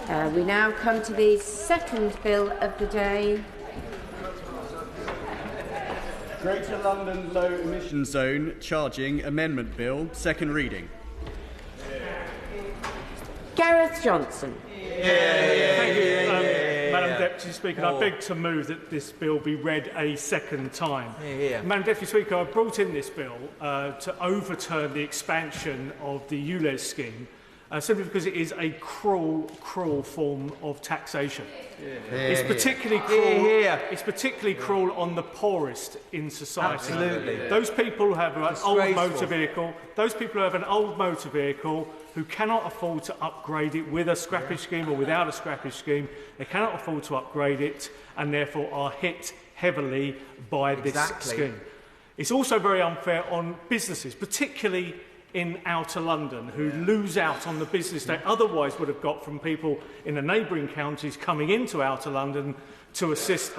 We now come to the second bill of the day. Greater London Low Emission Zone Charging Amendment Bill, second reading. Gareth Johnson. Thank you, Madam Deputy Speaker. I beg to move that this bill be read a second time. Madam Deputy Speaker, I brought in this bill to overturn the expansion of the ULEZ scheme simply because it is a cruel form of taxation. It's particularly cruel. It's particularly cruel on the poorest in society. Absolutely. Those people who have an old motor vehicle. Those people who have an old motor vehicle who cannot afford to upgrade it with a scrappage scheme or without a scrappage scheme. They cannot afford to upgrade it and therefore are hit heavily by this scheme. It's also very unfair on businesses, particularly in outer London, who lose out on the business they otherwise would have got from people in the neighbouring counties coming into outer London to assist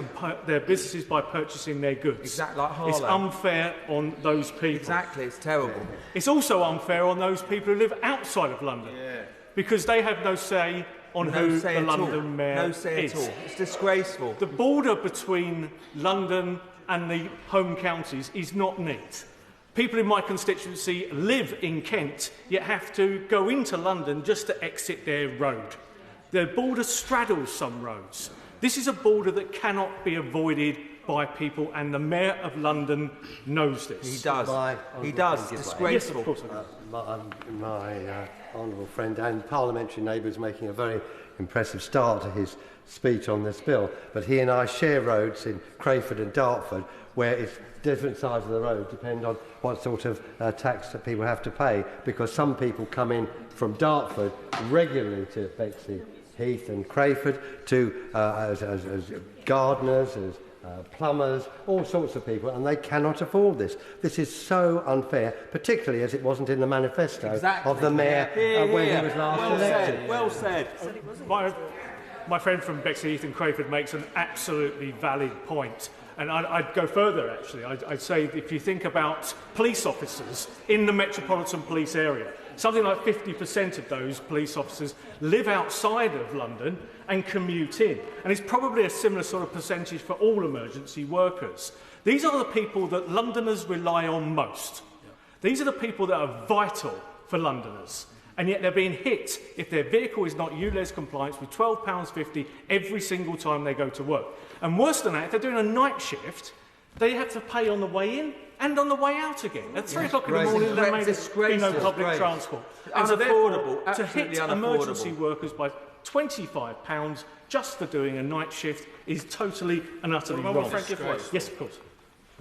their businesses by purchasing their goods. Exactly like Harlow. It's unfair on those people. Exactly, it's terrible. It's also unfair on those people who live outside of London, because they have no say on who the London mayor is. No say at all. It's disgraceful. The border between London and the home counties is not neat. People in my constituency live in Kent, yet have to go into London just to exit their road. The border straddles some roads. This is a border that cannot be avoided by people, and the Mayor of London knows this. He does. He does. Disgraceful. Yes, of course. My honourable friend and parliamentary neighbour is making a very impressive start to his speech on this bill, but he and I share roads in Crayford and Dartford where it's different sides of the road depend on what sort of tax that people have to pay, because some people come in from Dartford regularly to Bexleyheath and Crayford as gardeners, as plumbers, all sorts of people, and they cannot afford this. This is so unfair, particularly as it wasn't in the manifesto of the Mayor when he was last elected. Well said. My friend from Bexleyheath and Crayford makes an absolutely valid point. And I'd go further, actually. I'd say if you think about police officers in the Metropolitan Police area, something like 50% of those police officers live outside of London and commute in. And it's probably a similar sort of percentage for all emergency workers. These are the people that Londoners rely on most. These are the people that are vital for Londoners. And yet they're being hit if their vehicle is not ULEZ compliant with £12.50 every single time they go to work. And worse than that, if they're doing a night shift, they have to pay on the way in and on the way out again. At 3 o'clock in the morning, there may be no public transport. And so therefore, to hit emergency workers by £25 just for doing a night shift is totally and utterly wrong. Yes, of course.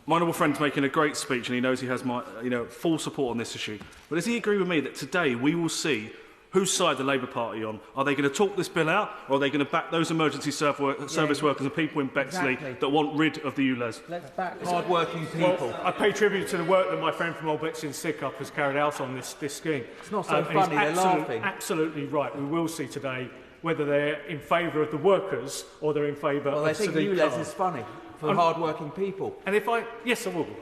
My honourable friend's making a great speech and he knows he has my full support on this issue. But does he agree with me that today we will see whose side the Labour Party on? Are they going to talk this bill out, or are they going to back those emergency service workers and people in Bexley that want rid of the ULEZ? Let's back hard-working people. Well, I pay tribute to the work that my friend from Old Bexley and Sidcup has carried out on this scheme. It's not so funny, they're laughing. Absolutely right. We will see today whether they're in favour of the workers or they're in favour of they think ULEZ is funny for hard-working people. And if yes, I will be.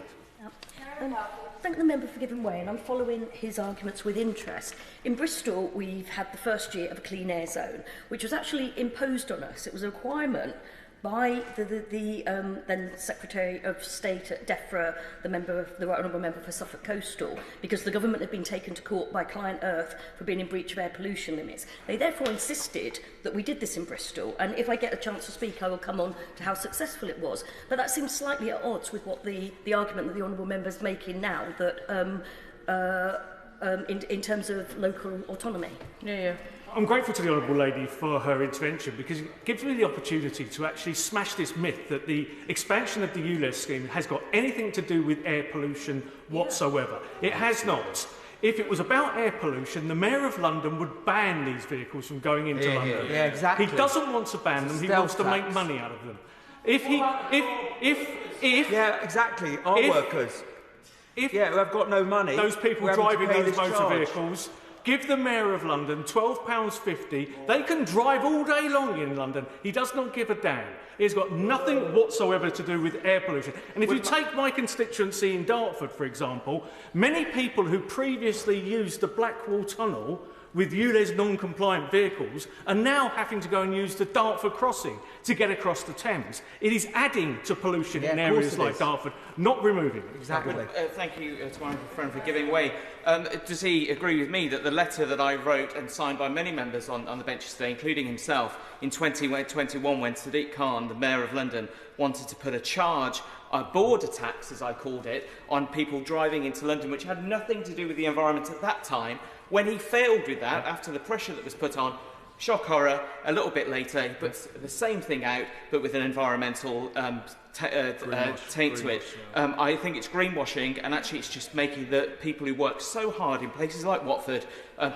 Thank the member for giving way, and I'm following his arguments with interest. In Bristol, we've had the first year of a clean air zone, which was actually imposed on us. It was a requirement by the then Secretary of State at DEFRA, the Right Honourable Member for Suffolk Coastal, because the government had been taken to court by Client Earth for being in breach of air pollution limits. They therefore insisted that we did this in Bristol, and if I get a chance to speak, I will come on to how successful it was. But that seems slightly at odds with what the argument that the Honourable Member is making now, that in terms of local autonomy. I'm grateful to the Honourable Lady for her intervention, because it gives me the opportunity to actually smash this myth that the expansion of the ULEZ scheme has got anything to do with air pollution whatsoever. It has not. If it was about air pollution, the Mayor of London would ban these vehicles from going into London. Yeah, exactly. He doesn't want to ban them, he wants to make money out of them. Yeah, exactly, workers. Who have got no money. Those people driving those motor vehicles, give the Mayor of London £12.50. They can drive all day long in London. He does not give a damn. It's got nothing whatsoever to do with air pollution. And if you take my constituency in Dartford, for example, many people who previously used the Blackwall Tunnel with ULEZ non-compliant vehicles are now having to go and use the Dartford crossing to get across the Thames. It is adding to pollution in areas like Dartford, not removing it. Exactly. Thank you to my friend for giving way. Does he agree with me that the letter that I wrote and signed by many members on the bench today, including himself, in 2021 when Sadiq Khan, the Mayor of London, wanted to put a charge, a border tax as I called it, on people driving into London, which had nothing to do with the environment at that time, when he failed with that, after the pressure that was put on, shock horror, a little bit later, he puts the same thing out, but with an environmental taint to it. I think it's greenwashing, and actually it's just making the people who work so hard in places like Watford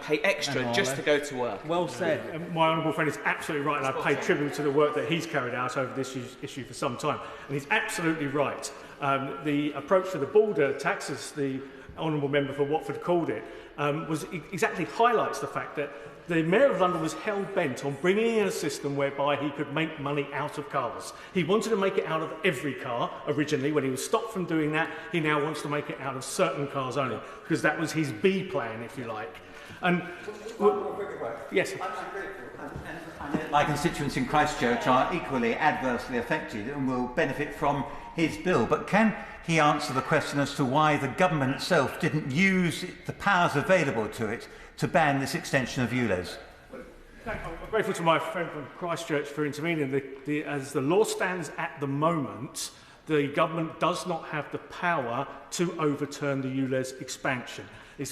pay extra just to go to work. Well said. My honourable friend is absolutely right, and I've paid tribute to the work that he's carried out over this issue for some time. And he's absolutely right. The approach to the border taxes, the honourable member for Watford called it, exactly highlights the fact that the Mayor of London was hell-bent on bringing in a system whereby he could make money out of cars. He wanted to make it out of every car originally. When he was stopped from doing that, he now wants to make it out of certain cars only, because that was his B plan, if you like. And yes. My constituents in Christchurch are equally adversely affected and will benefit from his bill. But can he answer the question as to why the government itself didn't use the powers available to it to ban this extension of ULEZ? I'm grateful to my friend from Christchurch for intervening. As the law stands at the moment, the government does not have the power to overturn the ULEZ expansion.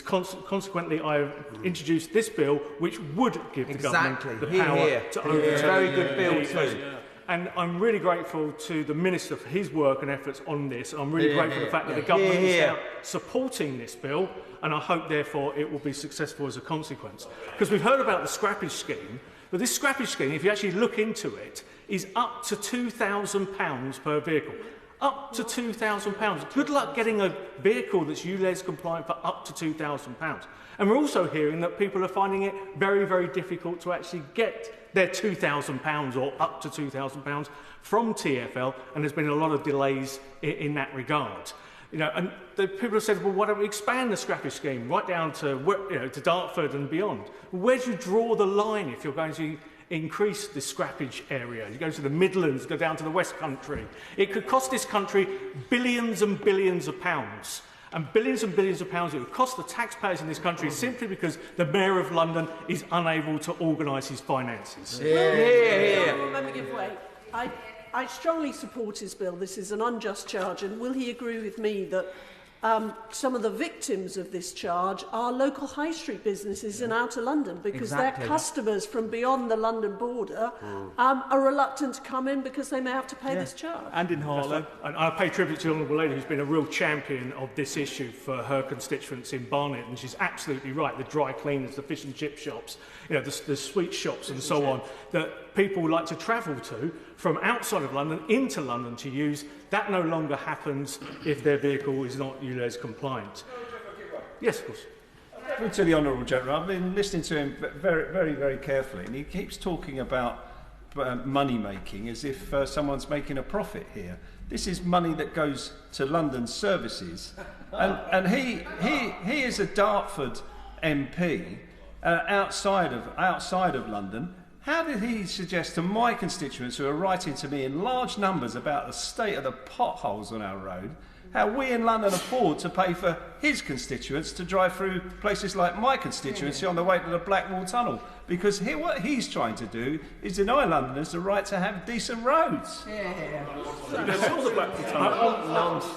Consequently, I have introduced this bill, which would give the government the power to overturn. Very good bill too. And I'm really grateful to the Minister for his work and efforts on this. I'm really grateful for the fact that the government is now supporting this bill, and I hope, therefore, it will be successful as a consequence. Because we've heard about the scrappage scheme, but this scrappage scheme, if you actually look into it, is up to £2,000 per vehicle. Up to £2,000. Good luck getting a vehicle that's ULEZ compliant for up to £2,000. And we're also hearing that people are finding it very, very difficult to actually get their £2,000 or up to £2,000 from TfL, and there's been a lot of delays in that regard. You know, and the people have said, well, why don't we expand the scrappage scheme right down to, to Dartford and beyond? Well, where do you draw the line if you're going to increase the scrappage area? You go to the Midlands, go down to the West Country. It could cost this country billions and billions of pounds. And billions of pounds it would cost the taxpayers in this country simply because the Mayor of London is unable to organise his finances. I strongly support his bill. This is an unjust charge, and will he agree with me that some of the victims of this charge are local high street businesses in outer London, because their customers from beyond the London border are reluctant to come in because they may have to pay this charge. And in Harlow. And I pay tribute to the Honourable Lady, who's been a real champion of this issue for her constituents in Barnet, and she's absolutely right. The dry cleaners, the fish and chip shops, the sweet shops and so on, that people like to travel to from outside of London into London to use, that no longer happens if their vehicle is not ULEZ compliant. Yes, of course. To the Honourable Gentleman, I've been listening to him very, very, very carefully, and he keeps talking about money making as if someone's making a profit here. This is money that goes to London services, and he is a Dartford MP outside of London. How did he suggest to my constituents who are writing to me in large numbers about the state of the potholes on our road, how we in London afford to pay for his constituents to drive through places like my constituency on the way to the Blackwall Tunnel? Because what he's trying to do is deny Londoners the right to have decent roads. I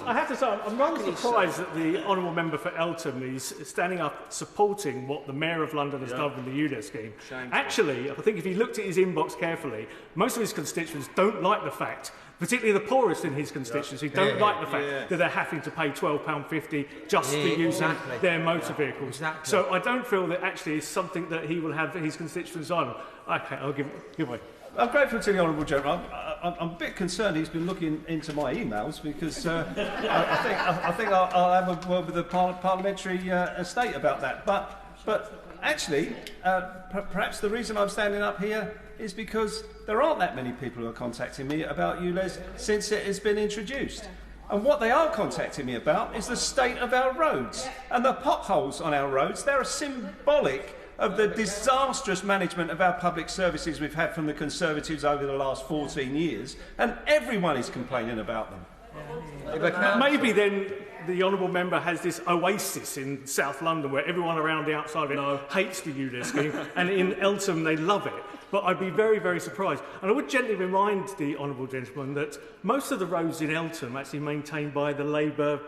have to say, I'm rather surprised that the Honourable Member for Eltham is standing up supporting what the Mayor of London has done with the ULEZ scheme. Actually, I think if he looked at his inbox carefully, most of his constituents don't like the fact, particularly the poorest in his constituency, don't like the fact that they're having to pay £12.50 just for using their motor vehicles. So I don't feel that actually is something that he will have his constituents on. Okay, I'll give way. I'm grateful to the Honourable Gentleman. I'm a bit concerned he's been looking into my emails, because I think I'll have a word with the parliamentary estate about that. But actually, perhaps the reason I'm standing up here is because there aren't that many people who are contacting me about ULEZ since it has been introduced. And what they are contacting me about is the state of our roads. And the potholes on our roads, they're symbolic of the disastrous management of our public services we've had from the Conservatives over the last 14 years, and everyone is complaining about them. Maybe then the honourable member has this oasis in South London where everyone around the outside of it hates the ULEZ scheme, and in Eltham they love it. But I'd be very, very surprised. And I would gently remind the honourable gentleman that most of the roads in Eltham are actually maintained by the Labour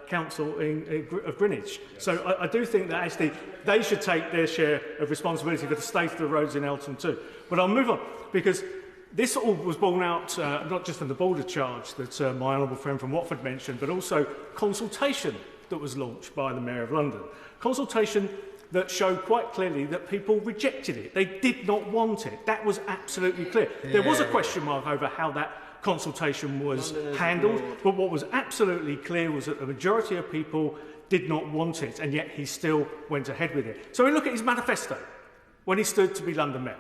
Council of Greenwich. So I do think that actually they should take their share of responsibility for the state of the roads in Eltham too. But I'll move on, because this all was borne out not just from the border charge that my honourable friend from Watford mentioned, but also consultation that was launched by the Mayor of London. Consultation that showed quite clearly that people rejected it. They did not want it. That was absolutely clear. There was a question mark over how that consultation was handled, but what was absolutely clear was that the majority of people did not want it, and yet he still went ahead with it. So we look at his manifesto when he stood to be London Mayor.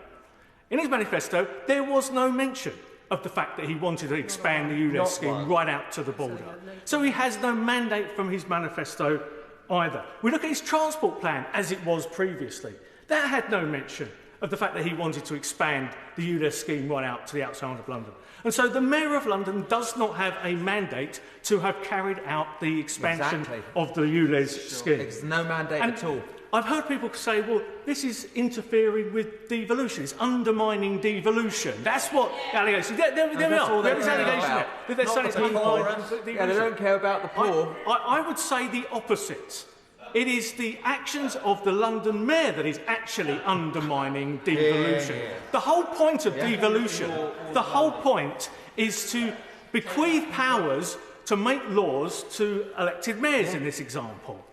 In his manifesto, there was no mention of the fact that he wanted to expand the ULEZ scheme right out to the border. So he has no mandate from his manifesto either. We look at his transport plan as it was previously. That had no mention of the fact that he wanted to expand the ULEZ scheme right out to the outside of London. And so the Mayor of London does not have a mandate to have carried out the expansion of the ULEZ scheme. There's no mandate at all. I've heard people say, well, this is interfering with devolution. It's undermining devolution. That's what allegations. There we are. There's allegation there. They're saying it's undermining devolution. Yeah, they don't care about the poor. I would say the opposite. It is the actions of the London Mayor that is actually undermining devolution. The whole point of devolution, the whole point is to bequeath powers to make laws to elected mayors in this example.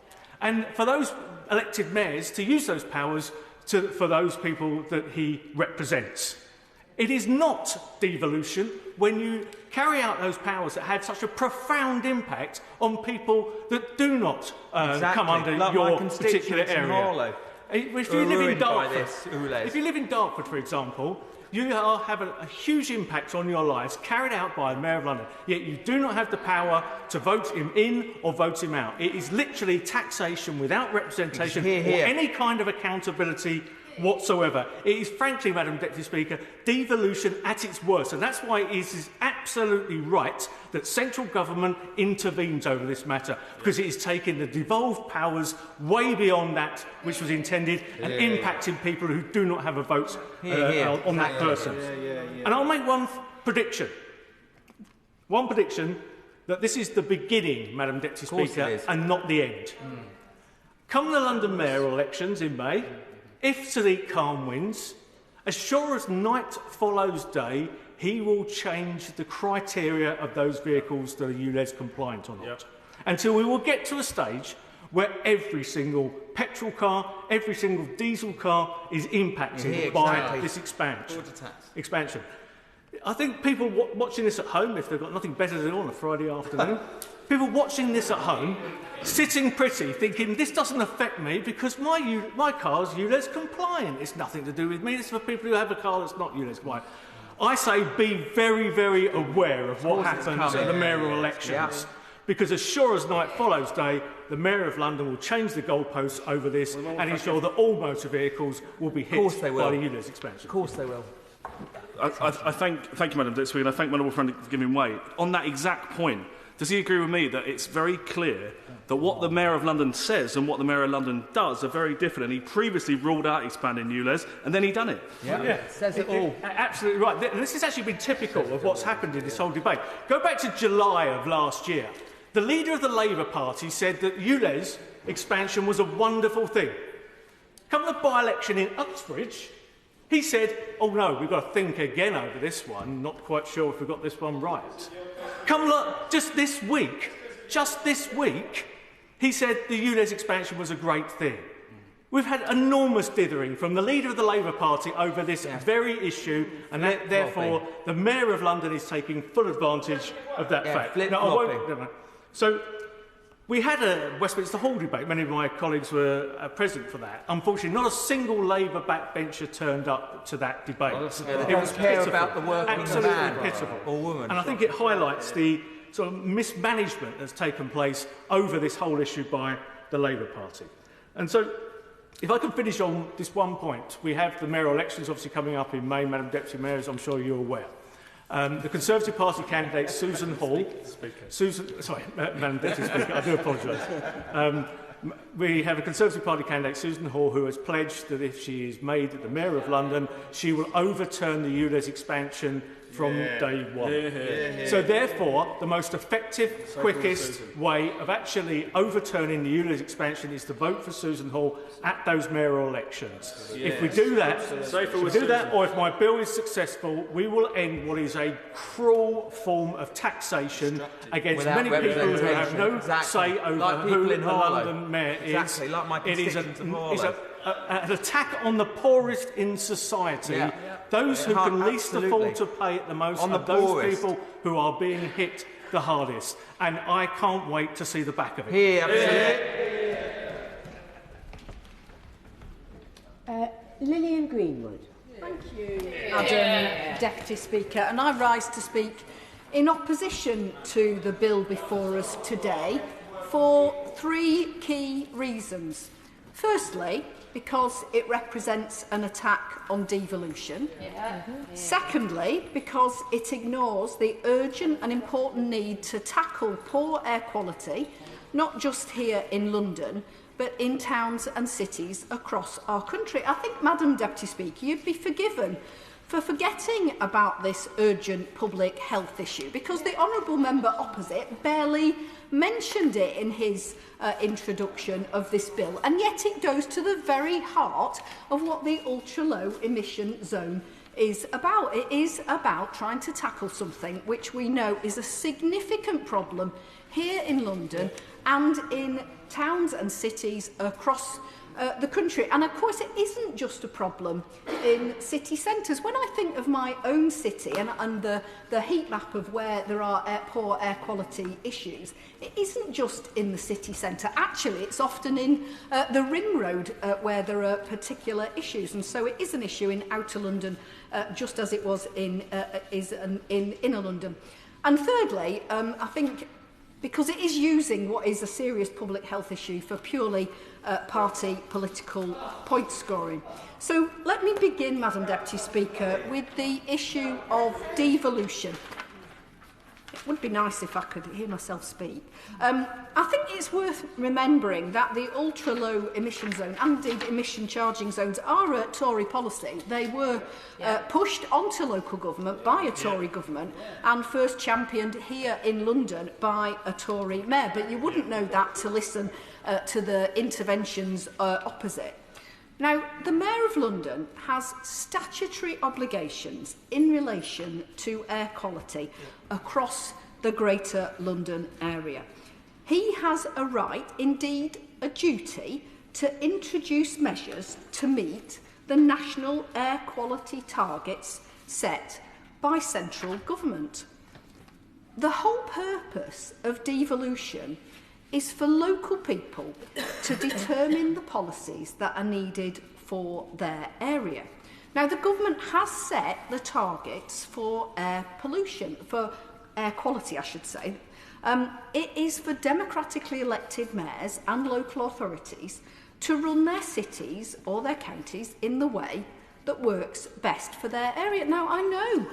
And for those elected mayors to use those powers for those people that he represents. It is not devolution when you carry out those powers that have such a profound impact on people that do not come under your particular area. If you live in Dartford, for example, you are having a huge impact on your lives carried out by the Mayor of London, yet you do not have the power to vote him in or vote him out. It is literally taxation without representation or any kind of accountability whatsoever. It is, frankly, Madam Deputy Speaker, devolution at its worst, and that's why it is absolutely right that central government intervenes over this matter, because it is taking the devolved powers way beyond that which was intended and impacting people who do not have a vote on that person. And I'll make one prediction. One prediction that this is the beginning, Madam Deputy Speaker, and not the end. Come the London mayoral elections in May, if Sadiq Khan wins, as sure as night follows day, he will change the criteria of those vehicles that are ULEZ compliant or not. Until we will get to a stage where every single petrol car, every single diesel car is impacted by this expansion. I think people watching this at home, if they've got nothing better to do on a Friday afternoon, people watching this at home, sitting pretty, thinking, this doesn't affect me because my car's ULEZ compliant. It's nothing to do with me. It's for people who have a car that's not ULEZ compliant. I say be very, very aware of what happens at the mayoral elections. Because as sure as night follows day, the Mayor of London will change the goalposts over this and ensure that all motor vehicles will be hit by the ULEZ expansion. Of course they will. I thank you, Madam Deputy Speaker, and I thank my honourable friend for giving way. On that exact point, does he agree with me that it's very clear that what the Mayor of London says and what the Mayor of London does are very different? And he previously ruled out expanding ULEZ, and then he done it. Says it all. Absolutely right. And this has actually been typical of what's happened in this whole debate. Go back to July of last year. The leader of the Labour Party said that ULEZ expansion was a wonderful thing. Come the by-election in Uxbridge, he said, oh no, we've got to think again over this one, not quite sure if we got this one right. Come just this week, he said the ULEZ expansion was a great thing. We've had enormous dithering from the leader of the Labour Party over this very issue, and therefore the Mayor of London is taking full advantage of that fact. So we had a Westminster Hall debate. Many of my colleagues were present for that. Unfortunately, not a single Labour backbencher turned up to that debate. It was pitiful. About the working man pitiful. Or woman. And I think it highlights the sort of mismanagement that's taken place over this whole issue by the Labour Party. And so If I can finish on this one point, we have the mayoral elections obviously coming up in May, Madam Deputy Mayor, as I'm sure you're aware. The Conservative Party candidate Susan Hall... Madam Deputy Speaker, I do apologise. We have a Conservative Party candidate, Susan Hall, who has pledged that if she is made the Mayor of London, she will overturn the ULEZ expansion from day one. So therefore, the most effective, quickest way of actually overturning the ULEZ expansion is to vote for Susan Hall at those mayoral elections. If we do that, or if my bill is successful, we will end what is a cruel form of taxation against many people who have no say over who the London mayor is. It is an attack on the poorest in society. Those who can least afford to pay it the most are those people who are being hit the hardest. And I can't wait to see the back of it. Lilian Greenwood. Thank you, Madam Deputy Speaker. And I rise to speak in opposition to the bill before us today for 3 key reasons. Firstly, because it represents an attack on devolution. Secondly, because it ignores the urgent and important need to tackle poor air quality, not just here in London, but in towns and cities across our country. I think, Madam Deputy Speaker, you'd be forgiven for forgetting about this urgent public health issue, because the honourable member opposite barely mentioned it in his introduction of this bill, and yet it goes to the very heart of what the ultra-low emission zone is about. It is about trying to tackle something which we know is a significant problem here in London and in towns and cities across the country. And of course it isn't just a problem in city centres. When I think of my own city and the heat map of where there are poor air quality issues, it isn't just in the city centre. Actually, it's often in the ring road where there are particular issues. And so it is an issue in outer London, just as it was in inner London. And thirdly, I think because it is using what is a serious public health issue for purely party political point scoring. So let me begin, Madam Deputy Speaker, with the issue of devolution. It would be nice if I could hear myself speak. I think it's worth remembering that the ultra-low emission zone and indeed emission charging zones are a Tory policy. They were pushed onto local government by a Tory government and first championed here in London by a Tory mayor. But you wouldn't know that to listen to the interventions opposite. Now, the Mayor of London has statutory obligations in relation to air quality across the Greater London area. He has a right, indeed a duty, to introduce measures to meet the national air quality targets set by central government. The whole purpose of devolution is for local people to determine the policies that are needed for their area. Now, the government has set the targets for air pollution, for air quality, I should say. It is for democratically elected mayors and local authorities to run their cities or their counties in the way that works best for their area. Now, I know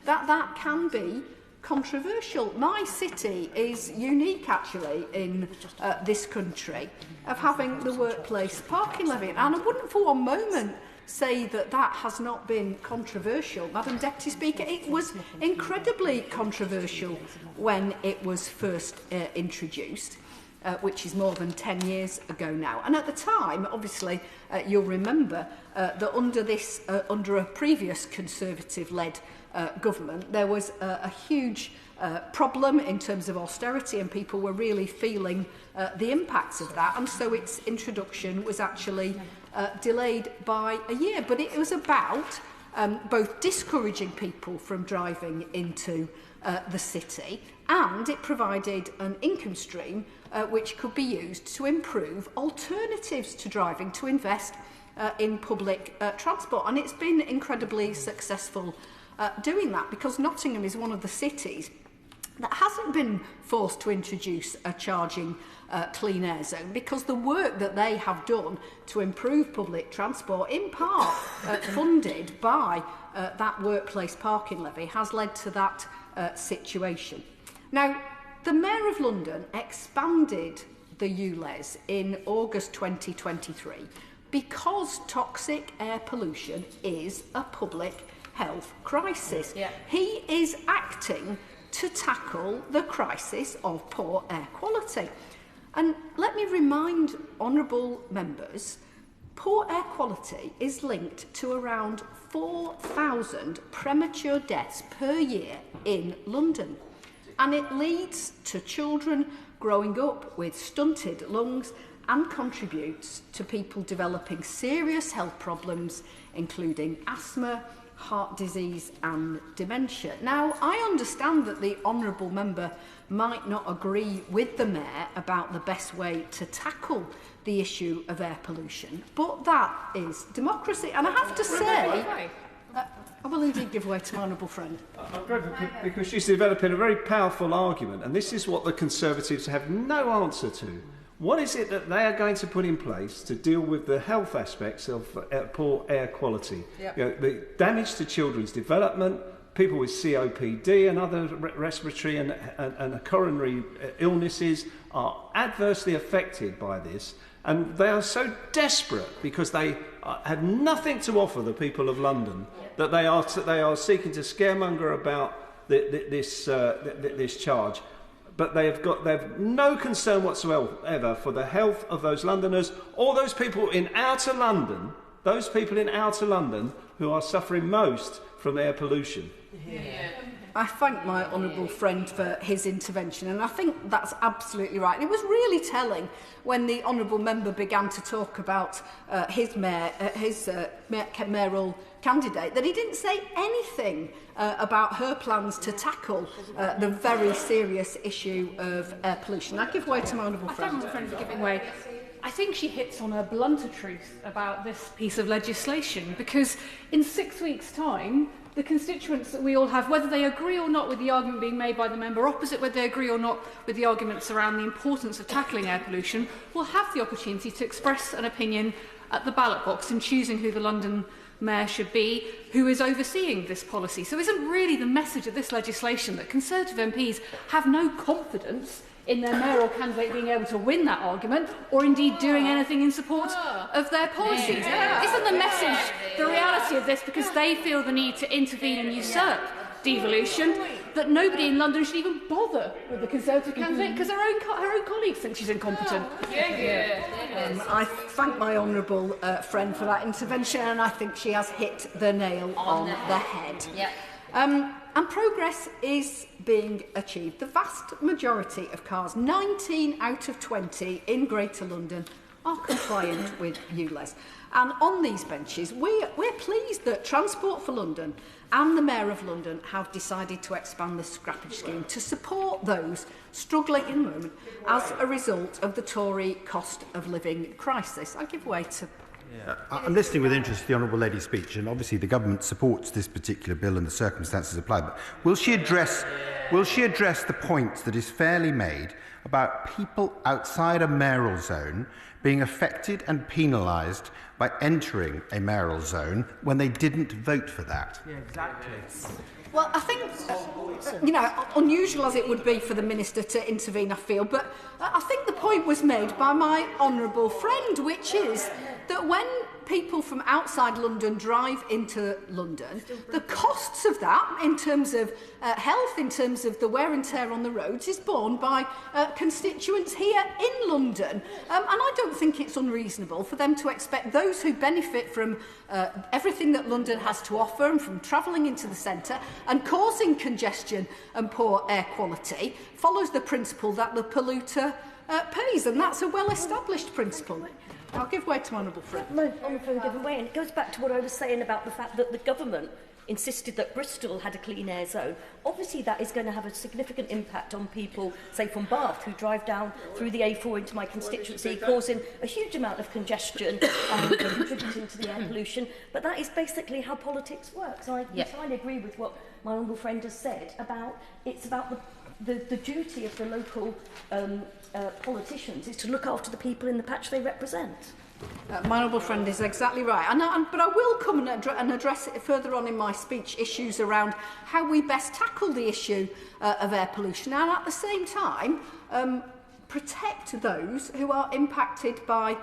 that that can be controversial. My city is unique, actually, in this country, of having the workplace parking levy. And I wouldn't for one moment say that that has not been controversial. Madam Deputy Speaker, it was incredibly controversial when it was first introduced, which is more than 10 years ago now. And at the time, obviously, you'll remember that under a previous Conservative-led government, there was a huge problem in terms of austerity, and people were really feeling the impacts of that, and so its introduction was actually delayed by a year. But it was about both discouraging people from driving into the city, and it provided an income stream which could be used to improve alternatives to driving, to invest in public transport. And it's been incredibly successful doing that, because Nottingham is one of the cities that hasn't been forced to introduce a charging clean air zone, because the work that they have done to improve public transport, in part funded by that workplace parking levy, has led to that situation. Now, the Mayor of London expanded the ULEZ in August 2023 because toxic air pollution is a public health crisis. Yeah. He is acting to tackle the crisis of poor air quality. And let me remind honourable members, poor air quality is linked to around 4,000 premature deaths per year in London. And it leads to children growing up with stunted lungs and contributes to people developing serious health problems, including asthma, heart disease and dementia. Now, I understand that the honourable member might not agree with the Mayor about the best way to tackle the issue of air pollution, but that is democracy. And I have to say, I will indeed give way to my honourable friend. I'm grateful because she's developing a very powerful argument, and this is what the Conservatives have no answer to. What is it that they are going to put in place to deal with the health aspects of poor air quality? Yep. You know, the damage to children's development, people with COPD and other respiratory and coronary illnesses are adversely affected by this, and they are so desperate because they have nothing to offer the people of London that they are seeking to scaremonger about this charge. But they have no concern whatsoever for the health of those Londoners or those people in outer London, who are suffering most from air pollution. Yeah. I thank my honourable friend for his intervention, and I think that's absolutely right. And it was really telling when the honourable member began to talk about his mayoral candidate, that he didn't say anything about her plans to tackle the very serious issue of air pollution. I give way to my honourable friend. I thank my friend for giving way. I think she hits on a blunter truth about this piece of legislation, because in 6 weeks' time, the constituents that we all have, whether they agree or not with the argument being made by the member opposite, whether they agree or not with the arguments around the importance of tackling air pollution, will have the opportunity to express an opinion at the ballot box in choosing who the London Mayor should be, who is overseeing this policy. So isn't really the message of this legislation that Conservative MPs have no confidence in their mayoral candidate being able to win that argument, or indeed doing anything in support of their policies? Isn't the message the reality of this, because they feel the need to intervene and usurp devolution, that nobody in London should even bother with the Conservative candidate because her own colleagues think she's incompetent? I thank my honourable friend for that intervention, and I think she has hit the nail on the head. And progress is being achieved. The vast majority of cars, 19 out of 20 in Greater London, are compliant with ULEZ. And on these benches, we're pleased that Transport for London and the Mayor of London have decided to expand the scrappage scheme to support those struggling in the moment as a result of the Tory cost of living crisis. I give way to... I'm listening with interest to the Honourable Lady's speech, and obviously the government supports this particular bill and the circumstances applied. But will she address the point that is fairly made about people outside a mayoral zone being affected and penalised by entering a mayoral zone when they didn't vote for that? Yeah, exactly. Well, I think, unusual as it would be for the Minister to intervene, I feel, but I think the point was made by my honourable friend, which is that when people from outside London drive into London, the costs of that, in terms of health, in terms of the wear and tear on the roads, is borne by constituents here in London. And I don't think it's unreasonable for them to expect those who benefit from everything that London has to offer and from travelling into the centre and causing congestion and poor air quality follows the principle that the polluter pays, and that's a well-established principle. I'll give way to my honourable friend. My honourable friend given way, and it goes back to what I was saying about the fact that the government insisted that Bristol had a clean air zone. Obviously that is going to have a significant impact on people, say from Bath, who drive down through the A4 into my constituency, causing a huge amount of congestion and contributing to the air pollution. But that is basically how politics works. I entirely agree with what my honourable friend has said about it's about the duty of the local politicians is to look after the people in the patch they represent. My honourable friend is exactly right. But I will come and address it further on in my speech, issues around how we best tackle the issue of air pollution and at the same time protect those who are impacted by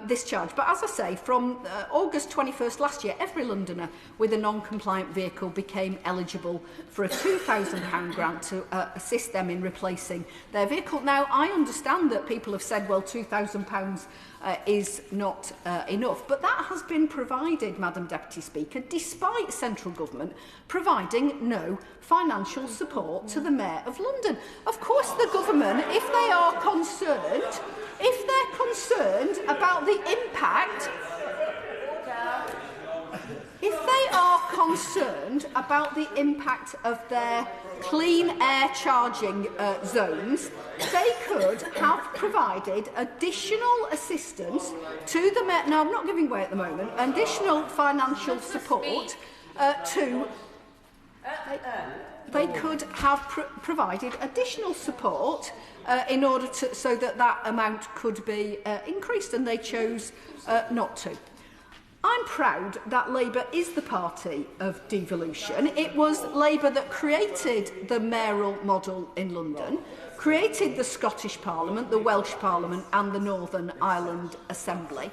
this charge. But as I say, from August 21st last year, every Londoner with a non-compliant vehicle became eligible for a £2,000 grant to assist them in replacing their vehicle. Now, I understand that people have said, well, £2,000 is not enough, but that has been provided, Madam Deputy Speaker, despite central government providing no financial support to the Mayor of London. Of course, the government, if they are concerned, about the impact, if they are concerned about the impact of their clean air charging zones, they could have provided additional assistance to the Mayor. Now, I'm not giving way at the moment. Additional financial support to. They could have provided additional support in order to so that amount could be increased, and they chose not to. I'm proud that Labour is the party of devolution. It was Labour that created the mayoral model in London, created the Scottish Parliament, the Welsh Parliament and the Northern Ireland Assembly,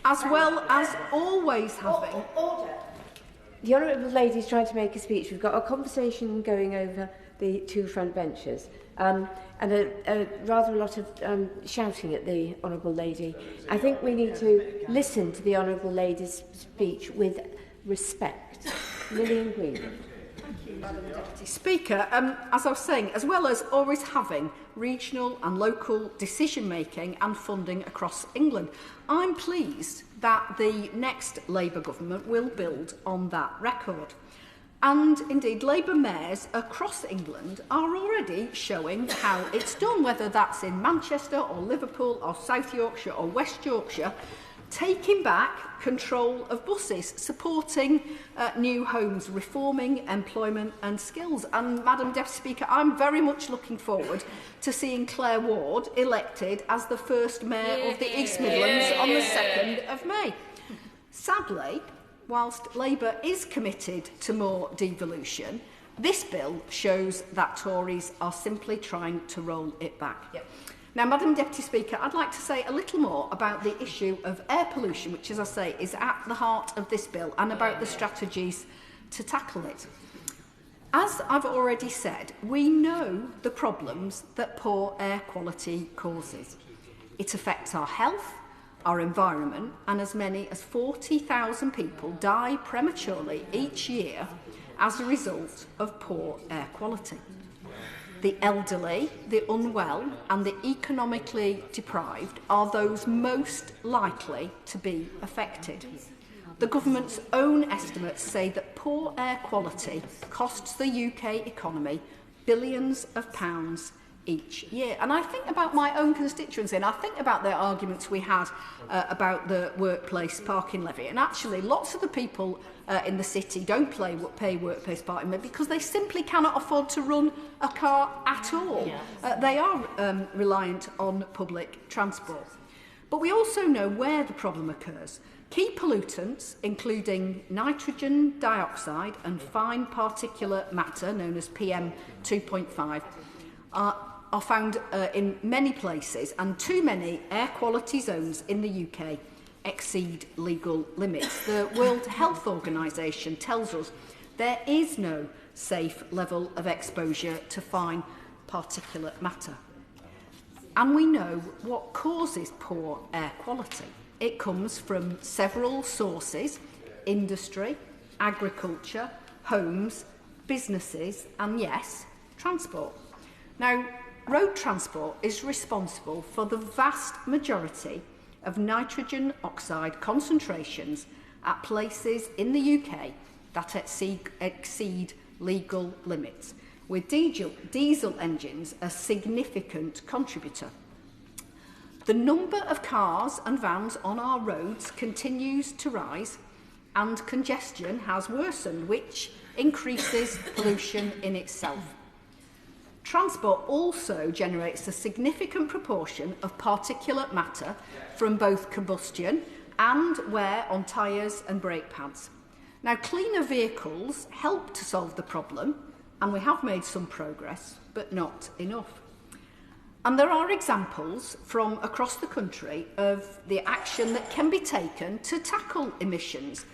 as well as always having... The Honourable Lady is trying to make a speech. We've got a conversation going over the two front benches and rather a lot of shouting at the Honourable Lady. I think we need to listen to the Honourable Lady's speech with respect. Lilian Greenwood. Thank you, Madam Deputy Speaker. As I was saying, as well as always having regional and local decision-making and funding across England, I'm pleased that the next Labour government will build on that record. And indeed, Labour mayors across England are already showing how it's done, whether that's in Manchester or Liverpool or South Yorkshire or West Yorkshire, taking back control of buses, supporting new homes, reforming employment and skills. And, Madam Deputy Speaker, I'm very much looking forward to seeing Claire Ward elected as the first Mayor of the East Midlands on the 2nd of May. Sadly, whilst Labour is committed to more devolution, this bill shows that Tories are simply trying to roll it back. Yep. Now, Madam Deputy Speaker, I'd like to say a little more about the issue of air pollution, which, as I say, is at the heart of this bill, and about the strategies to tackle it. As I've already said, we know the problems that poor air quality causes. It affects our health, our environment, and as many as 40,000 people die prematurely each year as a result of poor air quality. The elderly, the unwell and the economically deprived are those most likely to be affected. The government's own estimates say that poor air quality costs the UK economy billions of pounds each year. And I think about my own constituency, and I think about the arguments we had about the workplace parking levy. And actually, lots of the people in the city don't pay workplace parking levy because they simply cannot afford to run a car at all. They are reliant on public transport. But we also know where the problem occurs. Key pollutants, including nitrogen dioxide and fine particulate matter, known as PM2.5, are found in many places, and too many air quality zones in the UK exceed legal limits. The World Health Organization tells us there is no safe level of exposure to fine particulate matter. And we know what causes poor air quality. It comes from several sources: industry, agriculture, homes, businesses, and yes, transport. Now, road transport is responsible for the vast majority of nitrogen oxide concentrations at places in the UK that exceed legal limits, with diesel engines a significant contributor. The number of cars and vans on our roads continues to rise, and congestion has worsened, which increases pollution in itself. Transport also generates a significant proportion of particulate matter from both combustion and wear on tyres and brake pads. Now, cleaner vehicles help to solve the problem, and we have made some progress, but not enough. And there are examples from across the country of the action that can be taken to tackle emissions.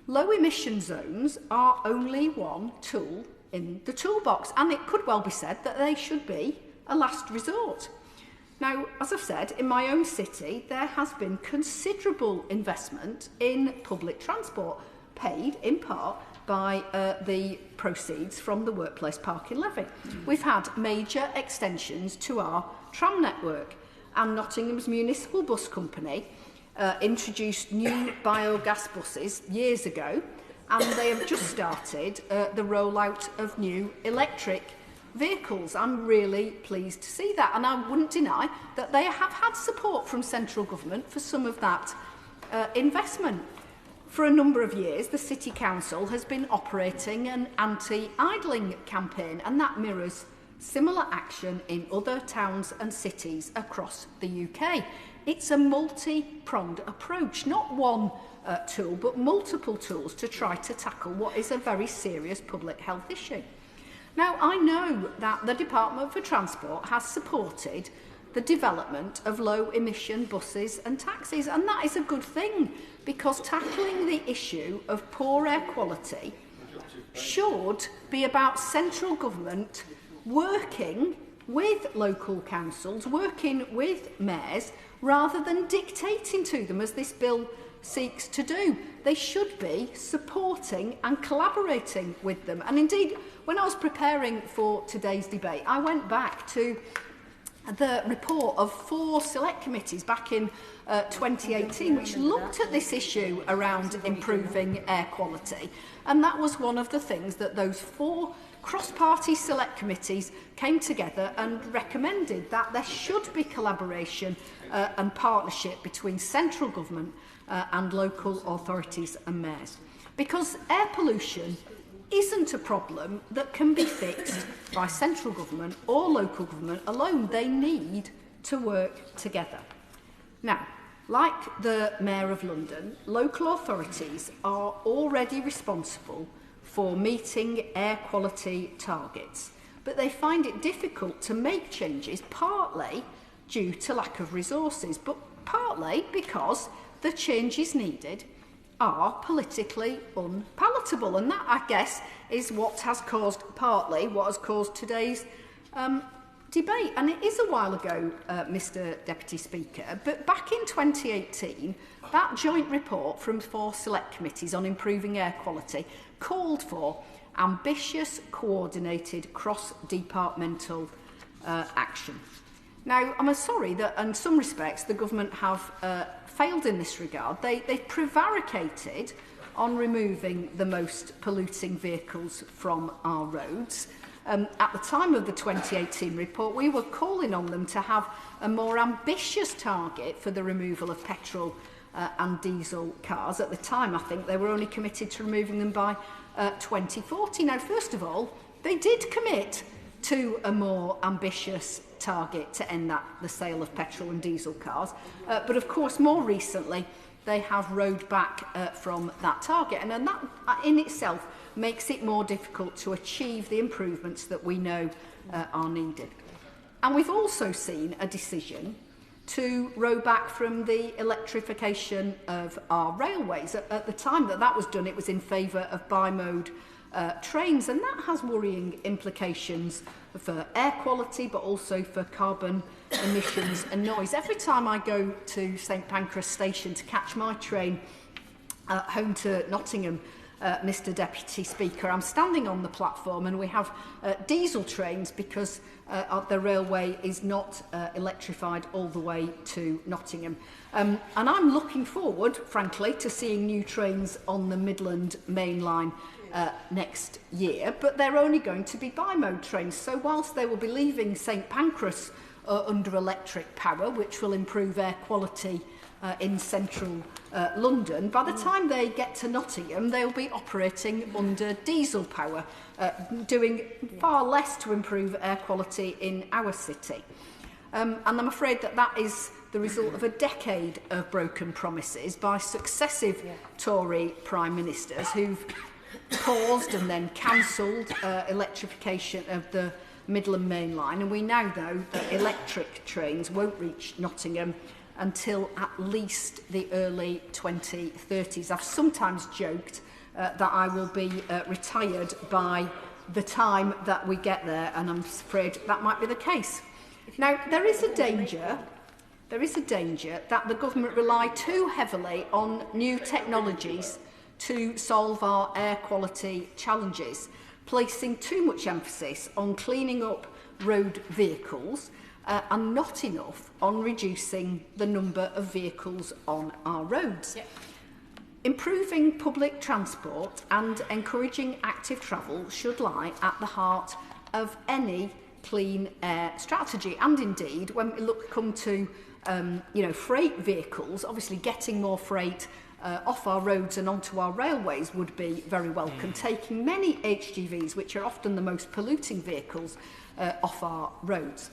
Low emission zones are only one tool in the toolbox, and it could well be said that they should be a last resort. Now, as I've said, in my own city, there has been considerable investment in public transport, paid in part by the proceeds from the workplace parking levy. We've had major extensions to our tram network, and Nottingham's municipal bus company introduced new biogas buses years ago, and they have just started the rollout of new electric vehicles. I'm really pleased to see that, and I wouldn't deny that they have had support from central government for some of that investment. For a number of years, the City Council has been operating an anti-idling campaign, and that mirrors similar action in other towns and cities across the UK. It's a multi-pronged approach, not one tool, but multiple tools to try to tackle what is a very serious public health issue. Now, I know that the Department for Transport has supported the development of low-emission buses and taxis, and that is a good thing, because tackling the issue of poor air quality should be about central government working with local councils, working with mayors, rather than dictating to them, as this bill seeks to do. They should be supporting and collaborating with them. And indeed, when I was preparing for today's debate, I went back to the report of 4 select committees back in 2018, which looked at this issue around improving air quality. And that was one of the things that those 4 cross-party select committees came together and recommended, that there should be collaboration and partnership between central government and local authorities and mayors. Because air pollution isn't a problem that can be fixed by central government or local government alone. They need to work together. Now, like the Mayor of London, local authorities are already responsible for meeting air quality targets, but they find it difficult to make changes, partly due to lack of resources, but partly because the changes needed are politically unpalatable, and that, I guess, is what has caused today's debate. And it is a while ago, Mr Deputy Speaker, but back in 2018, that joint report from 4 select committees on improving air quality called for ambitious, coordinated, cross-departmental action. Now, I'm sorry that in some respects the government have failed in this regard. They've prevaricated on removing the most polluting vehicles from our roads. At the time of the 2018 report, we were calling on them to have a more ambitious target for the removal of petrol and diesel cars. At the time, I think they were only committed to removing them by 2040. Now, first of all, they did commit to a more ambitious target to end the sale of petrol and diesel cars. But of course, more recently, they have rowed back from that target. And that in itself makes it more difficult to achieve the improvements that we know are needed. And we've also seen a decision to row back from the electrification of our railways. At the time that was done, it was in favour of bi-mode trains, and that has worrying implications for air quality, but also for carbon emissions and noise. Every time I go to St Pancras station to catch my train home to Nottingham, Mr Deputy Speaker. I'm standing on the platform and we have diesel trains because the railway is not electrified all the way to Nottingham. And I'm looking forward, frankly, to seeing new trains on the Midland Main Line next year, but they're only going to be bi-mode trains. So whilst they will be leaving St Pancras under electric power, which will improve air quality in central London, by the time they get to Nottingham, they'll be operating under diesel power, doing far less to improve air quality in our city. And I'm afraid that that is the result of a decade of broken promises by successive Tory Prime Ministers who've paused and then cancelled electrification of the Midland Main Line, and we now know that electric trains won't reach Nottingham until at least the early 2030s. I've sometimes joked that I will be retired by the time that we get there, and I'm afraid that might be the case. Now, there is a danger that the government rely too heavily on new technologies to solve our air quality challenges, placing too much emphasis on cleaning up road vehicles and not enough on reducing the number of vehicles on our roads. Yep. Improving public transport and encouraging active travel should lie at the heart of any clean air strategy. And indeed, when we come to freight vehicles, obviously getting more freight off our roads and onto our railways would be very welcome. Taking many HGVs, which are often the most polluting vehicles, off our roads.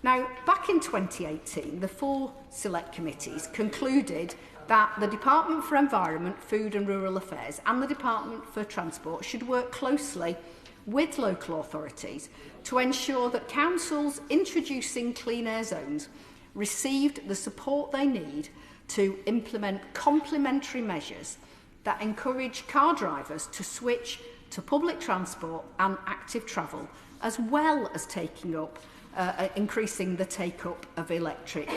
Now, back in 2018, the 4 select committees concluded that the Department for Environment, Food and Rural Affairs and the Department for Transport should work closely with local authorities to ensure that councils introducing clean air zones received the support they need to implement complementary measures that encourage car drivers to switch to public transport and active travel, as well as increasing the take-up of electric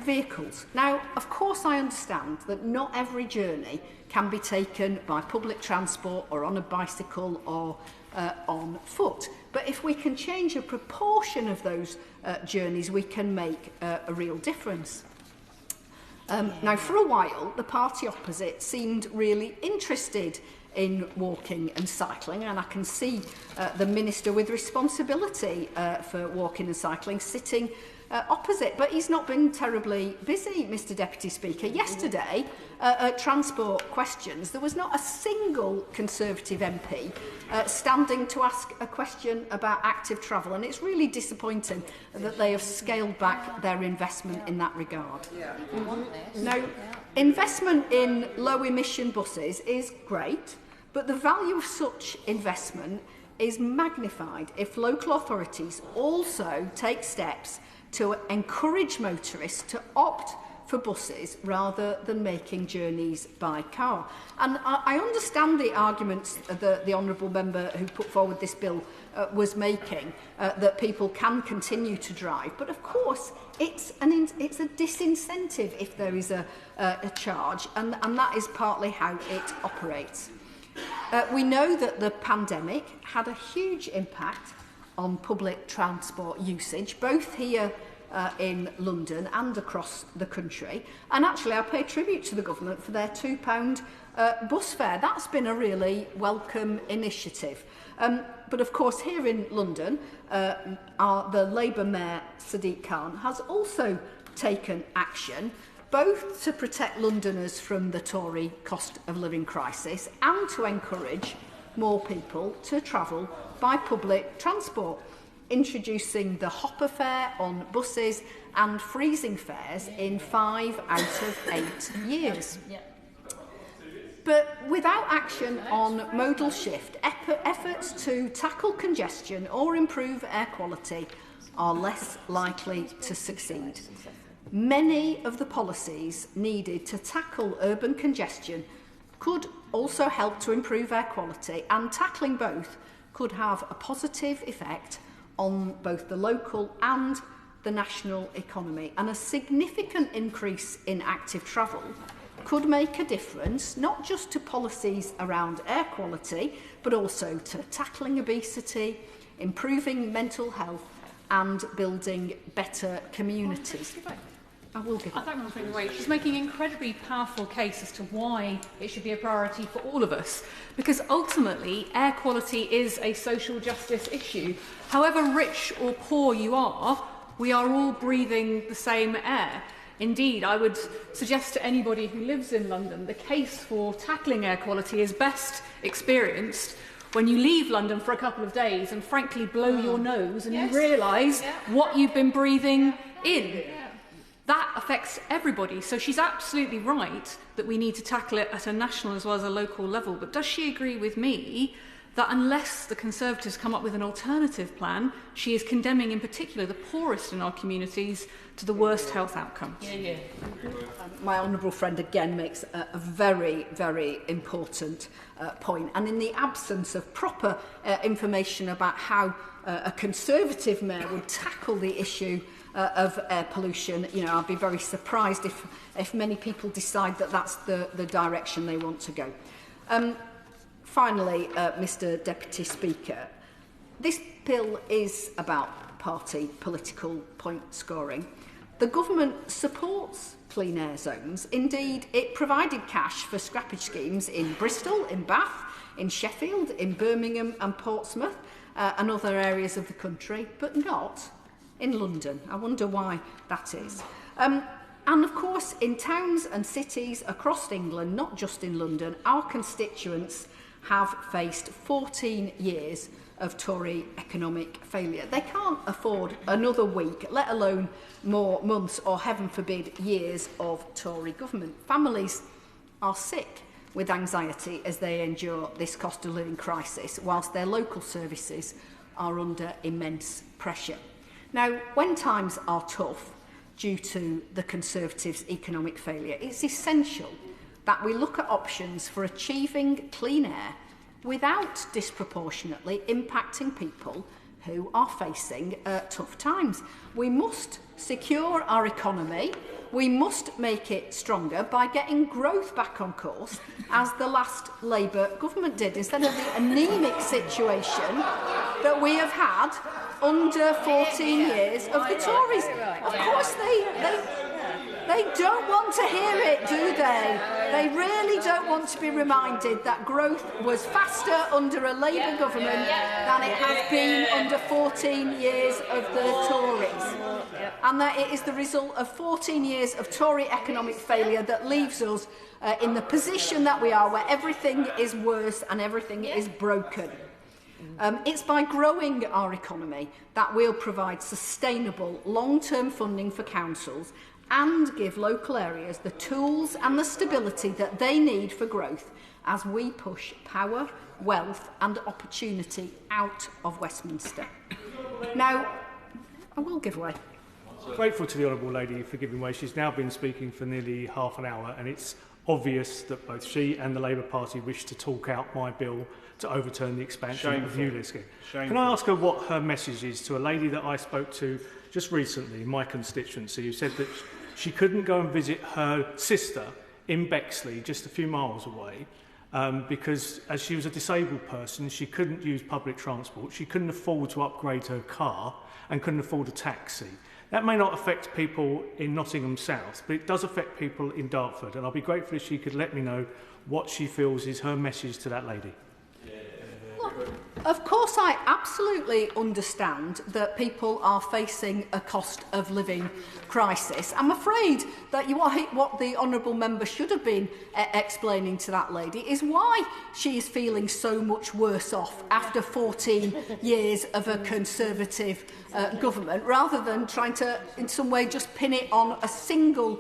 vehicles. Now, of course, I understand that not every journey can be taken by public transport or on a bicycle or on foot. But if we can change a proportion of those journeys, we can make a real difference. Now, for a while, the party opposite seemed really interested in walking and cycling, and I can see the Minister with responsibility for walking and cycling sitting opposite, but he's not been terribly busy, Mr Deputy Speaker. Yesterday, at Transport Questions, there was not a single Conservative MP standing to ask a question about active travel, and it's really disappointing that they have scaled back their investment in that regard. Now, investment in low-emission buses is great, but the value of such investment is magnified if local authorities also take steps to encourage motorists to opt for buses rather than making journeys by car. And I understand the arguments that the honourable member who put forward this bill was making, that people can continue to drive. But of course, it's a disincentive if there is a charge, and that is partly how it operates. We know that the pandemic had a huge impact on public transport usage, both here in London and across the country. And actually, I pay tribute to the government for their £2 bus fare. That's been a really welcome initiative. But of course, here in London, the Labour Mayor, Sadiq Khan, has also taken action, both to protect Londoners from the Tory cost of living crisis and to encourage more people to travel by public transport, introducing the hopper fare on buses and freezing fares in 5 out of 8 years. But without action on modal shift, efforts to tackle congestion or improve air quality are less likely to succeed. Many of the policies needed to tackle urban congestion could also help to improve air quality, and tackling both could have a positive effect on both the local and the national economy. And a significant increase in active travel could make a difference, not just to policies around air quality, but also to tackling obesity, improving mental health and building better communities. I will give I don't want to away. She's making an incredibly powerful case as to why it should be a priority for all of us, because ultimately air quality is a social justice issue. However rich or poor you are, we are all breathing the same air. Indeed, I would suggest to anybody who lives in London the case for tackling air quality is best experienced when you leave London for a couple of days and frankly blow your nose and you realise what you've been breathing in. That affects everybody. So she's absolutely right that we need to tackle it at a national as well as a local level. But does she agree with me that unless the Conservatives come up with an alternative plan, she is condemning in particular the poorest in our communities to the worst health outcomes? My honourable friend again makes a very, very important point. And in the absence of proper information about how a Conservative mayor would tackle the issue of air pollution, I'd be very surprised if many people decide that that's the direction they want to go. Finally, Mr Deputy Speaker, this bill is about party political point scoring. The government supports clean air zones. Indeed, it provided cash for scrappage schemes in Bristol, in Bath, in Sheffield, in Birmingham and Portsmouth and other areas of the country, but not in London. I wonder why that is. And of course, in towns and cities across England, not just in London, our constituents have faced 14 years of Tory economic failure. They can't afford another week, let alone more months or, heaven forbid, years of Tory government. Families are sick with anxiety as they endure this cost of living crisis, whilst their local services are under immense pressure. Now, when times are tough due to the Conservatives' economic failure, it's essential that we look at options for achieving clean air without disproportionately impacting people who are facing tough times. We must secure our economy. We must make it stronger by getting growth back on course, as the last Labour government did, instead of the anaemic situation that we have had under 14 years of the Tories. Of course, they don't want to hear it, do they? They really don't want to be reminded that growth was faster under a Labour government than it has been under 14 years of the Tories. And that it is the result of 14 years of Tory economic failure that leaves us in the position that we are, where everything is worse and everything is broken. It's by growing our economy that we'll provide sustainable long-term funding for councils and give local areas the tools and the stability that they need for growth as we push power, wealth and opportunity out of Westminster. Now, I will give way. Grateful to the Honourable Lady for giving way. She's now been speaking for nearly half an hour, and it's obvious that both she and the Labour Party wish to talk out my bill to overturn the expansion of the ULEZ scheme. Can I ask her what her message is to a lady that I spoke to just recently in my constituency, who said that she couldn't go and visit her sister in Bexley, just a few miles away, because as she was a disabled person, she couldn't use public transport, she couldn't afford to upgrade her car and couldn't afford a taxi. That may not affect people in Nottingham South, but it does affect people in Dartford, and I'll be grateful if she could let me know what she feels is her message to that lady. Of course, I absolutely understand that people are facing a cost of living crisis. I'm afraid that what the honourable member should have been explaining to that lady is why she is feeling so much worse off after 14 years of a Conservative government, rather than trying to, in some way, just pin it on a single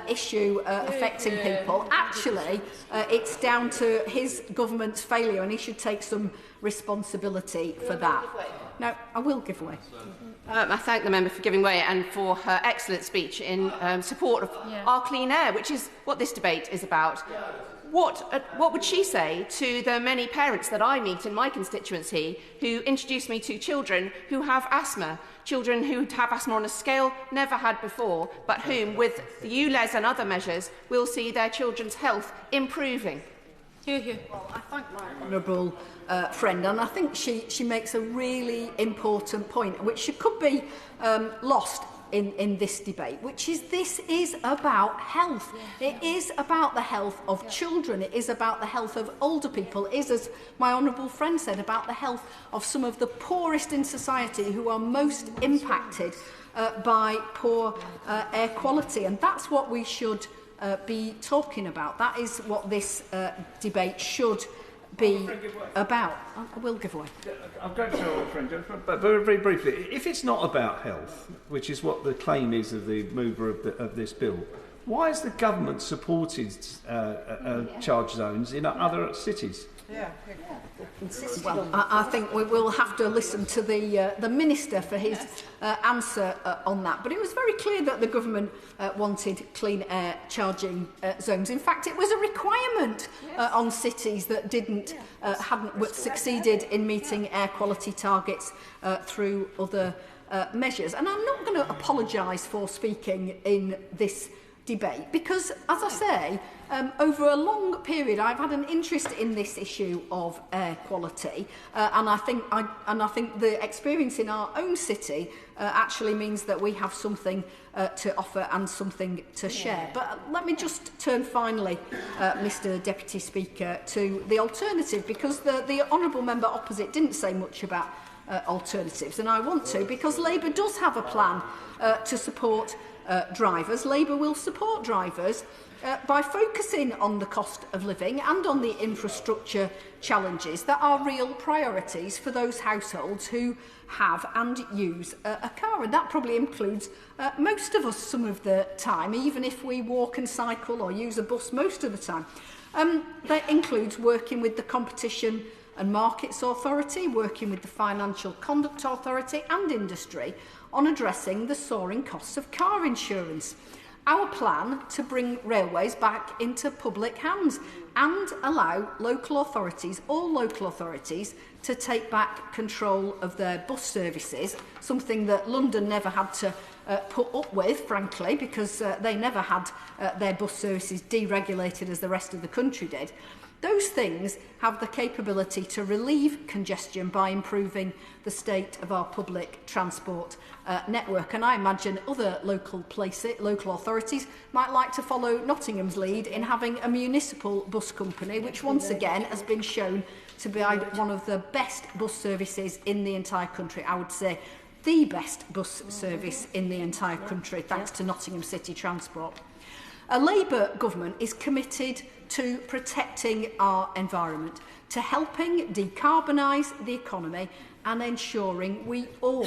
issue affecting people. Actually, it's down to his government's failure, and he should take some responsibility for that. Now, I will give way. I thank the member for giving way and for her excellent speech in support of our clean air, which is what this debate is about. what would she say to the many parents that I meet in my constituency who introduce me to children who have asthma, children who have asthma on a scale never had before, but whom, with the ULEZ and other measures, will see their children's health improving? Hear, hear. Well, I thank my honourable friend, and I think she makes a really important point, which could be lost in this debate, which is this is about health. It is about the health of children. It is about the health of older people. It is, as my honourable friend said, about the health of some of the poorest in society who are most impacted by poor air quality. And that's what we should be talking about. That is what this debate should be about. I will give way. I'm going to our friend, but very briefly, if it's not about health, which is what the claim is of the mover of this bill, why has the government supported charge zones in other cities? Well, I think we will have to listen to the Minister for his answer on that. But it was very clear that the government wanted clean air charging zones. In fact, it was a requirement on cities that hadn't succeeded in meeting air quality targets through other measures. And I'm not going to apologise for speaking in this debate because, as I say, over a long period I've had an interest in this issue of air quality, and I think the experience in our own city actually means that we have something to offer and something to share. But let me just turn finally, Mr Deputy Speaker, to the alternative, because the honourable member opposite didn't say much about alternatives, and I want to, because Labour does have a plan to support drivers. Labour will support drivers by focusing on the cost of living and on the infrastructure challenges that are real priorities for those households who have and use a car. And that probably includes most of us some of the time, even if we walk and cycle or use a bus most of the time. That includes working with the Competition and Markets Authority, working with the Financial Conduct Authority and industry on addressing the soaring costs of car insurance. Our plan to bring railways back into public hands and allow local authorities, all local authorities, to take back control of their bus services, something that London never had to put up with, frankly, because they never had their bus services deregulated as the rest of the country did. Those things have the capability to relieve congestion by improving the state of our public transport network. And I imagine other local authorities might like to follow Nottingham's lead in having a municipal bus company, which once again has been shown to be one of the best bus services in the entire country. I would say the best bus service in the entire country, thanks to Nottingham City Transport. A Labour government is committed to protecting our environment, to helping decarbonise the economy and ensuring we all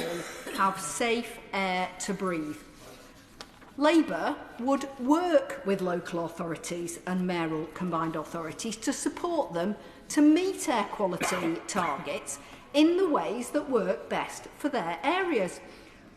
have safe air to breathe. Labour would work with local authorities and mayoral combined authorities to support them to meet air quality targets in the ways that work best for their areas.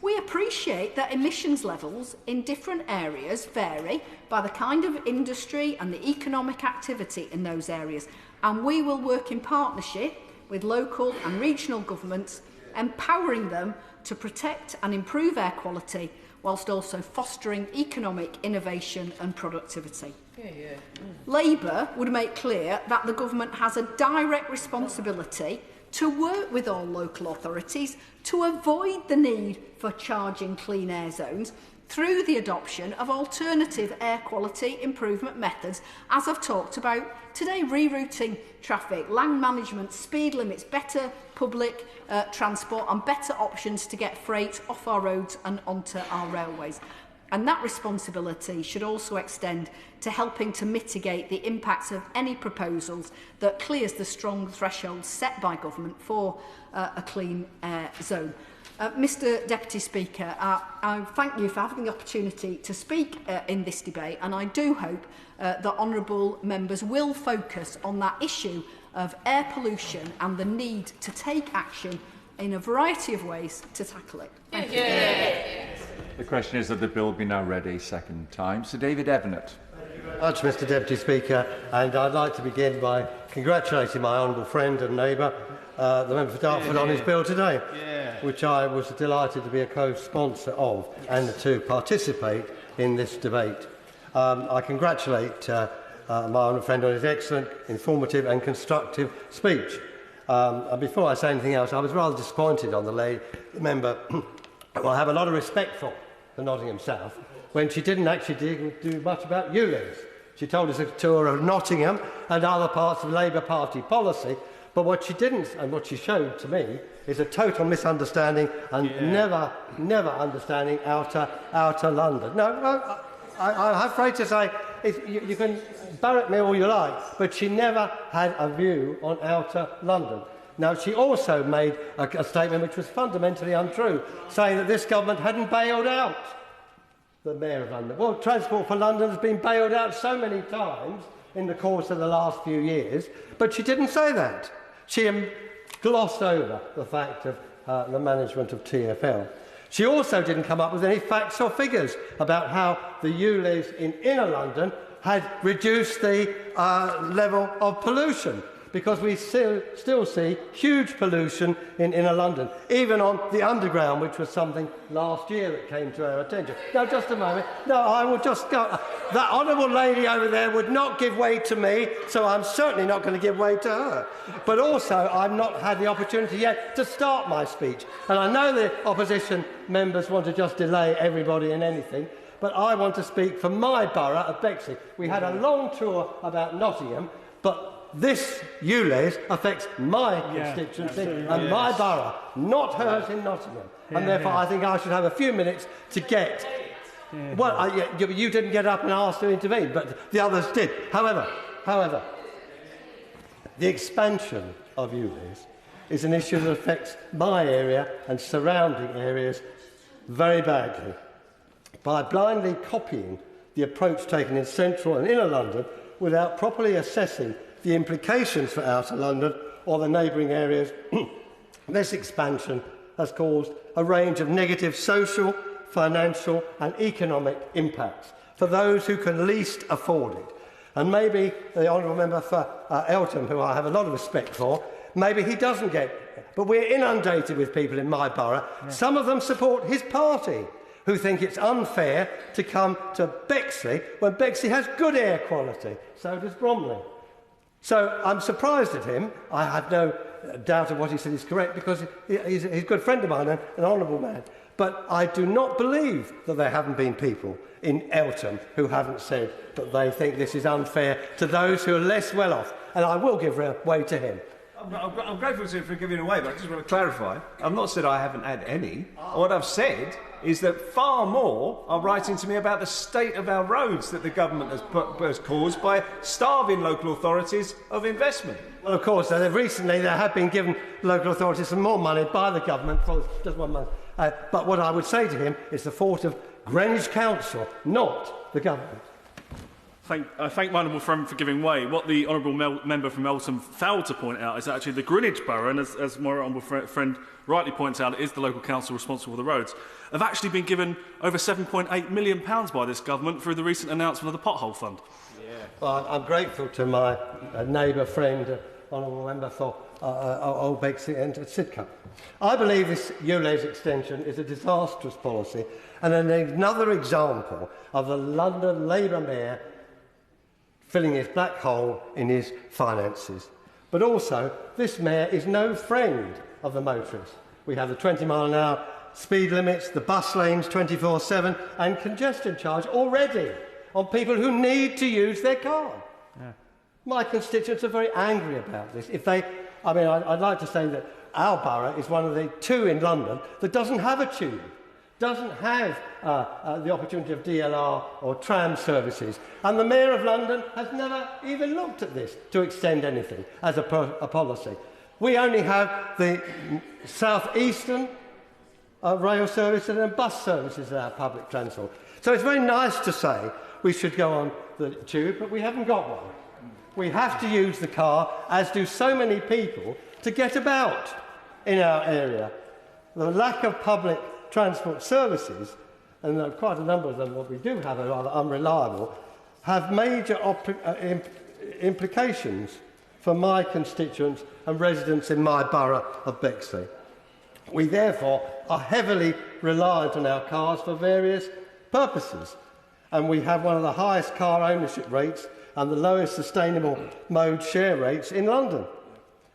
We appreciate that emissions levels in different areas vary by the kind of industry and the economic activity in those areas, and we will work in partnership with local and regional governments, empowering them to protect and improve air quality whilst also fostering economic innovation and productivity. Labour would make clear that the government has a direct responsibility to work with all local authorities to avoid the need for charging clean air zones through the adoption of alternative air quality improvement methods, as I've talked about today: rerouting traffic, land management, speed limits, better public transport and better options to get freight off our roads and onto our railways. And that responsibility should also extend to helping to mitigate the impacts of any proposals that clears the strong thresholds set by government for a clean air zone. Mr Deputy Speaker, I thank you for having the opportunity to speak in this debate, and I do hope that honourable members will focus on that issue of air pollution and the need to take action in a variety of ways to tackle it. Thank you. The question is that the bill be now read a second time. Sir David Evennett. much, Mr Deputy Speaker, and I'd like to begin by congratulating my honourable friend and neighbour, the member for Dartford, on his bill today, which I was delighted to be a co-sponsor of and to participate in this debate. I congratulate my honourable friend on his excellent, informative and constructive speech. And before I say anything else, I was rather disappointed on the member who I have a lot of respect for Nottingham South, when she didn't actually do much about ULEZ. She told us a tour of Nottingham and other parts of Labour Party policy, but what she didn't, and what she showed to me, is a total misunderstanding and never understanding outer London. No, I'm afraid to say, you can barrack me all you like, but she never had a view on outer London. Now, she also made a statement which was fundamentally untrue, saying that this government hadn't bailed out the Mayor of London. Well, Transport for London has been bailed out so many times in the course of the last few years, but she didn't say that. She glossed over the fact of the management of TfL. She also didn't come up with any facts or figures about how the ULEZ in inner London had reduced the level of pollution, because we still see huge pollution in inner London, even on the underground, which was something last year that came to our attention. Now, just a moment. No, I will just go. That honourable lady over there would not give way to me, so I'm certainly not going to give way to her. But also, I've not had the opportunity yet to start my speech. And I know the opposition members want to just delay everybody and anything, but I want to speak for my borough of Bexley. We had a long tour about Nottingham, but this ULEZ affects my constituency and my borough, not hers in Nottingham. And therefore, I think I should have a few minutes to get... Well, you didn't get up and ask to intervene, but the others did. However, the expansion of ULEZ is an issue that affects my area and surrounding areas very badly. By blindly copying the approach taken in central and inner London without properly assessing the implications for outer London or the neighbouring areas, this expansion has caused a range of negative social, financial and economic impacts for those who can least afford it. And maybe the honourable member for Eltham, who I have a lot of respect for, maybe he doesn't get it. But we're inundated with people in my borough. Some of them support his party, who think it's unfair to come to Bexley when Bexley has good air quality. So does Bromley. So I'm surprised at him. I have no doubt of what he said is correct, because he's a good friend of mine and an honourable man. But I do not believe that there haven't been people in Eltham who haven't said that they think this is unfair to those who are less well off. And I will give way to him. I'm grateful to you for giving away, but I just want to clarify. I've not said I haven't had any. What I've said is that far more are writing to me about the state of our roads that the government has caused by starving local authorities of investment. Well, of course, recently there have been given local authorities some more money by the government for just 1 month. But what I would say to him is the fault of Greenwich Council, not the government. I thank my honourable friend for giving way. What the honourable member from Eltham failed to point out is actually the Greenwich Borough, and as my honourable friend rightly points out, it is the local council responsible for the roads, have actually been given over £7.8 million by this government through the recent announcement of the Pothole Fund. Well, I'm grateful to my neighbour, friend, honourable member for Old Bexley and Sidcup. I believe this ULEZ extension is a disastrous policy and another example of the London Labour Mayor filling his black hole in his finances. But also, this mayor is no friend of the motorists. We have the 20-mile-an-hour speed limits, the bus lanes 24/7, and congestion charge already on people who need to use their car. My constituents are very angry about this. I'd like to say that our borough is one of the two in London that doesn't have a tube, doesn't have the opportunity of DLR or tram services. And the Mayor of London has never even looked at this to extend anything as a policy. We only have the south-eastern rail services and bus services as our public transport. So it's very nice to say we should go on the tube, but we haven't got one. We have to use the car, as do so many people, to get about in our area. The lack of public transport services, and quite a number of them, what we do have, are rather unreliable, have major implications for my constituents and residents in my borough of Bexley. We therefore are heavily reliant on our cars for various purposes, and we have one of the highest car ownership rates and the lowest sustainable mode share rates in London.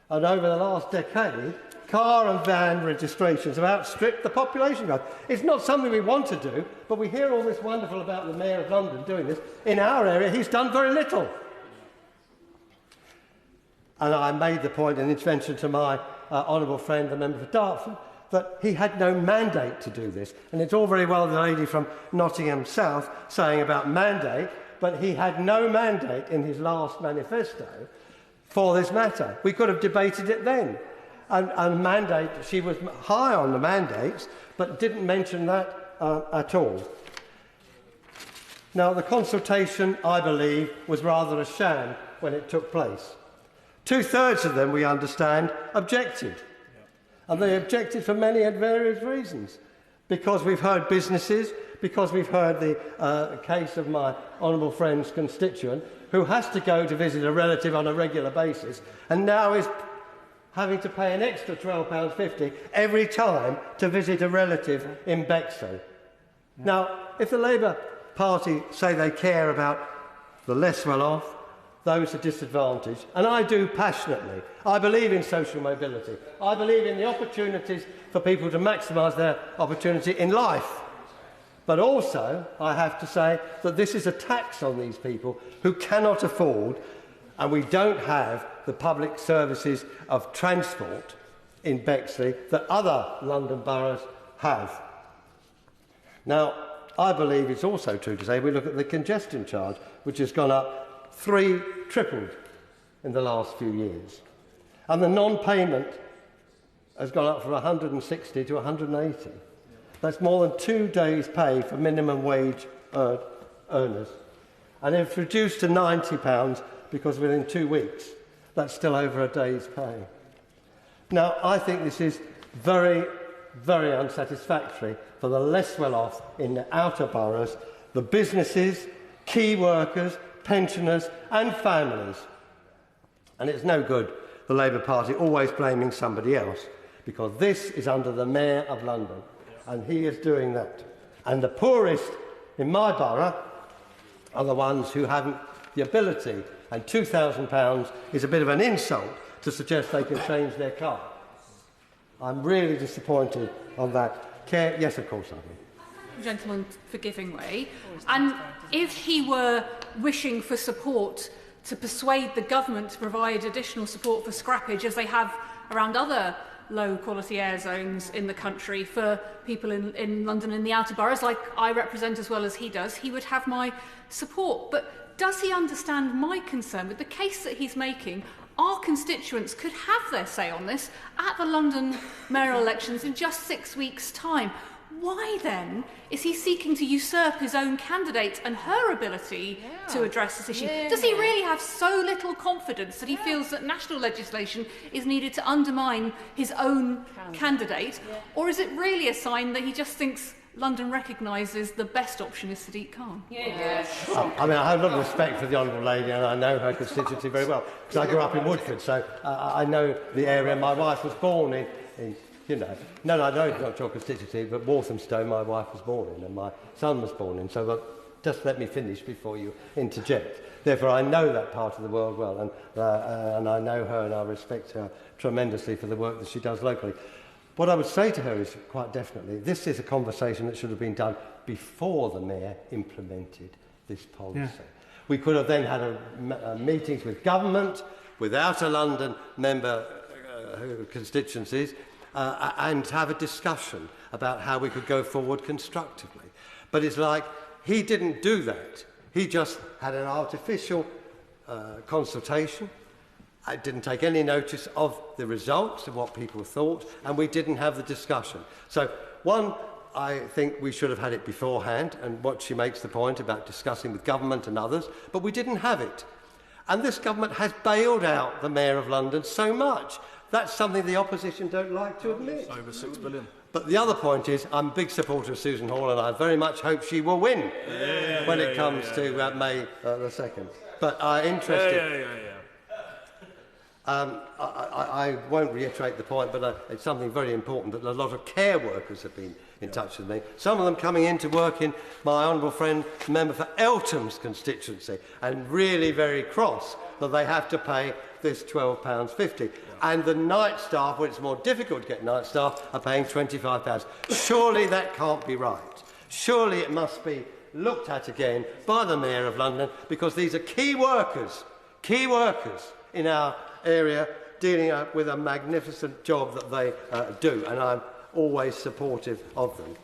And over the last decade, car and van registrations have outstripped the population growth. It's not something we want to do, but we hear all this wonderful about the Mayor of London doing this. In our area, he's done very little. And I made the point in intervention to my honourable friend, the member for Dartford, that he had no mandate to do this. And it's all very well the lady from Nottingham South saying about mandate, but he had no mandate in his last manifesto for this matter. We could have debated it then. And mandate, she was high on the mandates, but didn't mention that at all. Now, the consultation, I believe, was rather a sham when it took place. 2/3 of them, we understand, objected. And they objected for many and various reasons. Because we've heard businesses, because we've heard the case of my honourable friend's constituent, who has to go to visit a relative on a regular basis, and now is having to pay an extra £12.50 every time to visit a relative in Bexley. Now, if the Labour Party say they care about the less well-off, those are disadvantaged, and I do passionately. I believe in social mobility. I believe in the opportunities for people to maximise their opportunity in life. But also, I have to say that this is a tax on these people who cannot afford, and we don't have the public services of transport in Bexley that other London boroughs have. Now, I believe it's also true to say we look at the congestion charge, which has gone up tripled in the last few years. And the non-payment has gone up from 160 to 180. That's more than 2 days' pay for minimum wage earners. And it's reduced to £90 because within 2 weeks, that's still over a day's pay. Now, I think this is very, very unsatisfactory for the less well-off in the outer boroughs, the businesses, key workers, pensioners and families. And it's no good, the Labour Party, always blaming somebody else, because this is under the Mayor of London, and he is doing that. And the poorest in my borough are the ones who haven't the ability, and £2,000 is a bit of an insult to suggest they can change their car. I'm really disappointed on that. Yes, of course I will. Gentleman for giving way. And if he were wishing for support to persuade the government to provide additional support for scrappage, as they have around other low-quality air zones in the country for people in London and the outer boroughs, like I represent as well as he does, he would have my support. But does he understand my concern with the case that he's making? Our constituents could have their say on this at the London mayoral elections in just 6 weeks' time. Why, then, is he seeking to usurp his own candidate and her ability to address this issue? Does he really have so little confidence that he feels that national legislation is needed to undermine his own candidate? Or is it really a sign that he just thinks London recognises the best option is Sadiq Khan? I mean, I have a lot of respect for the Honourable Lady, and I know her constituency very well, because I grew up in Woodford, so I know the area. My wife was born in no, I know it's not your constituency, but Walthamstow my wife was born in, and my son was born in, so just let me finish before you interject. Therefore, I know that part of the world well, and I know her, and I respect her tremendously for the work that she does locally. What I would say to her is, quite definitely, this is a conversation that should have been done before the Mayor implemented this policy. Yeah. We could have then had meetings with government, with outer London member constituencies, and have a discussion about how we could go forward constructively. But it's like he didn't do that. He just had an artificial consultation. I didn't take any notice of the results of what people thought, and we didn't have the discussion. So, one, I think we should have had it beforehand, and what she makes the point about discussing with government and others, but we didn't have it. And this government has bailed out the Mayor of London so much. That's something the opposition don't like to admit. Over £6 billion. But the other point is, I'm a big supporter of Susan Hall, and I very much hope she will win when it comes to May the 2nd. But I'm interested. I won't reiterate the point, but it's something very important that a lot of care workers have been in touch with me. Some of them coming in to work in my honourable friend, member for Eltham's constituency, and really very cross that they have to pay this £12.50. And the night staff, when it's more difficult to get night staff, are paying £25. Surely that can't be right. Surely it must be looked at again by the Mayor of London, because these are key workers in our area, dealing with a magnificent job that they do, and I'm always supportive of them.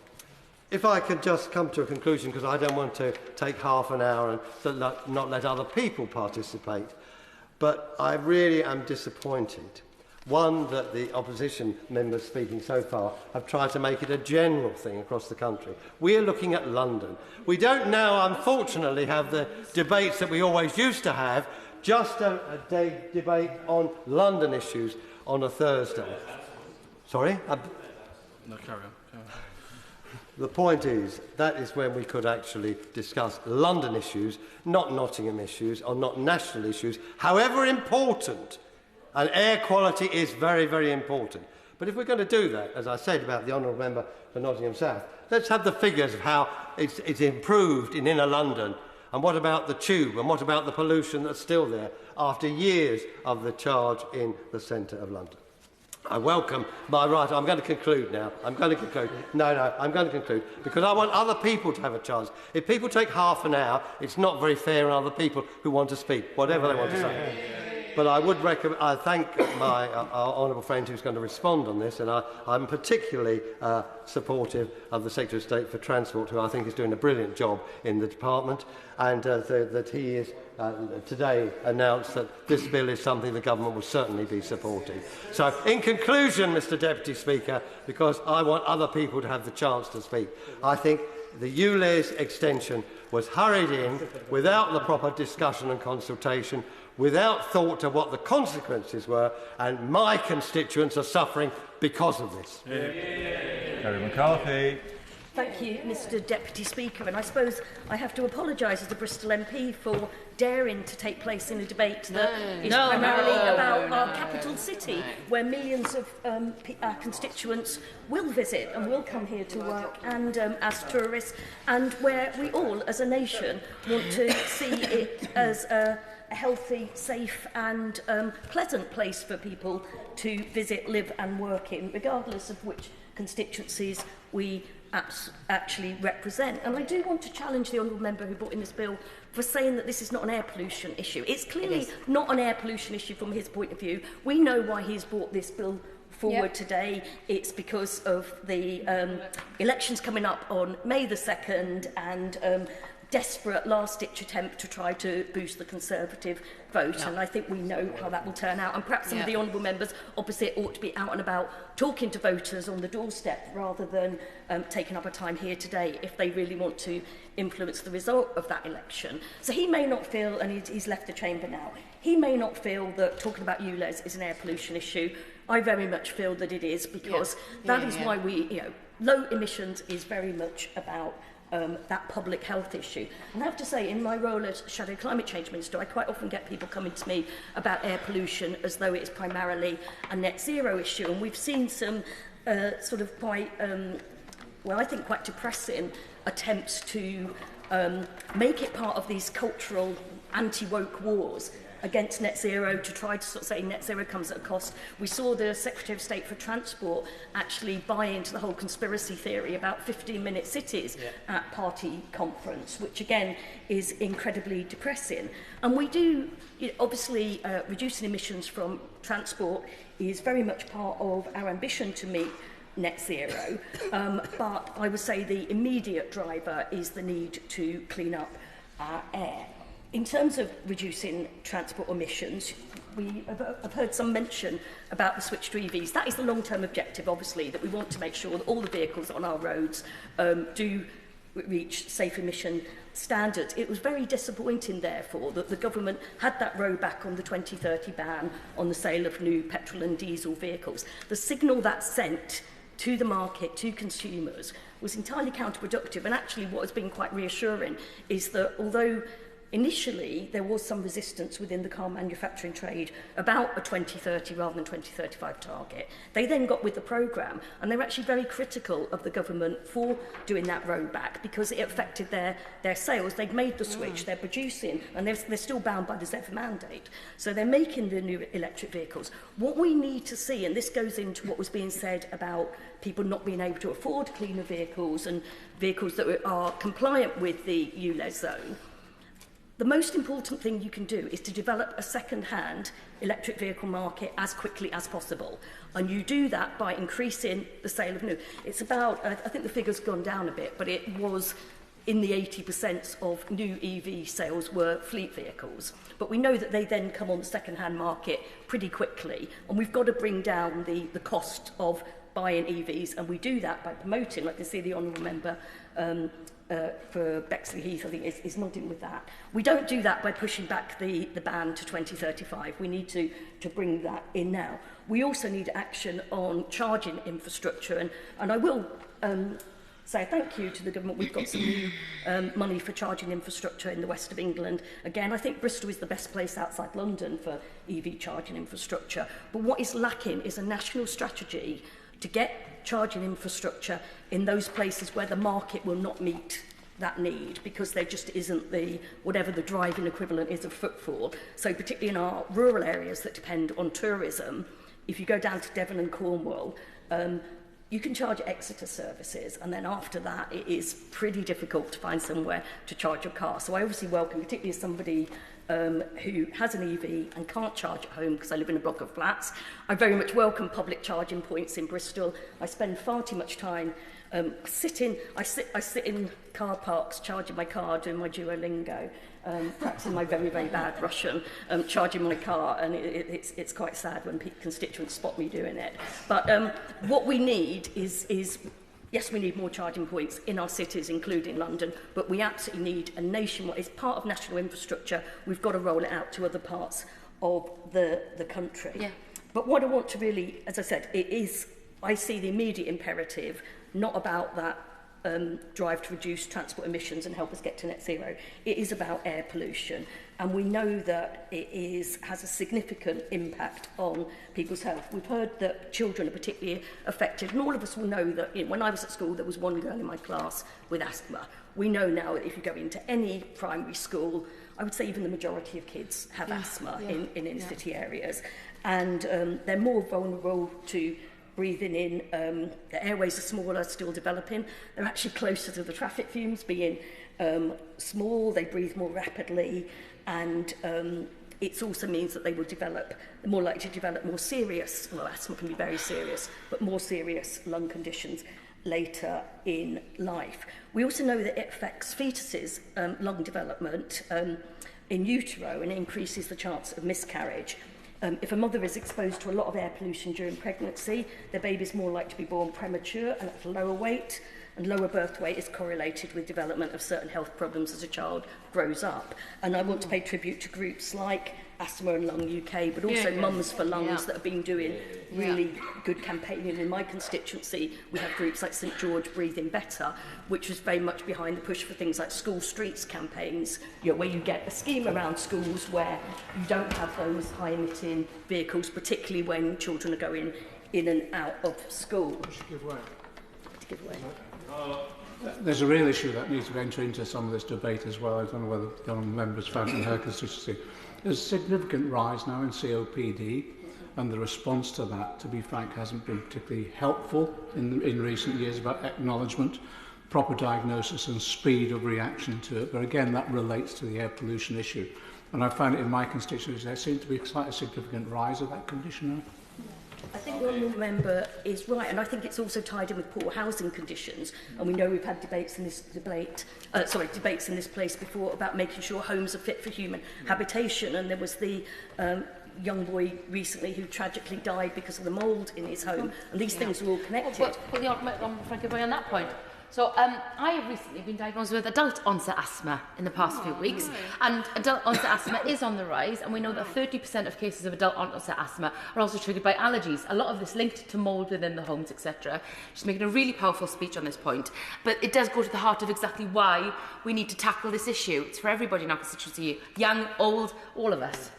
If I could just come to a conclusion, because I don't want to take half an hour and not let other people participate, but I really am disappointed. One, that the opposition members speaking so far have tried to make it a general thing across the country. We are looking at London. We don't now, unfortunately, have the debates that we always used to have, just a debate on London issues on a Thursday. Sorry? No, carry on. The point is, that is when we could actually discuss London issues, not Nottingham issues, or not national issues, however important. And air quality is very, very important. But if we're going to do that, as I said about the honourable member for Nottingham South, let's have the figures of how it's improved in inner London. And what about the tube? And what about the pollution that's still there after years of the charge in the centre of London? I welcome my right. I'm going to conclude now. I'm going to conclude. No, I'm going to conclude because I want other people to have a chance. If people take half an hour, it's not very fair on other people who want to speak, whatever they want to say. But I would recommend. I thank my honourable friend who's going to respond on this, and I'm particularly supportive of the Secretary of State for Transport, who I think is doing a brilliant job in the department, and that he is today announced that this bill is something the government will certainly be supporting. So, in conclusion, Mr. Deputy Speaker, because I want other people to have the chance to speak, I think the ULEZ extension was hurried in without the proper discussion and consultation, without thought of what the consequences were, and my constituents are suffering because of this. Kerry McCarthy. Thank you, Mr. Deputy Speaker, and I suppose I have to apologise as a Bristol MP for daring to take place in a debate that is primarily about our capital city, where millions of our constituents will visit and will come here to work and as tourists, and where we all, as a nation, want to see it as a healthy, safe and pleasant place for people to visit, live and work in, regardless of which constituencies we actually represent. And I do want to challenge the honourable member who brought in this bill for saying that this is not an air pollution issue. It's clearly not an air pollution issue from his point of view. We know why he's brought this bill forward today. It's because of the elections coming up on May the 2nd and desperate last-ditch attempt to try to boost the Conservative vote, and I think we know how that will turn out. And perhaps some of the honourable members opposite ought to be out and about talking to voters on the doorstep rather than taking up a time here today if they really want to influence the result of that election. So he may not feel, and he's left the chamber now, he may not feel that talking about ULEZ is an air pollution issue. I very much feel that it is, because that is why we, low emissions is very much about that public health issue. And I have to say, in my role as Shadow Climate Change Minister, I quite often get people coming to me about air pollution as though it's primarily a net zero issue. And we've seen some sort of quite, I think quite depressing attempts to make it part of these cultural anti-woke wars against net zero, to try to sort of say net zero comes at a cost. We saw the Secretary of State for Transport actually buy into the whole conspiracy theory about 15-minute cities at party conference, which again is incredibly depressing. And we do, obviously, reducing emissions from transport is very much part of our ambition to meet net zero, but I would say the immediate driver is the need to clean up our air. In terms of reducing transport emissions, we have heard some mention about the switch to EVs. That is the long-term objective, obviously, that we want to make sure that all the vehicles on our roads do reach safe emission standards. It was very disappointing, therefore, that the government had that row back on the 2030 ban on the sale of new petrol and diesel vehicles. The signal that sent to the market, to consumers, was entirely counterproductive. And actually what has been quite reassuring is that although initially there was some resistance within the car manufacturing trade about a 2030 rather than 2035 target, they then got with the programme, and they were actually very critical of the government for doing that rollback because it affected their sales. They'd made the switch, they're producing, and they're still bound by the ZEV mandate. So they're making the new electric vehicles. What we need to see, and this goes into what was being said about people not being able to afford cleaner vehicles and vehicles that are compliant with the ULEZ zone, the most important thing you can do is to develop a second-hand electric vehicle market as quickly as possible. And you do that by increasing the sale of new. It's about, I think the figure's gone down a bit, but it was in the 80% of new EV sales were fleet vehicles. But we know that they then come on the second-hand market pretty quickly. And we've got to bring down the cost of buying EVs, and we do that by promoting, like you see the Honourable Member for Bexleyheath, I think, is nodding with that. We don't do that by pushing back the ban to 2035. We need to bring that in now. We also need action on charging infrastructure, and I will say thank you to the government. We've got some new money for charging infrastructure in the west of England. Again, I think Bristol is the best place outside London for EV charging infrastructure. But what is lacking is a national strategy to get charging infrastructure in those places where the market will not meet that need, because there just isn't whatever the driving equivalent is of footfall. So particularly in our rural areas that depend on tourism, if you go down to Devon and Cornwall, you can charge Exeter services, and then after that it is pretty difficult to find somewhere to charge your car. So I obviously welcome, particularly as somebody who has an EV and can't charge at home because I live in a block of flats, I very much welcome public charging points in Bristol. I spend far too much time I sit in car parks charging my car, doing my Duolingo, perhaps in my very, very bad Russian, charging my car, and it's quite sad when constituents spot me doing it. But what we need is yes, we need more charging points in our cities, including London, but we absolutely need a nationwide, it's part of national infrastructure, we've got to roll it out to other parts of the country. Yeah. But what I want to really, as I said, I see the immediate imperative, not about that drive to reduce transport emissions and help us get to net zero. It is about air pollution, and we know that it has a significant impact on people's health. We've heard that children are particularly affected, and all of us will know that when I was at school there was one girl in my class with asthma. We know now that if you go into any primary school, I would say even the majority of kids have asthma in inner city areas, and they're more vulnerable to breathing in, the airways are smaller, still developing. They're actually closer to the traffic fumes, being small, they breathe more rapidly, and it also means that they will develop, they're more likely to develop more serious, well, asthma can be very serious, but more serious lung conditions later in life. We also know that it affects fetuses' lung development in utero, and it increases the chance of miscarriage. If a mother is exposed to a lot of air pollution during pregnancy, their baby is more likely to be born premature and at a lower weight, and lower birth weight is correlated with development of certain health problems as a child grows up. And I want to pay tribute to groups like Asthma and Lung UK, but also Mums for Lungs that have been doing really good campaigning. In my constituency, we have groups like St George Breathing Better, which was very much behind the push for things like school streets campaigns, where you get a scheme around schools where you don't have those high-emitting vehicles, particularly when children are going in and out of school. There's a real issue that needs to enter into some of this debate as well. I don't know whether the honourable members found it in her constituency. There's a significant rise now in COPD, and the response to that, to be frank, hasn't been particularly helpful in recent years about acknowledgement, proper diagnosis and speed of reaction to it. But again, that relates to the air pollution issue. And I found it in my constituency there seems to be quite a significant rise of that condition now. I think the honourable member is right, and I think it's also tied in with poor housing conditions. And we know we've had debates in this place before about making sure homes are fit for human habitation. And there was the young boy recently who tragically died because of the mould in his home. And these things are all connected. Well, I'm frankly on that point. So I have recently been diagnosed with adult onset asthma in the past few weeks, and adult onset asthma is on the rise, and we know that 30% of cases of adult onset asthma are also triggered by allergies, a lot of this linked to mould within the homes, etc. She's making a really powerful speech on this point, but it does go to the heart of exactly why we need to tackle this issue. It's for everybody in our constituency, young, old, all of us.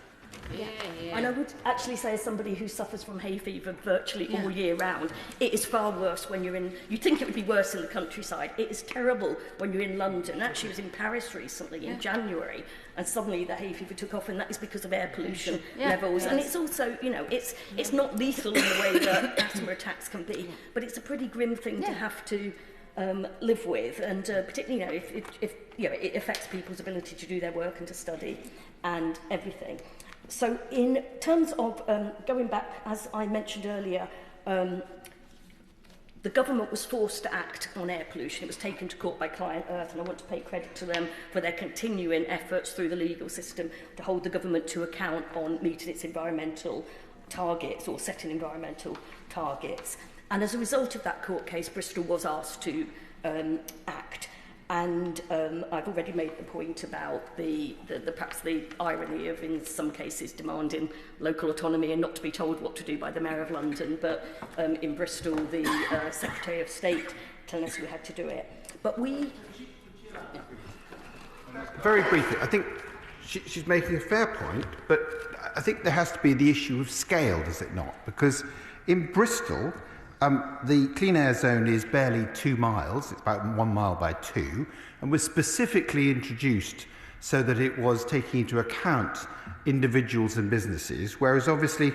Yeah. And I would actually say, as somebody who suffers from hay fever virtually all year round, it is far worse when you're in... You'd think it would be worse in the countryside. It is terrible when you're in London. Actually, I was in Paris recently in January, and suddenly the hay fever took off, and that is because of air pollution levels. And it's also, you know, it's not lethal in the way that asthma attacks can be, but it's a pretty grim thing to have to live with, and particularly, you know, if you know, it affects people's ability to do their work and to study and everything. So in terms of going back, as I mentioned earlier, the government was forced to act on air pollution. It was taken to court by Client Earth, and I want to pay credit to them for their continuing efforts through the legal system to hold the government to account on meeting its environmental targets or setting environmental targets. And as a result of that court case, Bristol was asked to act. And I've already made the point about the perhaps the irony of, in some cases, demanding local autonomy and not to be told what to do by the Mayor of London, but in Bristol, the Secretary of State telling us we had to do it. But we... Very briefly, I think she's making a fair point, but I think there has to be the issue of scale, does it not? Because in Bristol... the clean air zone is barely 2 miles, it's about 1 mile by 2, and was specifically introduced so that it was taking into account individuals and businesses, whereas obviously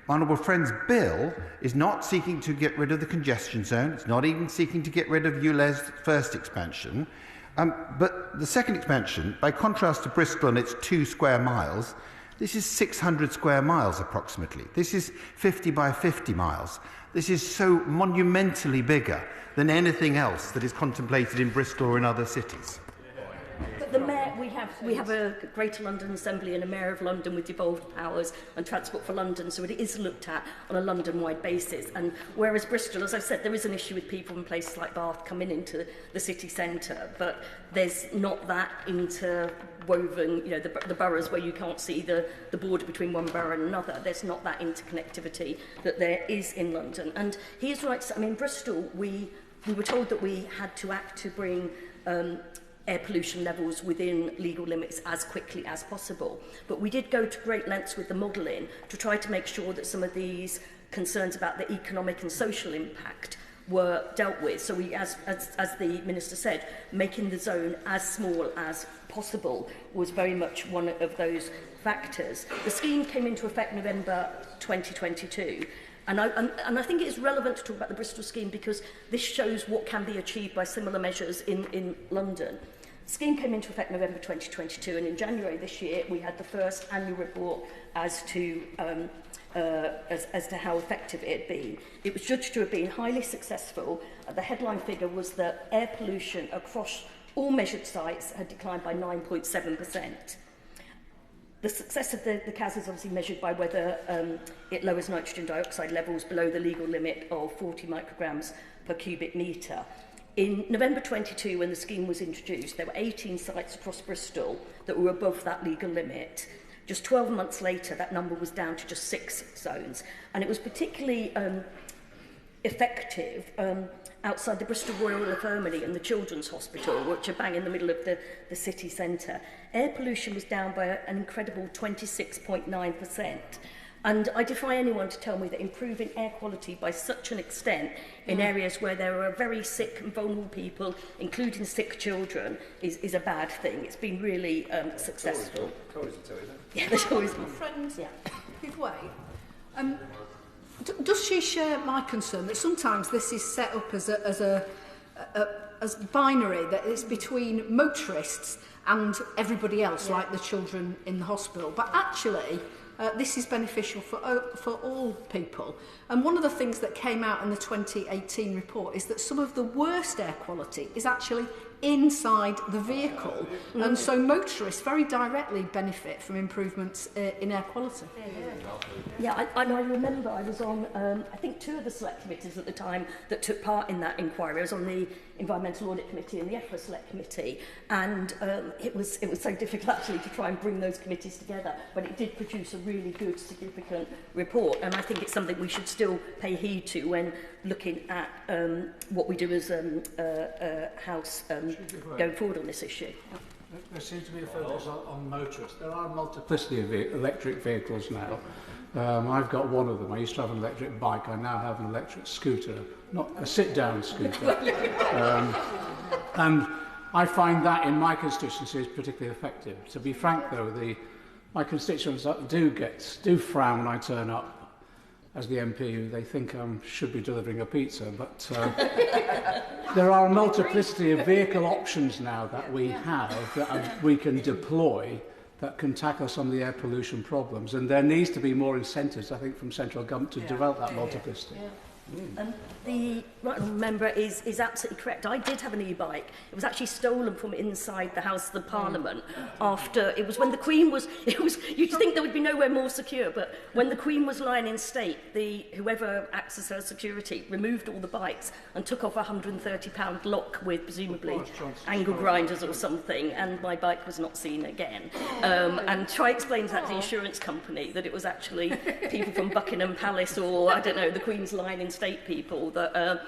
my honourable friend's bill is not seeking to get rid of the congestion zone, it's not even seeking to get rid of ULEZ's first expansion, but the second expansion, by contrast to Bristol and its 2 square miles, this is 600 square miles approximately. This is 50 by 50 miles. This is so monumentally bigger than anything else that is contemplated in Bristol or in other cities. But the mayor, we have a Greater London Assembly and a Mayor of London with devolved powers and Transport for London, so it is looked at on a London-wide basis. And whereas Bristol, as I've said, there is an issue with people in places like Bath coming into the city centre, but there's not that interwoven, you know, the boroughs where you can't see the border between one borough and another. There's not that interconnectivity that there is in London. And he is right. I mean, Bristol, we were told that we had to act to bring air pollution levels within legal limits as quickly as possible. But we did go to great lengths with the modelling to try to make sure that some of these concerns about the economic and social impact were dealt with. So we, as the Minister said, making the zone as small as possible was very much one of those factors. The scheme came into effect November 2022. And I think it is relevant to talk about the Bristol scheme because this shows what can be achieved by similar measures in London. The scheme came into effect November 2022, and in January this year we had the first annual report as to how effective it had been. It was judged to have been highly successful. The headline figure was that air pollution across all measured sites had declined by 9.7%. The success of the CAS is obviously measured by whether it lowers nitrogen dioxide levels below the legal limit of 40 micrograms per cubic metre. In November 22, when the scheme was introduced, there were 18 sites across Bristol that were above that legal limit. Just 12 months later, that number was down to just 6 zones. And it was particularly effective outside the Bristol Royal Infirmary and the Children's Hospital, which are bang in the middle of the city centre. Air pollution was down by an incredible 26.9%. And I defy anyone to tell me that improving air quality by such an extent in areas where there are very sick and vulnerable people, including sick children, is a bad thing. It's been really successful. Yeah, there's always my friend, give way. Does she share my concern that sometimes this is set up as binary, that it's between motorists and everybody else, like the children in the hospital, but actually this is beneficial for all people. And one of the things that came out in the 2018 report is that some of the worst air quality is actually inside the vehicle, and so motorists very directly benefit from improvements in air quality. Yeah, I remember I was on, I think, 2 of the select committees at the time that took part in that inquiry. I was on the Environmental Audit Committee and the EFRA Select Committee, and it was so difficult actually to try and bring those committees together, but it did produce a really good, significant report, and I think it's something we should still pay heed to when looking at what we do as a house going forward on this issue. There seems to be a focus on motorists. There are a multiplicity of electric vehicles now. I've got one of them. I used to have an electric bike. I now have an electric scooter, not a sit-down scooter. And I find that in my constituency is particularly effective. To be frank, though, my constituents do frown when I turn up as the MP who they think should be delivering a pizza, but there are a multiplicity of vehicle options now that we have that we can deploy that can tackle some of the air pollution problems, and there needs to be more incentives, I think, from central government to develop that multiplicity. The right honourable member is absolutely correct. I did have an e-bike. It was actually stolen from inside the House of the Parliament after it was when the Queen was. You'd think there would be nowhere more secure, but when the Queen was lying in state, whoever acts as her security removed all the bikes and took off a £130 lock with presumably angle grinders or something, and my bike was not seen again. And try explain to that to the insurance company that it was actually people from Buckingham Palace or I don't know the Queen's lying in state people that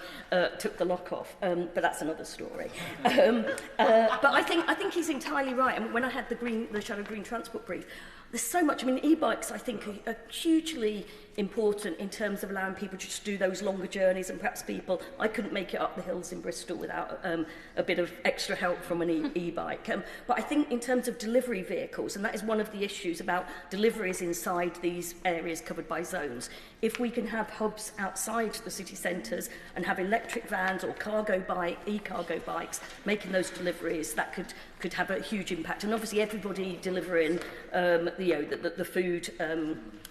took the lock off, but that's another story. But I think he's entirely right. I mean, when I had the Shadow Green Transport brief, there's so much. I mean, e-bikes, I think, are hugely important in terms of allowing people to just do those longer journeys, and perhaps people, I couldn't make it up the hills in Bristol without a bit of extra help from an e-bike. But I think in terms of delivery vehicles, and that is one of the issues about deliveries inside these areas covered by zones, if we can have hubs outside the city centres and have electric vans or e-cargo bikes making those deliveries, that could have a huge impact. And obviously everybody delivering the food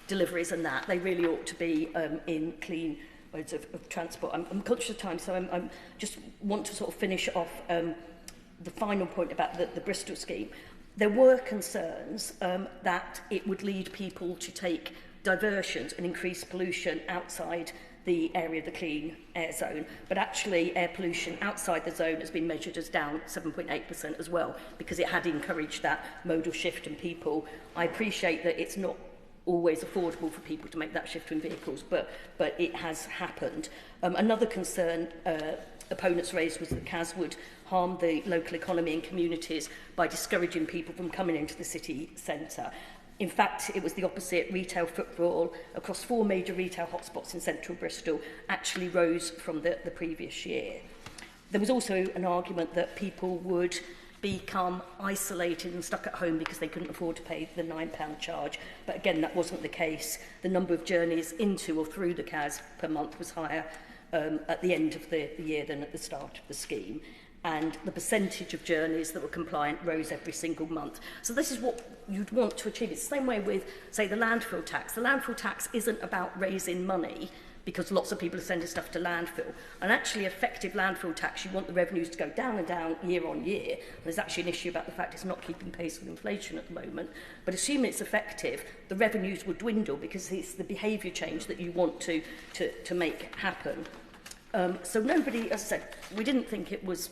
deliveries and that, they really ought to be in clean modes of transport. I'm conscious of time, so I just want to sort of finish off the final point about the Bristol scheme. There were concerns that it would lead people to take diversions and increase pollution outside the area of the clean air zone, but actually air pollution outside the zone has been measured as down 7.8% as well, because it had encouraged that modal shift in people. I appreciate that it's not always affordable for people to make that shift in vehicles, but it has happened. Another concern opponents raised was that CAS would harm the local economy and communities by discouraging people from coming into the city centre. In fact, it was the opposite. Retail footfall across 4 major retail hotspots in central Bristol actually rose from the previous year. There was also an argument that people would become isolated and stuck at home because they couldn't afford to pay the £9 charge. But again, that wasn't the case. The number of journeys into or through the CAS per month was higher at the end of the year than at the start of the scheme. And the percentage of journeys that were compliant rose every single month. So this is what you'd want to achieve. It's the same way with, say, the landfill tax. The landfill tax isn't about raising money because lots of people are sending stuff to landfill. And actually, effective landfill tax, you want the revenues to go down and down year on year. There's actually an issue about the fact it's not keeping pace with inflation at the moment. But assuming it's effective, the revenues would dwindle because it's the behaviour change that you want to make happen. So nobody, as I said, we didn't think it was...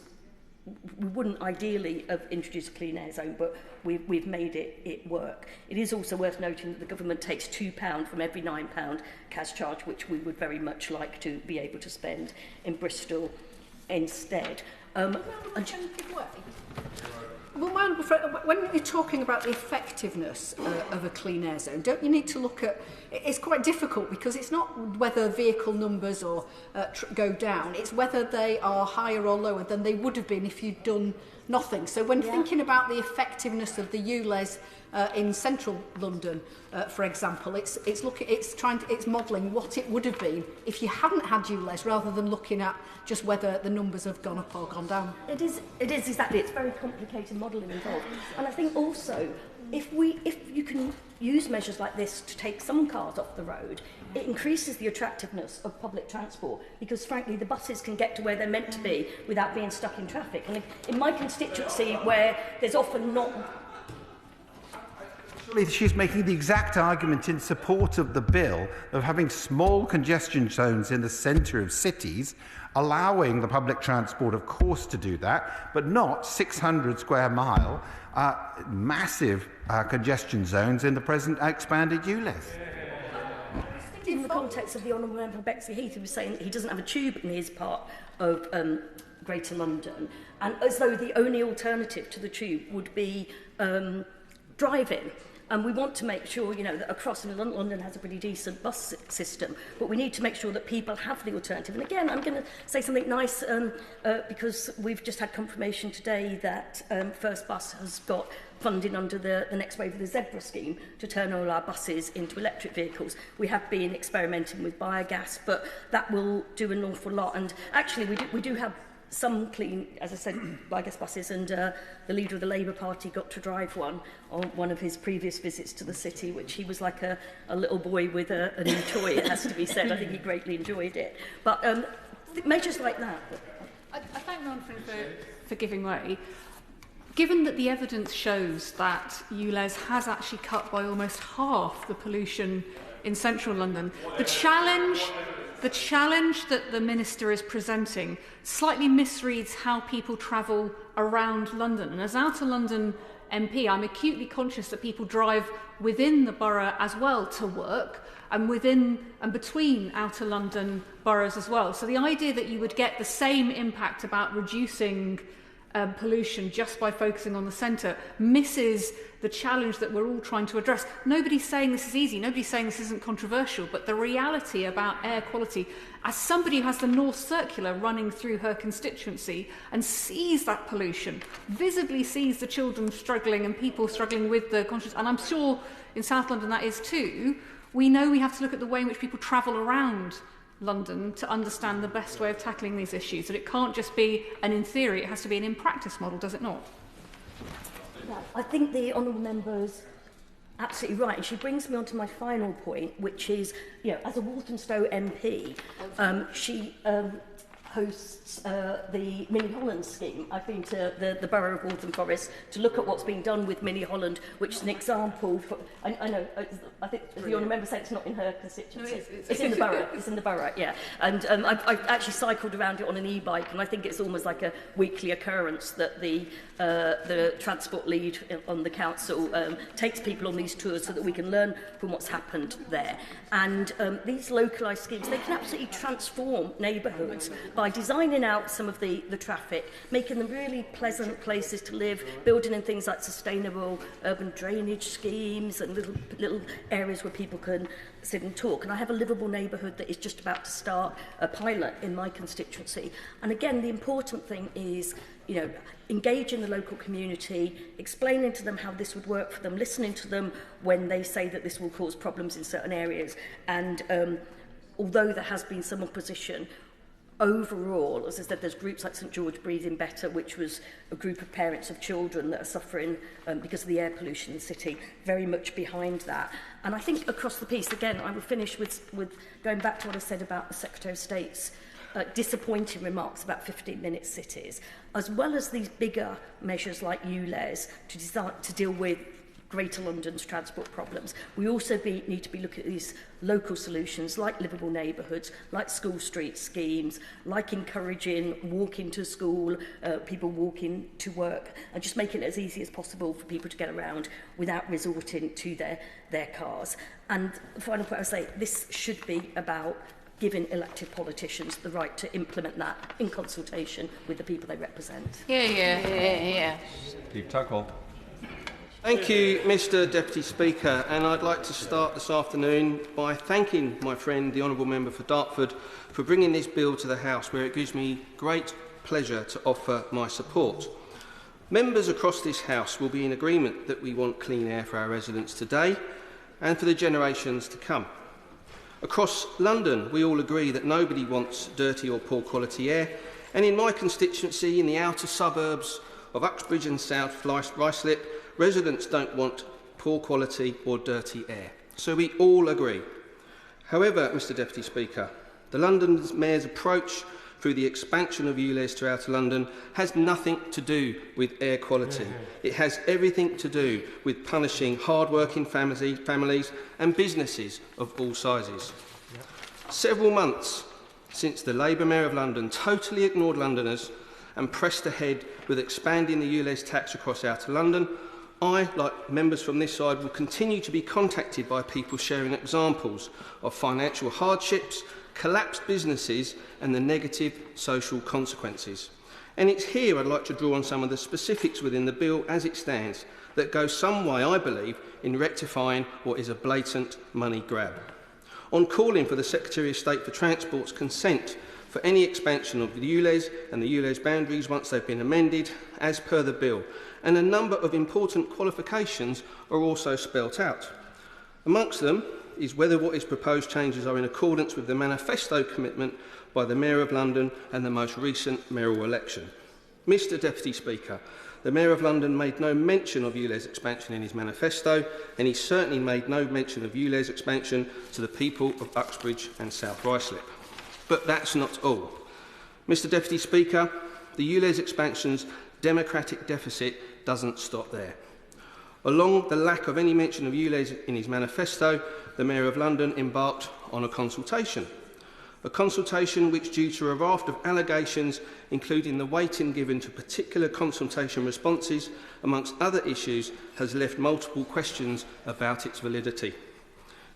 We wouldn't ideally have introduced a clean air zone, but we've made it work. It is also worth noting that the government takes £2 from every £9 CAS charge, which we would very much like to be able to spend in Bristol instead. Well, when you're talking about the effectiveness of a clean air zone, don't you need to look at... It's quite difficult because it's not whether vehicle numbers or go down, it's whether they are higher or lower than they would have been if you'd done nothing. So when thinking about the effectiveness of the ULEZ in central London, for example, it's modelling what it would have been if you hadn't had ULEZ, rather than looking at just whether the numbers have gone up or gone down. It is exactly. It's very complicated modelling involved, and I think also if you can use measures like this to take some cars off the road, it increases the attractiveness of public transport because, frankly, the buses can get to where they're meant to be without being stuck in traffic. And in my constituency, where there's often not... Surely she's making the exact argument in support of the bill of having small congestion zones in the centre of cities, allowing the public transport, of course, to do that, but not 600 square mile massive congestion zones in the present expanded ULEZ. In the context of the Honourable Member of Bexleyheath, who was saying he doesn't have a tube in his part of Greater London, and as though the only alternative to the tube would be driving. And we want to make sure, that across London has a pretty decent bus system, but we need to make sure that people have the alternative. And again, I'm going to say something nice because we've just had confirmation today that First Bus has got funding under the next wave of the Zebra scheme to turn all our buses into electric vehicles. We have been experimenting with biogas, but that will do an awful lot. And actually, we do have some clean, as I said, biogas buses, and the leader of the Labour Party got to drive one on one of his previous visits to the city, which he was like a little boy with a new toy, it has to be said. I think he greatly enjoyed it. But measures like that. I thank Manfred for giving way. Given that the evidence shows that ULEZ has actually cut by almost half the pollution in central London, the challenge that the Minister is presenting slightly misreads how people travel around London. And as Outer London MP, I'm acutely conscious that people drive within the borough as well to work, and within and between Outer London boroughs as well. So the idea that you would get the same impact about reducing pollution just by focusing on the centre misses the challenge that we're all trying to address. Nobody's saying this is easy, nobody's saying this isn't controversial, but the reality about air quality, as somebody who has the North Circular running through her constituency and sees that pollution, visibly sees the children struggling and people struggling with the conscience, and I'm sure in South London that is too, we know we have to look at the way in which people travel around London to understand the best way of tackling these issues. That it can't just be an in theory, it has to be an in practice model, does it not? Yeah, I think the Honourable Member's absolutely right. And she brings me on to my final point, which is, as a Walthamstow MP, she hosts the Mini Holland scheme. I've been to the borough of Waltham Forest to look at what's being done with Mini Holland, which is an example. I know, I think the Honourable Member said it's not in her constituency. No, it's in the borough. It's in the borough, yeah. And I've actually cycled around it on an e-bike, and I think it's almost like a weekly occurrence that the transport lead on the council takes people on these tours so that we can learn from what's happened there. And these localised schemes, they can absolutely transform neighbourhoods by designing out some of the traffic, making them really pleasant places to live, building in things like sustainable urban drainage schemes and little areas where people can sit and talk. And I have a livable neighbourhood that is just about to start a pilot in my constituency. And again, the important thing is, engaging the local community, explaining to them how this would work for them, listening to them when they say that this will cause problems in certain areas. And although there has been some opposition, overall, as I said, there's groups like St George Breathing Better, which was a group of parents of children that are suffering because of the air pollution in the city, very much behind that. And I think across the piece, again, I will finish with going back to what I said about the Secretary of State's disappointing remarks about 15-minute cities, as well as these bigger measures like ULEZ to deal with Greater London's transport problems. We also need to be looking at these local solutions like livable neighbourhoods, like school street schemes, like encouraging walking to school, people walking to work, and just making it as easy as possible for people to get around without resorting to their cars. And the final point I would say, this should be about giving elected politicians the right to implement that in consultation with the people they represent. Yeah. Steve Tuckwell. Thank you, Mr Deputy Speaker, and I'd like to start this afternoon by thanking my friend, the Honourable Member for Dartford, for bringing this bill to the House, where it gives me great pleasure to offer my support. Members across this House will be in agreement that we want clean air for our residents today and for the generations to come. Across London, we all agree that nobody wants dirty or poor quality air, and in my constituency, in the outer suburbs of Uxbridge and South Ruislip, residents don't want poor quality or dirty air. So we all agree. However, Mr Deputy Speaker, the London Mayor's approach through the expansion of ULEZ to Outer London has nothing to do with air quality. It has everything to do with punishing hard-working families and businesses of all sizes. Several months since the Labour Mayor of London totally ignored Londoners and pressed ahead with expanding the ULEZ tax across Outer London, I, like members from this side, will continue to be contacted by people sharing examples of financial hardships, collapsed businesses and the negative social consequences. And it's here I'd like to draw on some of the specifics within the bill as it stands that go some way, I believe, in rectifying what is a blatant money grab. On calling for the Secretary of State for Transport's consent for any expansion of the ULEZ and the ULEZ boundaries once they've been amended as per the bill, and a number of important qualifications are also spelt out. Amongst them is whether what his proposed changes are in accordance with the manifesto commitment by the Mayor of London and the most recent mayoral election. Mr Deputy Speaker, the Mayor of London made no mention of ULEZ expansion in his manifesto, and he certainly made no mention of ULEZ expansion to the people of Uxbridge and South Ruislip. But that's not all. Mr Deputy Speaker, the ULEZ expansion's democratic deficit doesn't stop there. Along the lack of any mention of ULEZ in his manifesto, the Mayor of London embarked on a consultation which, due to a raft of allegations, including the weighting given to particular consultation responses, amongst other issues, has left multiple questions about its validity.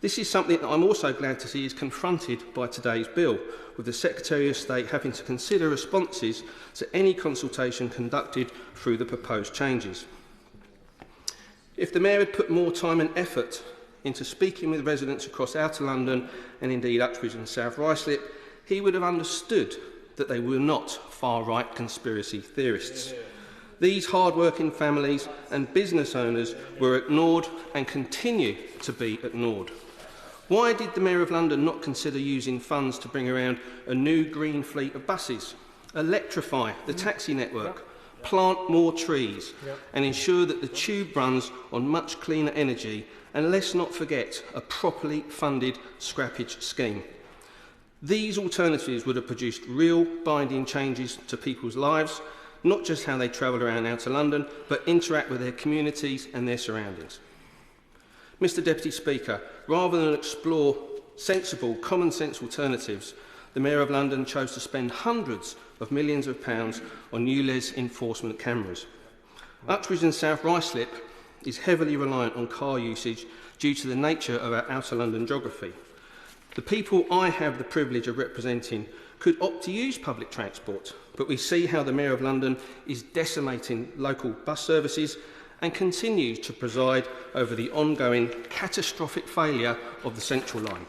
This is something that I'm also glad to see is confronted by today's bill, with the Secretary of State having to consider responses to any consultation conducted through the proposed changes. If the Mayor had put more time and effort into speaking with residents across Outer London and indeed Uxbridge and South Ruislip, he would have understood that they were not far-right conspiracy theorists. These hard-working families and business owners were ignored and continue to be ignored. Why did the Mayor of London not consider using funds to bring around a new green fleet of buses, electrify the taxi network, plant more trees and ensure that the tube runs on much cleaner energy, and let's not forget a properly funded scrappage scheme? These alternatives would have produced real binding changes to people's lives, not just how they travel around Outer London, but interact with their communities and their surroundings. Mr Deputy Speaker, rather than explore sensible, common-sense alternatives, the Mayor of London chose to spend hundreds of millions of pounds on ULEZ enforcement cameras. Uxbridge and South Ruislip is heavily reliant on car usage due to the nature of our Outer London geography. The people I have the privilege of representing could opt to use public transport, but we see how the Mayor of London is decimating local bus services and continues to preside over the ongoing catastrophic failure of the Central Line.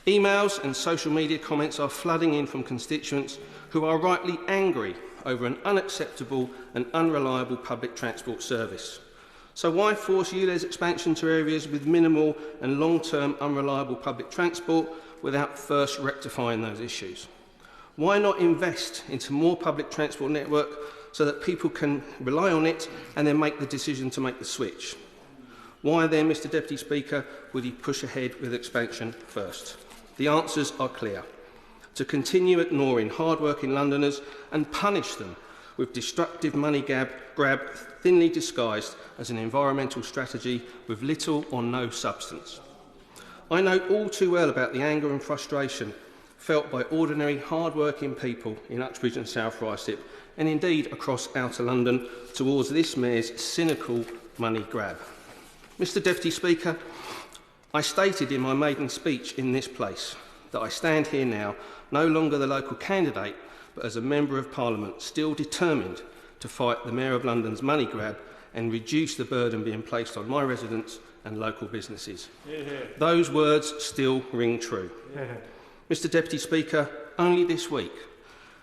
Emails and social media comments are flooding in from constituents who are rightly angry over an unacceptable and unreliable public transport service. So why force ULEZ expansion to areas with minimal and long-term unreliable public transport without first rectifying those issues? Why not invest into more public transport network so that people can rely on it and then make the decision to make the switch? Why then, Mr Deputy Speaker, would he push ahead with expansion first? The answers are clear. To continue ignoring hard-working Londoners and punish them with destructive money grab thinly disguised as an environmental strategy with little or no substance. I know all too well about the anger and frustration felt by ordinary hard-working people in Uxbridge and South Ruislip, and indeed across Outer London, towards this Mayor's cynical money grab. Mr Deputy Speaker, I stated in my maiden speech in this place that I stand here now, no longer the local candidate, but as a Member of Parliament, still determined to fight the Mayor of London's money grab and reduce the burden being placed on my residents and local businesses. Those words still ring true. Mr Deputy Speaker, only this week,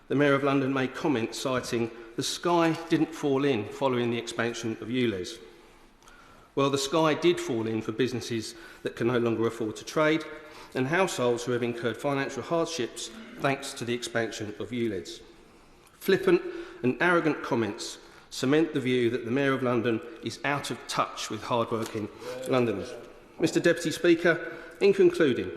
the Mayor of London made comments citing the sky didn't fall in following the expansion of ULEZ. Well, the sky did fall in for businesses that can no longer afford to trade and households who have incurred financial hardships thanks to the expansion of ULEZ. Flippant and arrogant comments cement the view that the Mayor of London is out of touch with hard-working Londoners. Mr Deputy Speaker, in concluding,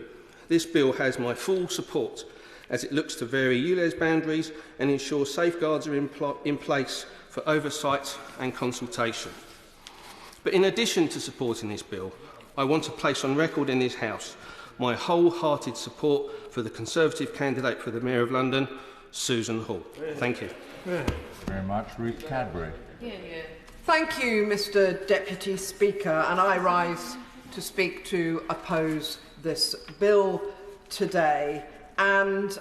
this bill has my full support as it looks to vary ULEZ boundaries and ensure safeguards are in place for oversight and consultation. But in addition to supporting this bill, I want to place on record in this House my wholehearted support for the Conservative candidate for the Mayor of London, Susan Hall. Thank you. Very much. Ruth Cadbury. Thank you, Mr Deputy Speaker, and I rise to speak to oppose this bill today. And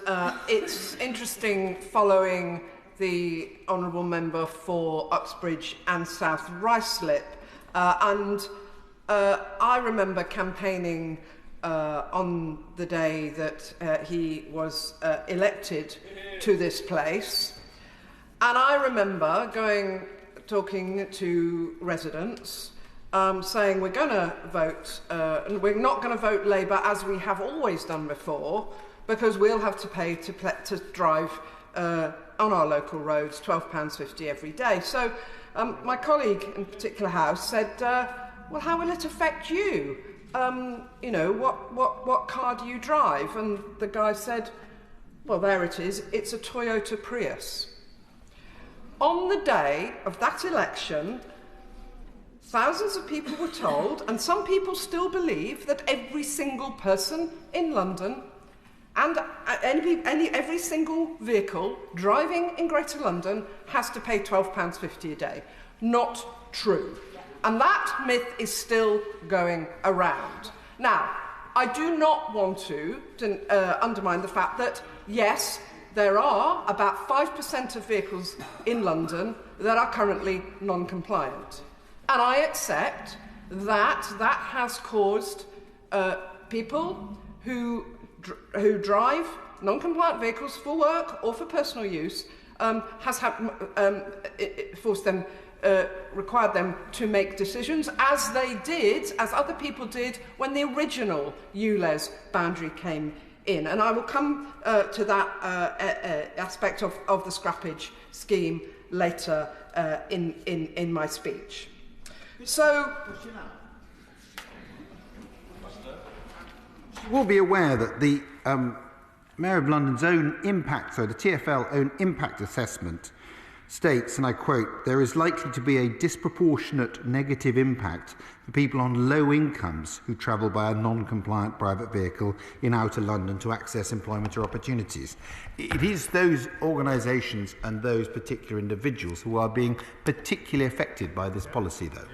it's interesting following the Honourable Member for Uxbridge and South Ruislip, I remember campaigning on the day that he was elected to this place. And I remember talking to residents, saying we're going to vote, and we're not going to vote Labour as we have always done before, because we'll have to pay to drive on our local roads £12.50 every day. So my colleague in particular house said, well, how will it affect you? You know, what car do you drive? And the guy said, well, there it is, it's a Toyota Prius. On the day of that election, thousands of people were told, and some people still believe, that every single person in London and every single vehicle driving in Greater London has to pay £12.50 a day. Not true. And that myth is still going around. Now, I do not want to undermine the fact that, yes, there are about 5% of vehicles in London that are currently non-compliant. And I accept that that has caused people who drive non-compliant vehicles for work or for personal use required them to make decisions, as other people did when the original ULEZ boundary came in. And I will come to that aspect of the scrappage scheme later in my speech. So, you will be aware that the Mayor of London's own impact, so the TfL own impact assessment, states, and I quote, "There is likely to be a disproportionate negative impact for people on low incomes who travel by a non-compliant private vehicle in outer London to access employment or opportunities." It is those organisations and those particular individuals who are being particularly affected by this policy, though.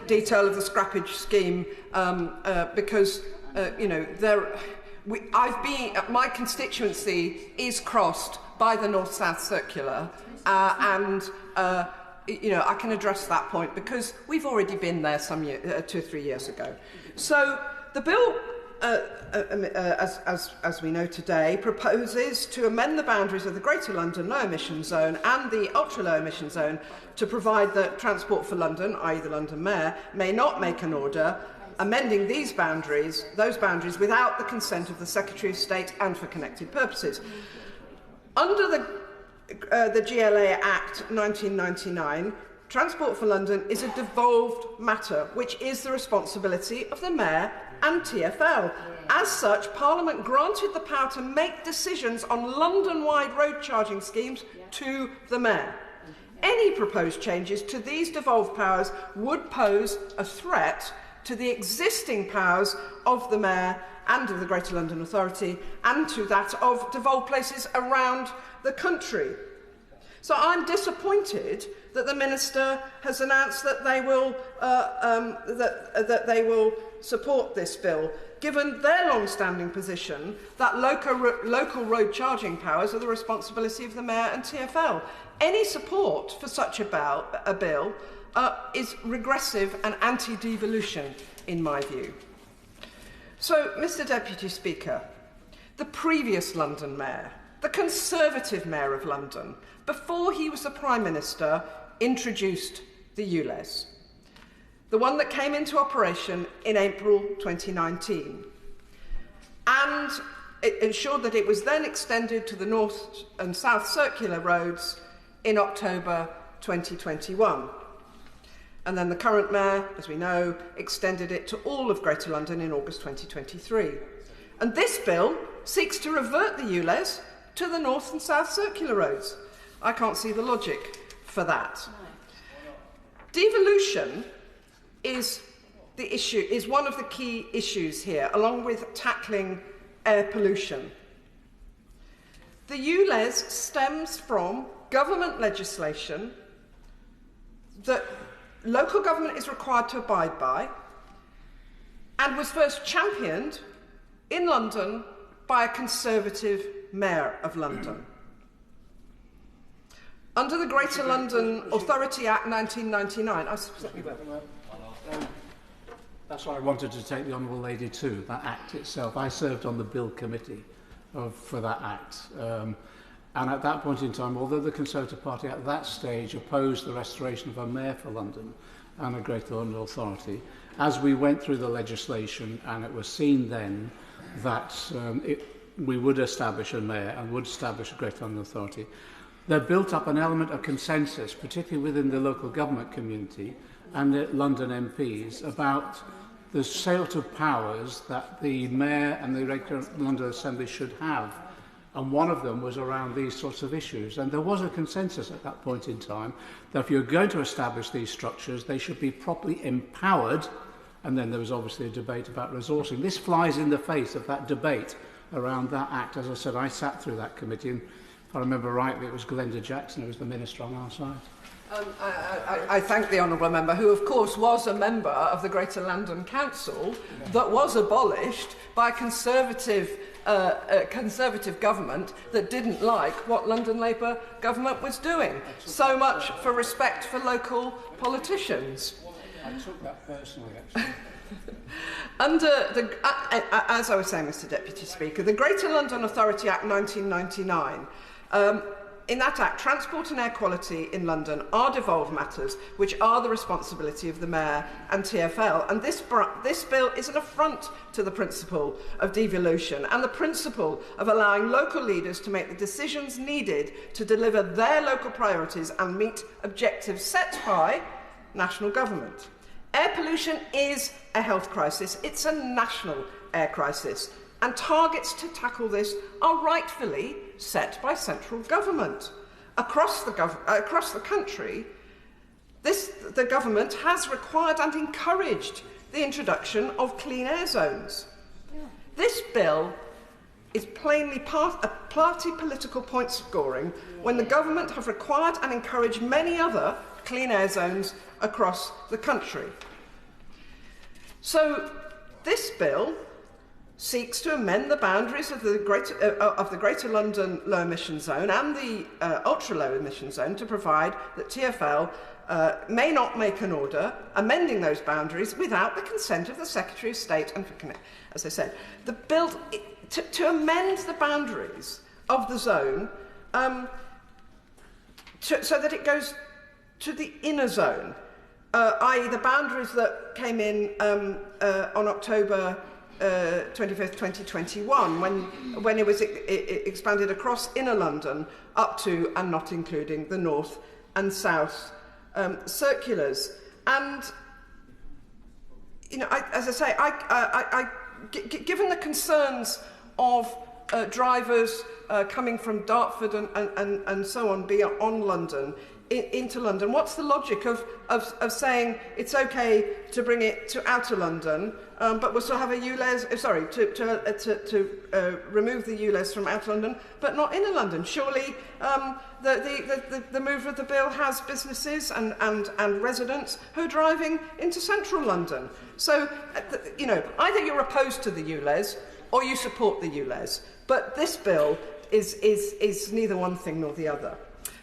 Detail of the scrappage scheme, because my constituency is crossed by the North-South Circular, and I can address that point because we've already been there 2 or 3 years ago. So the bill, as we know today, proposes to amend the boundaries of the Greater London Low Emission Zone and the Ultra Low Emission Zone to provide that Transport for London, i.e. the London Mayor, may not make an order amending those boundaries without the consent of the Secretary of State and for connected purposes. Under the GLA Act 1999, Transport for London is a devolved matter, which is the responsibility of the Mayor and TfL. As such, Parliament granted the power to make decisions on London-wide road charging schemes to the Mayor. Any proposed changes to these devolved powers would pose a threat to the existing powers of the Mayor and of the Greater London Authority, and to that of devolved places around the country. So I'm disappointed that the Minister has announced that they will that they will support this bill, given their long-standing position that local road charging powers are the responsibility of the Mayor and TfL. Any support for such a bill is regressive and anti-devolution, in my view. So, Mr Deputy Speaker, the previous London Mayor, the Conservative Mayor of London, before he was the Prime Minister, introduced the ULEZ, the one that came into operation in April 2019. And it ensured that it was then extended to the North and South Circular roads in October 2021. And then the current mayor, as we know, extended it to all of Greater London in August 2023. And this bill seeks to revert the ULEZ to the north and south circular roads. I can't see the logic for that. Devolution is one of the key issues here, along with tackling air pollution. The ULEZ stems from government legislation that local government is required to abide by and was first championed in London by a Conservative Mayor of London. Under the Greater London Authority Act 1999, that's what I wanted to take the Honourable Lady to, that Act itself. I served on the Bill Committee for that Act. And at that point in time, although the Conservative Party at that stage opposed the restoration of a mayor for London and a Greater London Authority, as we went through the legislation and it was seen then that we would establish a mayor and would establish a Greater London Authority, there built up an element of consensus, particularly within the local government community and the London MPs, about the sort of powers that the mayor and the Greater London Assembly should have. And one of them was around these sorts of issues. And there was a consensus at that point in time that if you're going to establish these structures, they should be properly empowered. And then there was obviously a debate about resourcing. This flies in the face of that debate around that Act. As I said, I sat through that committee, and if I remember rightly, it was Glenda Jackson who was the minister on our side. I thank the honourable member, who of course was a member of the Greater London Council that was abolished by a Conservative government that didn't like what London Labour government was doing. So much for respect for local politicians. I took that personally, actually. Under the, as I was saying, Mr Deputy Speaker, the Greater London Authority Act 1999, in that Act, transport and air quality in London are devolved matters which are the responsibility of the Mayor and TfL. And this bill is an affront to the principle of devolution and the principle of allowing local leaders to make the decisions needed to deliver their local priorities and meet objectives set by national government. Air pollution is a health crisis. It's a national air crisis. And targets to tackle this are rightfully set by central government. Across the country, the government has required and encouraged the introduction of clean air zones. This bill is plainly a party political point scoring when the government have required and encouraged many other clean air zones across the country. So this bill seeks to amend the boundaries of the Greater London Low Emission Zone and the Ultra Low Emission Zone to provide that TfL may not make an order amending those boundaries without the consent of the Secretary of State. And as I said, the bill to amend the boundaries of the zone so that it goes to the inner zone, i.e. the boundaries that came in on October 25th, 2021, when it was expanded across inner London up to and not including the north and south circulars. And, you know, as I say, given the concerns of drivers coming from Dartford and so on beyond London, into London, what's the logic of saying it's okay to bring it to outer London, but we'll still have a ULEZ, to remove the ULEZ from outer London, but not inner London? Surely the mover of the bill has businesses and residents who are driving into central London. So, you know, either you're opposed to the ULEZ or you support the ULEZ, but this bill is neither one thing nor the other.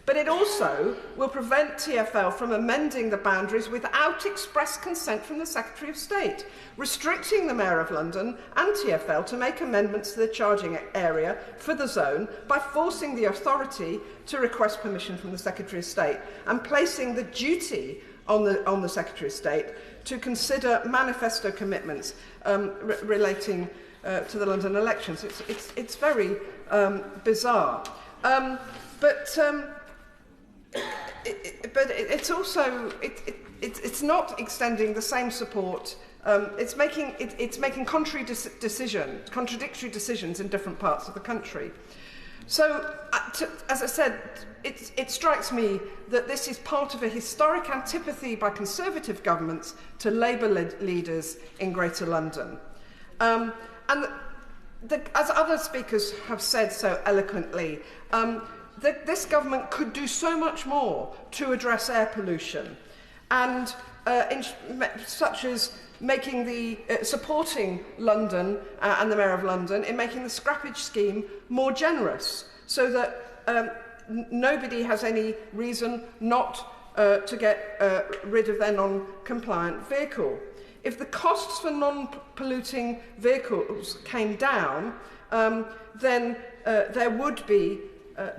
But it also will prevent TfL from amending the boundaries without express consent from the Secretary of State, restricting the Mayor of London and TfL to make amendments to the charging area for the zone by forcing the authority to request permission from the Secretary of State and placing the duty on the Secretary of State to consider manifesto commitments relating to the London elections. It's very bizarre. it's also it's not extending the same support. It's making contradictory decisions in different parts of the country. So, as I said, it strikes me that this is part of a historic antipathy by Conservative governments to Labour leaders in Greater London. And as other speakers have said so eloquently, this government could do so much more to address air pollution, and such as supporting London and the Mayor of London in making the scrappage scheme more generous, so that nobody has any reason not to get rid of their non-compliant vehicle. If the costs for non-polluting vehicles came down, then there would be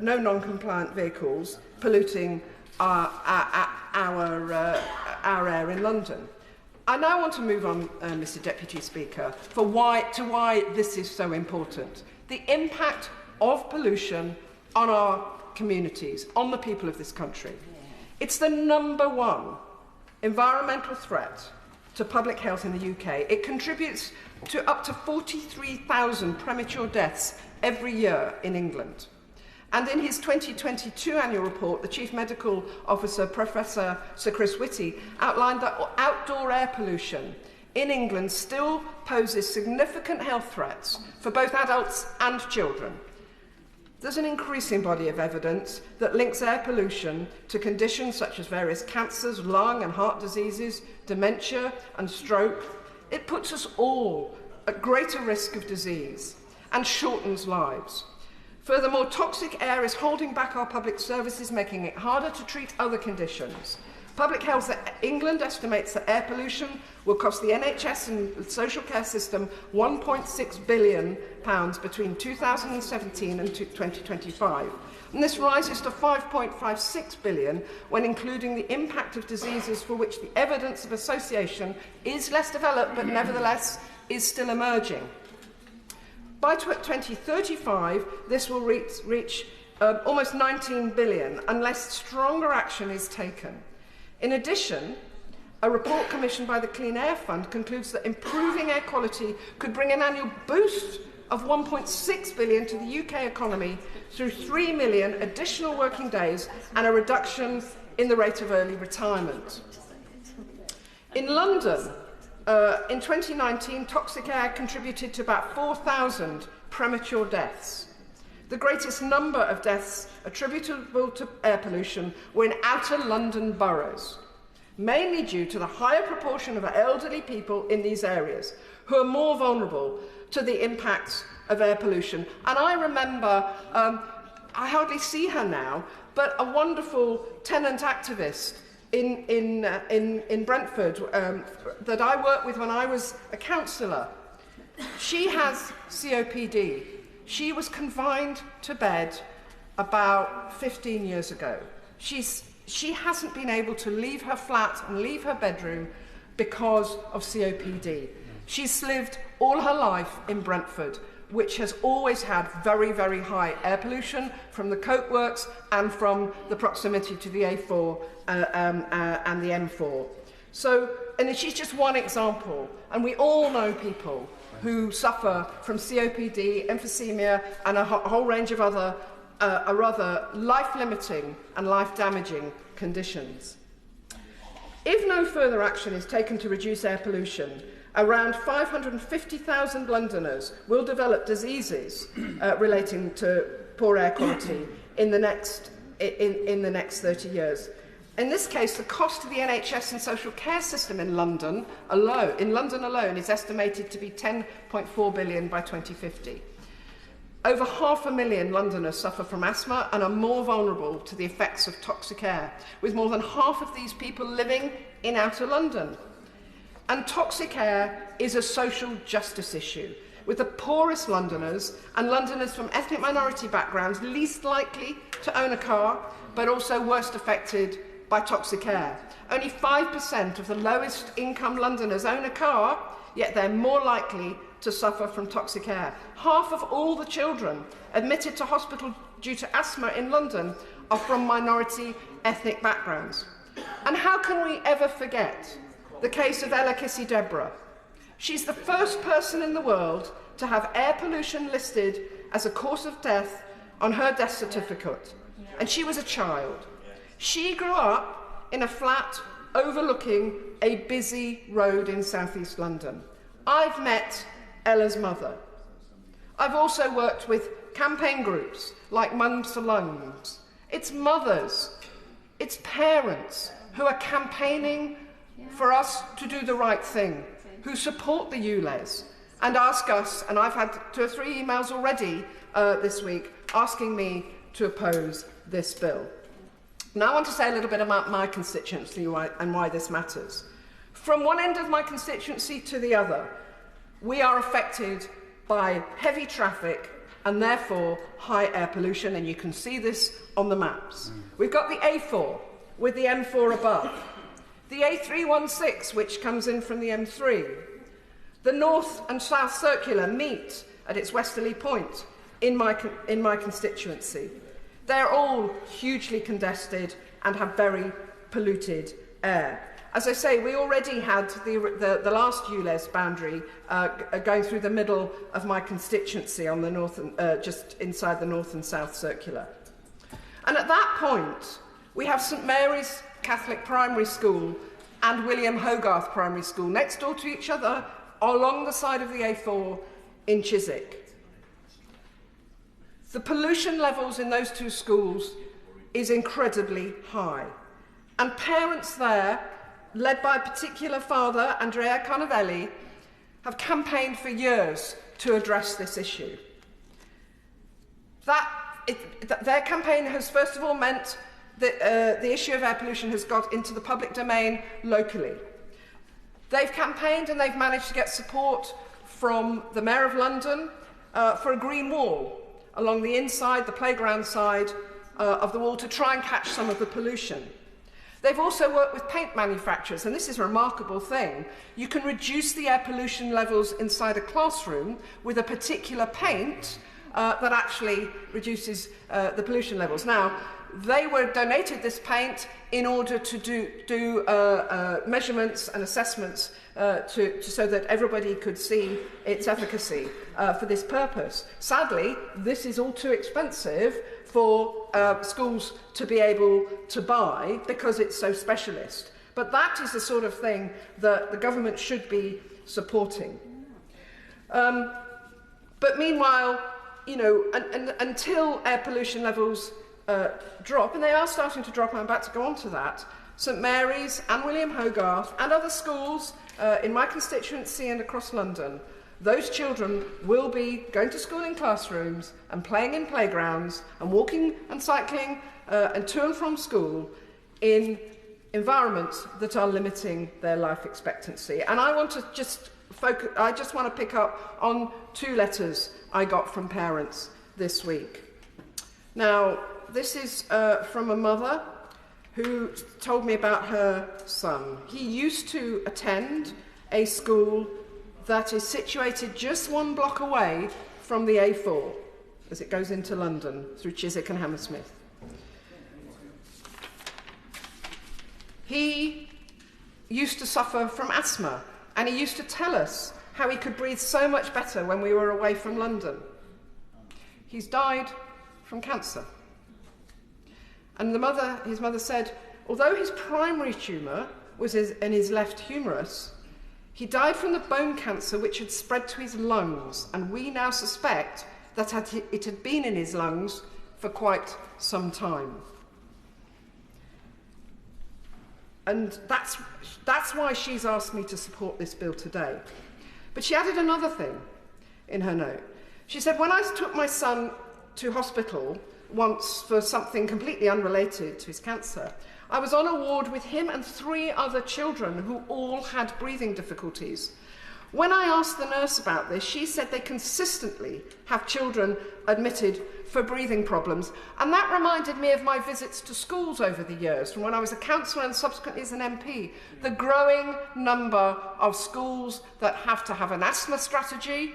no non-compliant vehicles polluting our air in London. I now want to move on, Mr. Deputy Speaker, to why this is so important. The impact of pollution on our communities, on the people of this country. It's the #1 environmental threat to public health in the UK. It contributes to up to 43,000 premature deaths every year in England. And in his 2022 annual report, the Chief Medical Officer, Professor Sir Chris Whitty, outlined that outdoor air pollution in England still poses significant health threats for both adults and children. There's an increasing body of evidence that links air pollution to conditions such as various cancers, lung and heart diseases, dementia and stroke. It puts us all at greater risk of disease and shortens lives. Furthermore, toxic air is holding back our public services, making it harder to treat other conditions. Public Health England estimates that air pollution will cost the NHS and social care system £1.6 billion between 2017 and 2025. And this rises to £5.56 billion when including the impact of diseases for which the evidence of association is less developed, but nevertheless is still emerging. By 2035, this will reach almost 19 billion unless stronger action is taken. In addition, a report commissioned by the Clean Air Fund concludes that improving air quality could bring an annual boost of 1.6 billion to the UK economy through 3 million additional working days and a reduction in the rate of early retirement. In London, in 2019, toxic air contributed to about 4,000 premature deaths. The greatest number of deaths attributable to air pollution were in outer London boroughs, mainly due to the higher proportion of elderly people in these areas who are more vulnerable to the impacts of air pollution. And I remember, I hardly see her now, but a wonderful tenant activist in Brentford that I worked with when I was a councillor. She has COPD. She was confined to bed about 15 years ago. She hasn't been able to leave her flat and leave her bedroom because of COPD. She's lived all her life in Brentford, which has always had very, very high air pollution from the coke works and from the proximity to the A4 and the M4. So, and she's just one example, and we all know people who suffer from COPD, emphysema, and a whole range of other rather life-limiting and life-damaging conditions. If no further action is taken to reduce air pollution, around 550,000 Londoners will develop diseases relating to poor air quality in the next 30 years. In this case, the cost of the NHS and social care system in London alone is estimated to be 10.4 billion by 2050. Over 500,000 Londoners suffer from asthma and are more vulnerable to the effects of toxic air, with more than half of these people living in outer London. And toxic air is a social justice issue, with the poorest Londoners and Londoners from ethnic minority backgrounds least likely to own a car, but also worst affected by toxic air. Only 5% of the lowest income Londoners own a car, yet they're more likely to suffer from toxic air. Half of all the children admitted to hospital due to asthma in London are from minority ethnic backgrounds. And how can we ever forget the case of Ella Kissy Deborah? She's the first person in the world to have air pollution listed as a cause of death on her death certificate. And she was a child. She grew up in a flat overlooking a busy road in southeast London. I've met Ella's mother. I've also worked with campaign groups like Mums for Lungs. It's mothers, it's parents who are campaigning for us to do the right thing, who support the ULEZ and ask us, and I've had 2 or 3 emails already this week asking me to oppose this bill. Now I want to say a little bit about my constituency and why this matters. From one end of my constituency to the other, we are affected by heavy traffic and therefore high air pollution, and you can see this on the maps. We've got the A4 with the M4 above, the A316 which comes in from the M3. The North and South Circular meet at its westerly point in my constituency. They're all hugely congested and have very polluted air. As I say, we already had the last ULEZ boundary going through the middle of my constituency on the north and, just inside the North and South Circular. And at that point, we have St Mary's Catholic Primary School and William Hogarth Primary School next door to each other along the side of the A4 in Chiswick. The pollution levels in those 2 schools is incredibly high. And parents there, led by a particular father, Andrea Carnavelli, have campaigned for years to address this issue. Their campaign has first of all meant that the issue of air pollution has got into the public domain locally. They've campaigned and they've managed to get support from the Mayor of London for a green wall along the inside, the playground side of the wall to try and catch some of the pollution. They've also worked with paint manufacturers, and this is a remarkable thing. You can reduce the air pollution levels inside a classroom with a particular paint that actually reduces the pollution levels. Now, they were donated this paint in order to do measurements and assessments so that everybody could see its efficacy for this purpose. Sadly, this is all too expensive for schools to be able to buy because it's so specialist. But that is the sort of thing that the government should be supporting. But meanwhile, you know, until air pollution levels drop, and they are starting to drop, I'm about to go on to that, St Mary's and William Hogarth and other schools in my constituency and across London, those children will be going to school in classrooms and playing in playgrounds and walking and cycling and to and from school in environments that are limiting their life expectancy. And I want to just want to pick up on 2 letters I got from parents this week. Now, this is from a mother who told me about her son. He used to attend a school that is situated just 1 block away from the A4 as it goes into London through Chiswick and Hammersmith. He used to suffer from asthma, and he used to tell us how he could breathe so much better when we were away from London. He's died from cancer. And his mother said, although his primary tumour was in his left humerus, he died from the bone cancer which had spread to his lungs, and we now suspect that it had been in his lungs for quite some time. And that's why she's asked me to support this bill today. But she added another thing in her note. She said, when I took my son to hospital once for something completely unrelated to his cancer, I was on a ward with him and 3 other children who all had breathing difficulties. When I asked the nurse about this, she said they consistently have children admitted for breathing problems. And that reminded me of my visits to schools over the years, from when I was a councillor and subsequently as an MP, the growing number of schools that have to have an asthma strategy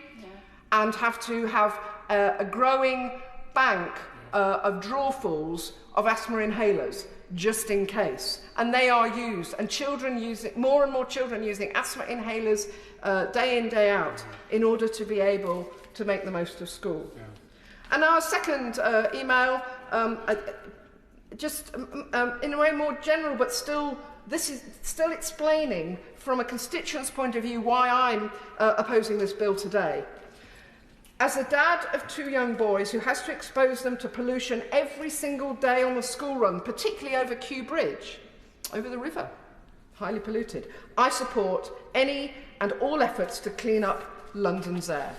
and have to have a growing bank of drawfuls of asthma inhalers, just in case. And they are used, and children using, more and more children using asthma inhalers day in, day out, in order to be able to make the most of school. Yeah. And our second email, just in a way more general, but still, this is still explaining from a constituent's point of view why I'm opposing this bill today. As a dad of 2 young boys who has to expose them to pollution every single day on the school run, particularly over Kew Bridge, over the river, highly polluted, I support any and all efforts to clean up London's air.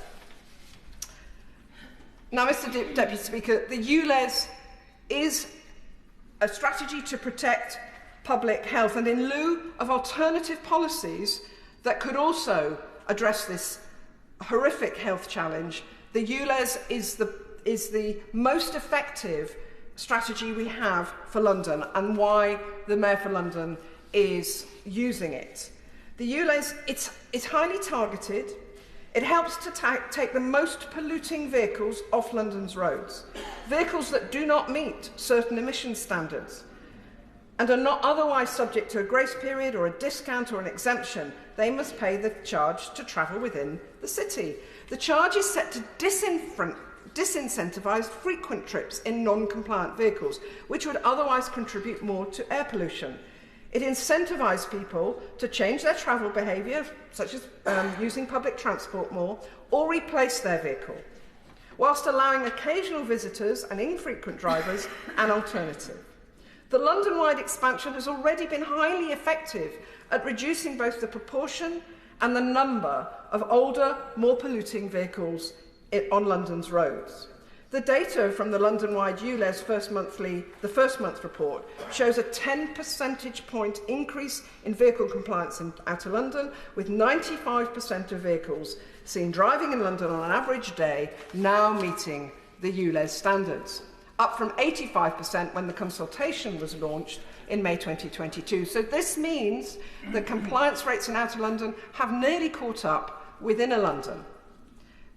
Now, Mr. Deputy Speaker, the ULEZ is a strategy to protect public health, and in lieu of alternative policies that could also address this horrific health challenge, the ULEZ is the most effective strategy we have for London, and why the Mayor for London is using it. The ULEZ, it's highly targeted. It helps to take the most polluting vehicles off London's roads, vehicles that do not meet certain emission standards and are not otherwise subject to a grace period or a discount or an exemption. They must pay the charge to travel within the city. The charge is set to disincentivise frequent trips in non-compliant vehicles, which would otherwise contribute more to air pollution. It incentivises people to change their travel behaviour, such as using public transport more, or replace their vehicle, whilst allowing occasional visitors and infrequent drivers an alternative. The London-wide expansion has already been highly effective at reducing both the proportion and the number of older, more polluting vehicles on London's roads. The data from the London-wide ULEZ first month report shows a 10 percentage point increase in vehicle compliance in Outer London, with 95% of vehicles seen driving in London on an average day now meeting the ULEZ standards, up from 85% when the consultation was launched in May 2022. So this means that compliance rates in Outer London have nearly caught up with Inner London.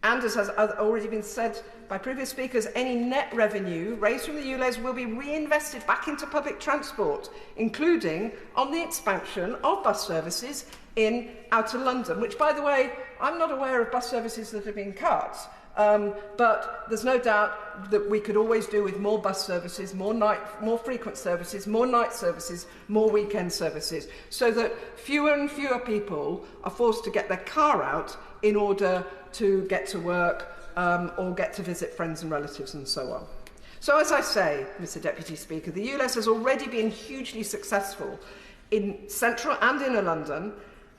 And as has already been said by previous speakers, any net revenue raised from the ULEZ will be reinvested back into public transport, including on the expansion of bus services in Outer London, which, by the way, I'm not aware of bus services that have been cut. But there's no doubt that we could always do with more bus services, more frequent services, more night services, more weekend services, so that fewer and fewer people are forced to get their car out in order to get to work or get to visit friends and relatives and so on. So as I say, Mr. Deputy Speaker, the ULEZ has already been hugely successful in central and inner London,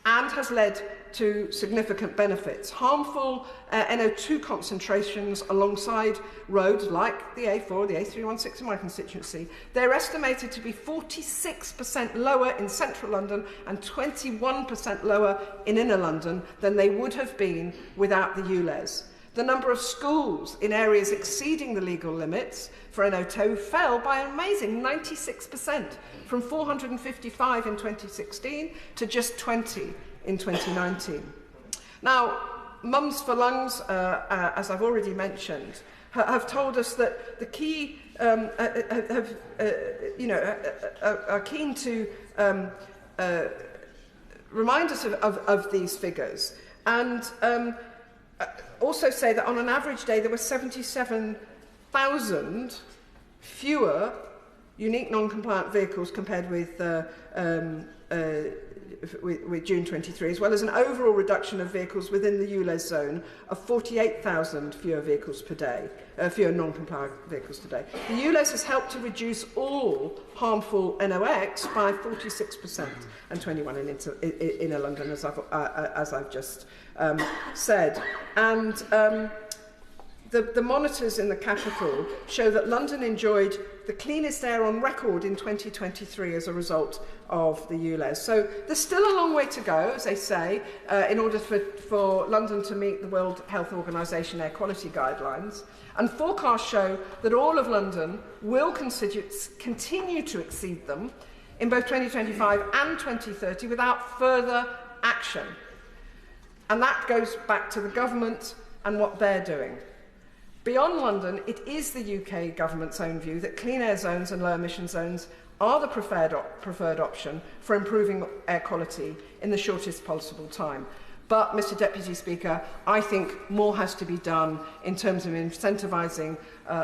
and has led to significant benefits. Harmful NO2 concentrations alongside roads like the A4, the A316 in my constituency, they're estimated to be 46% lower in central London and 21% lower in inner London than they would have been without the ULEZ. The number of schools in areas exceeding the legal limits for NO2 fell by an amazing 96%, from 455 in 2016 to just 20 in 2019. Now, Mums for Lungs, as I've already mentioned, have told us that the key are keen to remind us of these figures, and also say that on an average day there were 77,000 fewer unique non-compliant vehicles compared with June 23, as well as an overall reduction of vehicles within the ULEZ zone of 48,000 fewer vehicles per day, fewer non-compliant vehicles today. The ULEZ has helped to reduce all harmful NOx by 46% and 21 in inner London, as I've just said. And the monitors in the capital show that London enjoyed the cleanest air on record in 2023 as a result of the ULEZ. So there's still a long way to go, as they say, in order for London to meet the World Health Organization air quality guidelines. And forecasts show that all of London will continue to exceed them in both 2025 and 2030 without further action. And that goes back to the government and what they're doing. Beyond London, it is the UK government's own view that clean air zones and low emission zones are the preferred option for improving air quality in the shortest possible time. But, Mr Deputy Speaker, I think more has to be done in terms of incentivising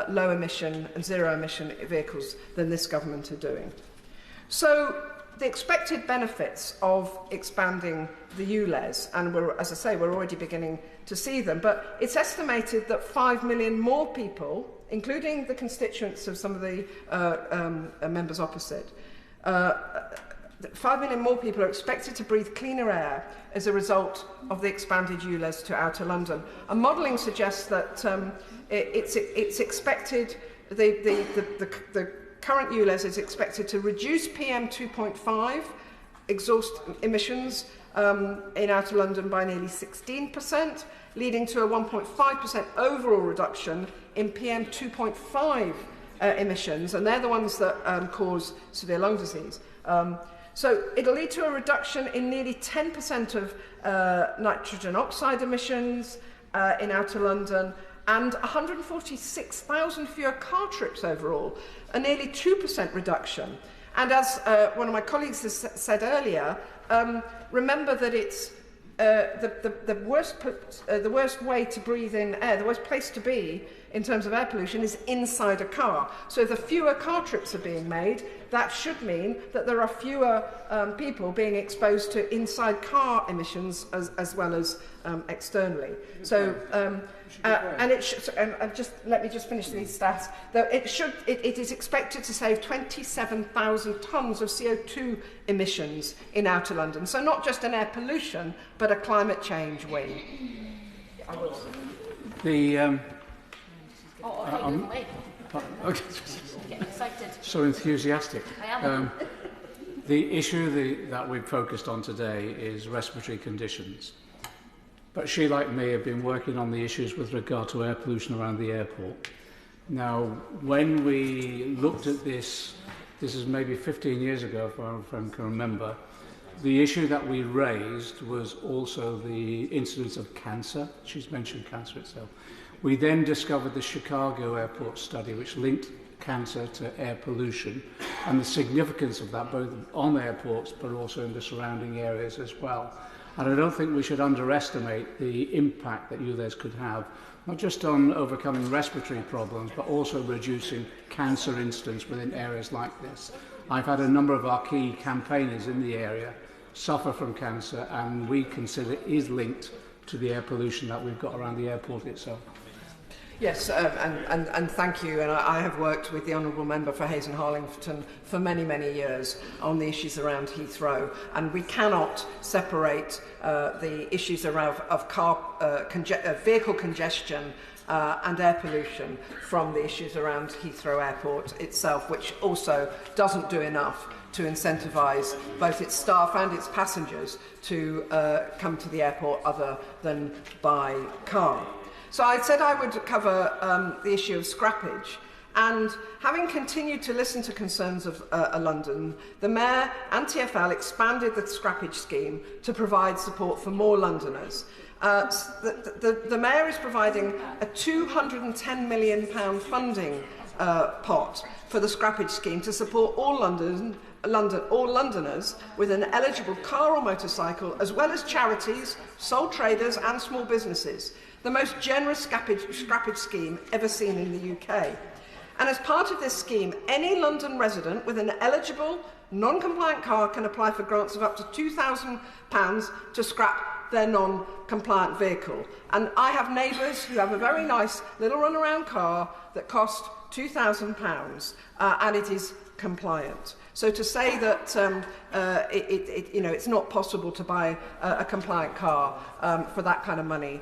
low emission and zero emission vehicles than this government are doing. So, the expected benefits of expanding the ULEZ, and as I say, we're already beginning to see them, but it's estimated that 5 million more people, including the constituents of some of the members opposite, 5 million more people are expected to breathe cleaner air as a result of the expanded ULEZ to outer London. And modelling suggests that it's expected, the current ULEZ is expected to reduce PM 2.5 exhaust emissions in outer London by nearly 16%, leading to a 1.5% overall reduction in PM 2.5 emissions, and they're the ones that cause severe lung disease. So it'll lead to a reduction in nearly 10% of nitrogen oxide emissions in outer London, and 146,000 fewer car trips overall, a nearly 2% reduction. And as one of my colleagues has said earlier, remember that it's the worst way to breathe in air, the worst place to be in terms of air pollution is inside a car. So the fewer car trips are being made, that should mean that there are fewer people being exposed to inside car emissions as well as externally. So, just let me just finish these stats. Though it is expected to save 27,000 tonnes of CO2 emissions in outer London. So not just an air pollution, but a climate change win. Okay. So enthusiastic. I am. The issue that we've focused on today is respiratory conditions. But she, like me, have been working on the issues with regard to air pollution around the airport. Now, when we looked at this is maybe 15 years ago, if I can remember, the issue that we raised was also the incidence of cancer. She's mentioned cancer itself. We then discovered the Chicago airport study, which linked cancer to air pollution and the significance of that both on airports but also in the surrounding areas as well. And I don't think we should underestimate the impact that ULEZ could have, not just on overcoming respiratory problems, but also reducing cancer incidence within areas like this. I've had a number of our key campaigners in the area suffer from cancer, and we consider it is linked to the air pollution that we've got around the airport itself. Yes, and thank you. And I have worked with the Honourable Member for Hayes and Harlington for many, many years on the issues around Heathrow. And we cannot separate the issues around vehicle congestion and air pollution from the issues around Heathrow Airport itself, which also doesn't do enough to incentivise both its staff and its passengers to come to the airport other than by car. So I said I would cover the issue of scrappage, and having continued to listen to concerns of London, the Mayor and TfL expanded the scrappage scheme to provide support for more Londoners. The Mayor is providing a £210 million funding pot for the scrappage scheme to support all Londoners with an eligible car or motorcycle, as well as charities, sole traders and small businesses. The most generous scrappage scheme ever seen in the UK. And as part of this scheme, any London resident with an eligible, non-compliant car can apply for grants of up to £2,000 to scrap their non-compliant vehicle. And I have neighbours who have a very nice little run-around car that cost £2,000, and it is compliant. So to say that it's not possible to buy a compliant car for that kind of money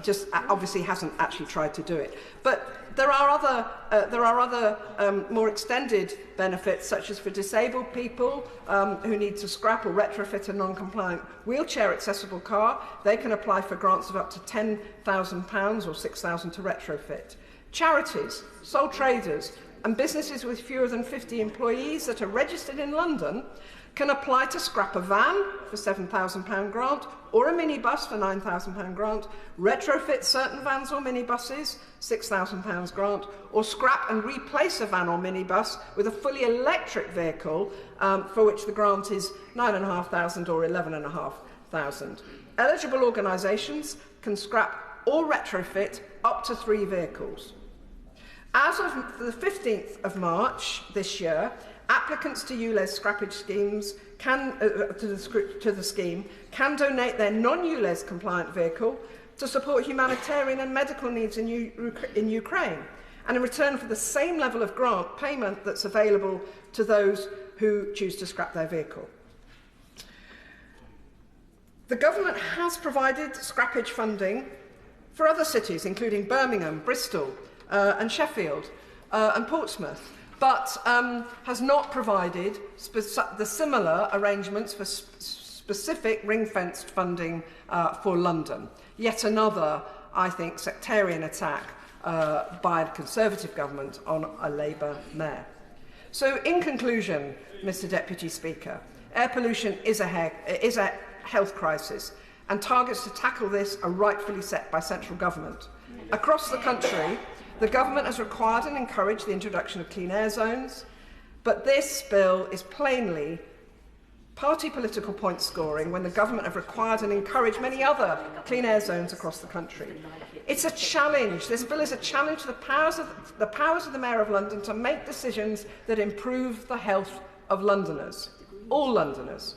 just obviously hasn't actually tried to do it. But there are other more extended benefits, such as for disabled people who need to scrap or retrofit a non-compliant wheelchair-accessible car. They can apply for grants of up to £10,000 or £6,000 to retrofit. Charities, sole traders, and businesses with fewer than 50 employees that are registered in London can apply to scrap a van for £7,000 grant or a minibus for £9,000 grant, retrofit certain vans or minibuses, £6,000 grant, or scrap and replace a van or minibus with a fully electric vehicle for which the grant is £9,500 or £11,500. Eligible organisations can scrap or retrofit up to 3 vehicles. As of the 15th of March this year, applicants to ULEZ scrappage schemes to the scheme can donate their non-ULEZ compliant vehicle to support humanitarian and medical needs in Ukraine, and in return for the same level of grant payment that's available to those who choose to scrap their vehicle. The government has provided scrappage funding for other cities, including Birmingham, Bristol and Sheffield and Portsmouth, but has not provided the similar arrangements for specific ring-fenced funding for London. Yet another, I think, sectarian attack by the Conservative government on a Labour mayor. So, in conclusion, Mr Deputy Speaker, air pollution is a health crisis, and targets to tackle this are rightfully set by central government. Across the country, the government has required and encouraged the introduction of clean air zones, but this bill is plainly party political point scoring when the government have required and encouraged many other clean air zones across the country. It's a challenge. This bill is a challenge to the powers of the Mayor of London to make decisions that improve the health of Londoners, all Londoners.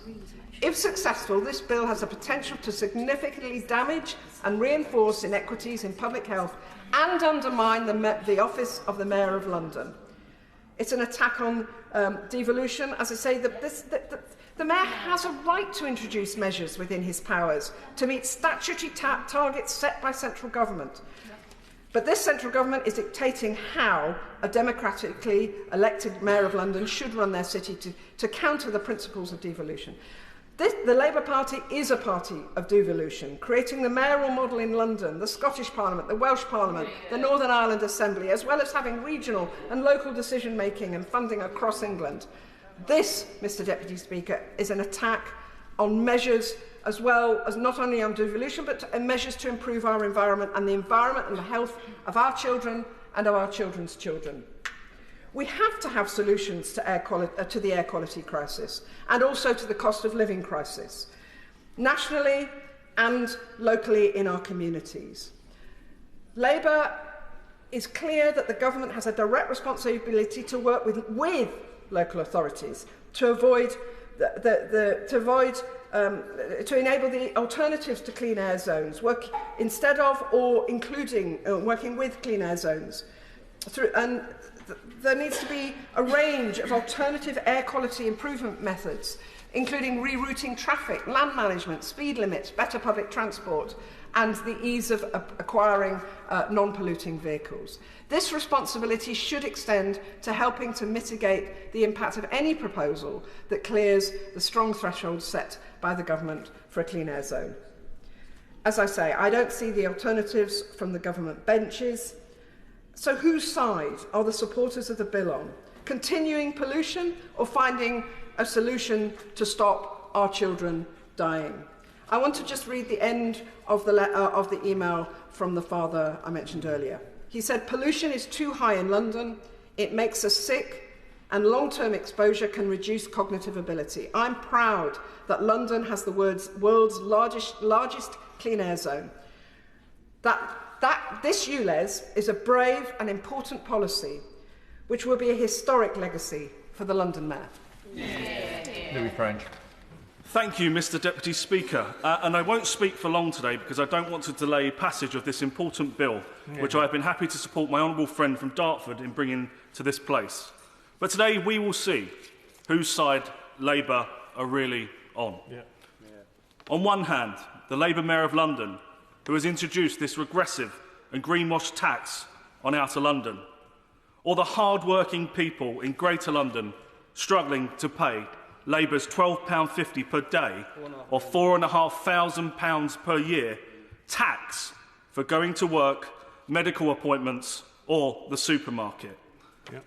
If successful, this bill has the potential to significantly damage and reinforce inequities in public health and undermine the office of the Mayor of London. It's an attack on devolution. As I say, the Mayor has a right to introduce measures within his powers to meet statutory targets set by central government. But this central government is dictating how a democratically elected Mayor of London should run their city to counter the principles of devolution. The Labour Party is a party of devolution, creating the mayoral model in London, the Scottish Parliament, the Welsh Parliament, the Northern Ireland Assembly, as well as having regional and local decision-making and funding across England. This, Mr Deputy Speaker, is an attack on measures as well as not only on devolution, but measures to improve our environment and the health of our children and of our children's children. We have to have solutions to the air quality crisis and also to the cost of living crisis, nationally and locally in our communities. Labour is clear that the government has a direct responsibility to work with local authorities to enable the alternatives to clean air zones, work instead of or including working with clean air zones. There needs to be a range of alternative air quality improvement methods, including rerouting traffic, land management, speed limits, better public transport, and the ease of acquiring non-polluting vehicles. This responsibility should extend to helping to mitigate the impact of any proposal that clears the strong thresholds set by the government for a clean air zone. As I say, I don't see the alternatives from the government benches. So whose side are the supporters of the bill on? Continuing pollution or finding a solution to stop our children dying? I want to just read the end of the email from the father I mentioned earlier. He said, "Pollution is too high in London. It makes us sick, and long-term exposure can reduce cognitive ability. I'm proud that London has the world's largest clean air zone. This ULEZ is a brave and important policy, which will be a historic legacy for the London Mayor." Louie French. Thank you, Mr Deputy Speaker. And I won't speak for long today because I don't want to delay passage of this important bill, which I have been happy to support my honourable friend from Dartford in bringing to this place. But today we will see whose side Labour are really on. On one hand, the Labour Mayor of London, who has introduced this regressive and greenwash tax on Outer London, or the hard-working people in Greater London struggling to pay Labour's £12.50 per day or £4,500 per year tax for going to work, medical appointments or the supermarket.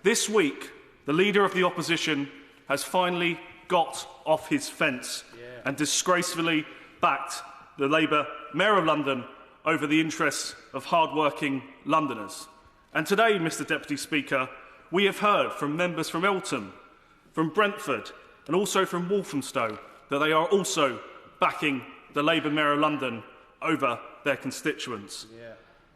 This week, the Leader of the Opposition has finally got off his fence and disgracefully backed the Labour Mayor of London over the interests of hard-working Londoners. And today, Mr Deputy Speaker, we have heard from members from Eltham, from Brentford and also from Walthamstow that they are also backing the Labour Mayor of London over their constituents.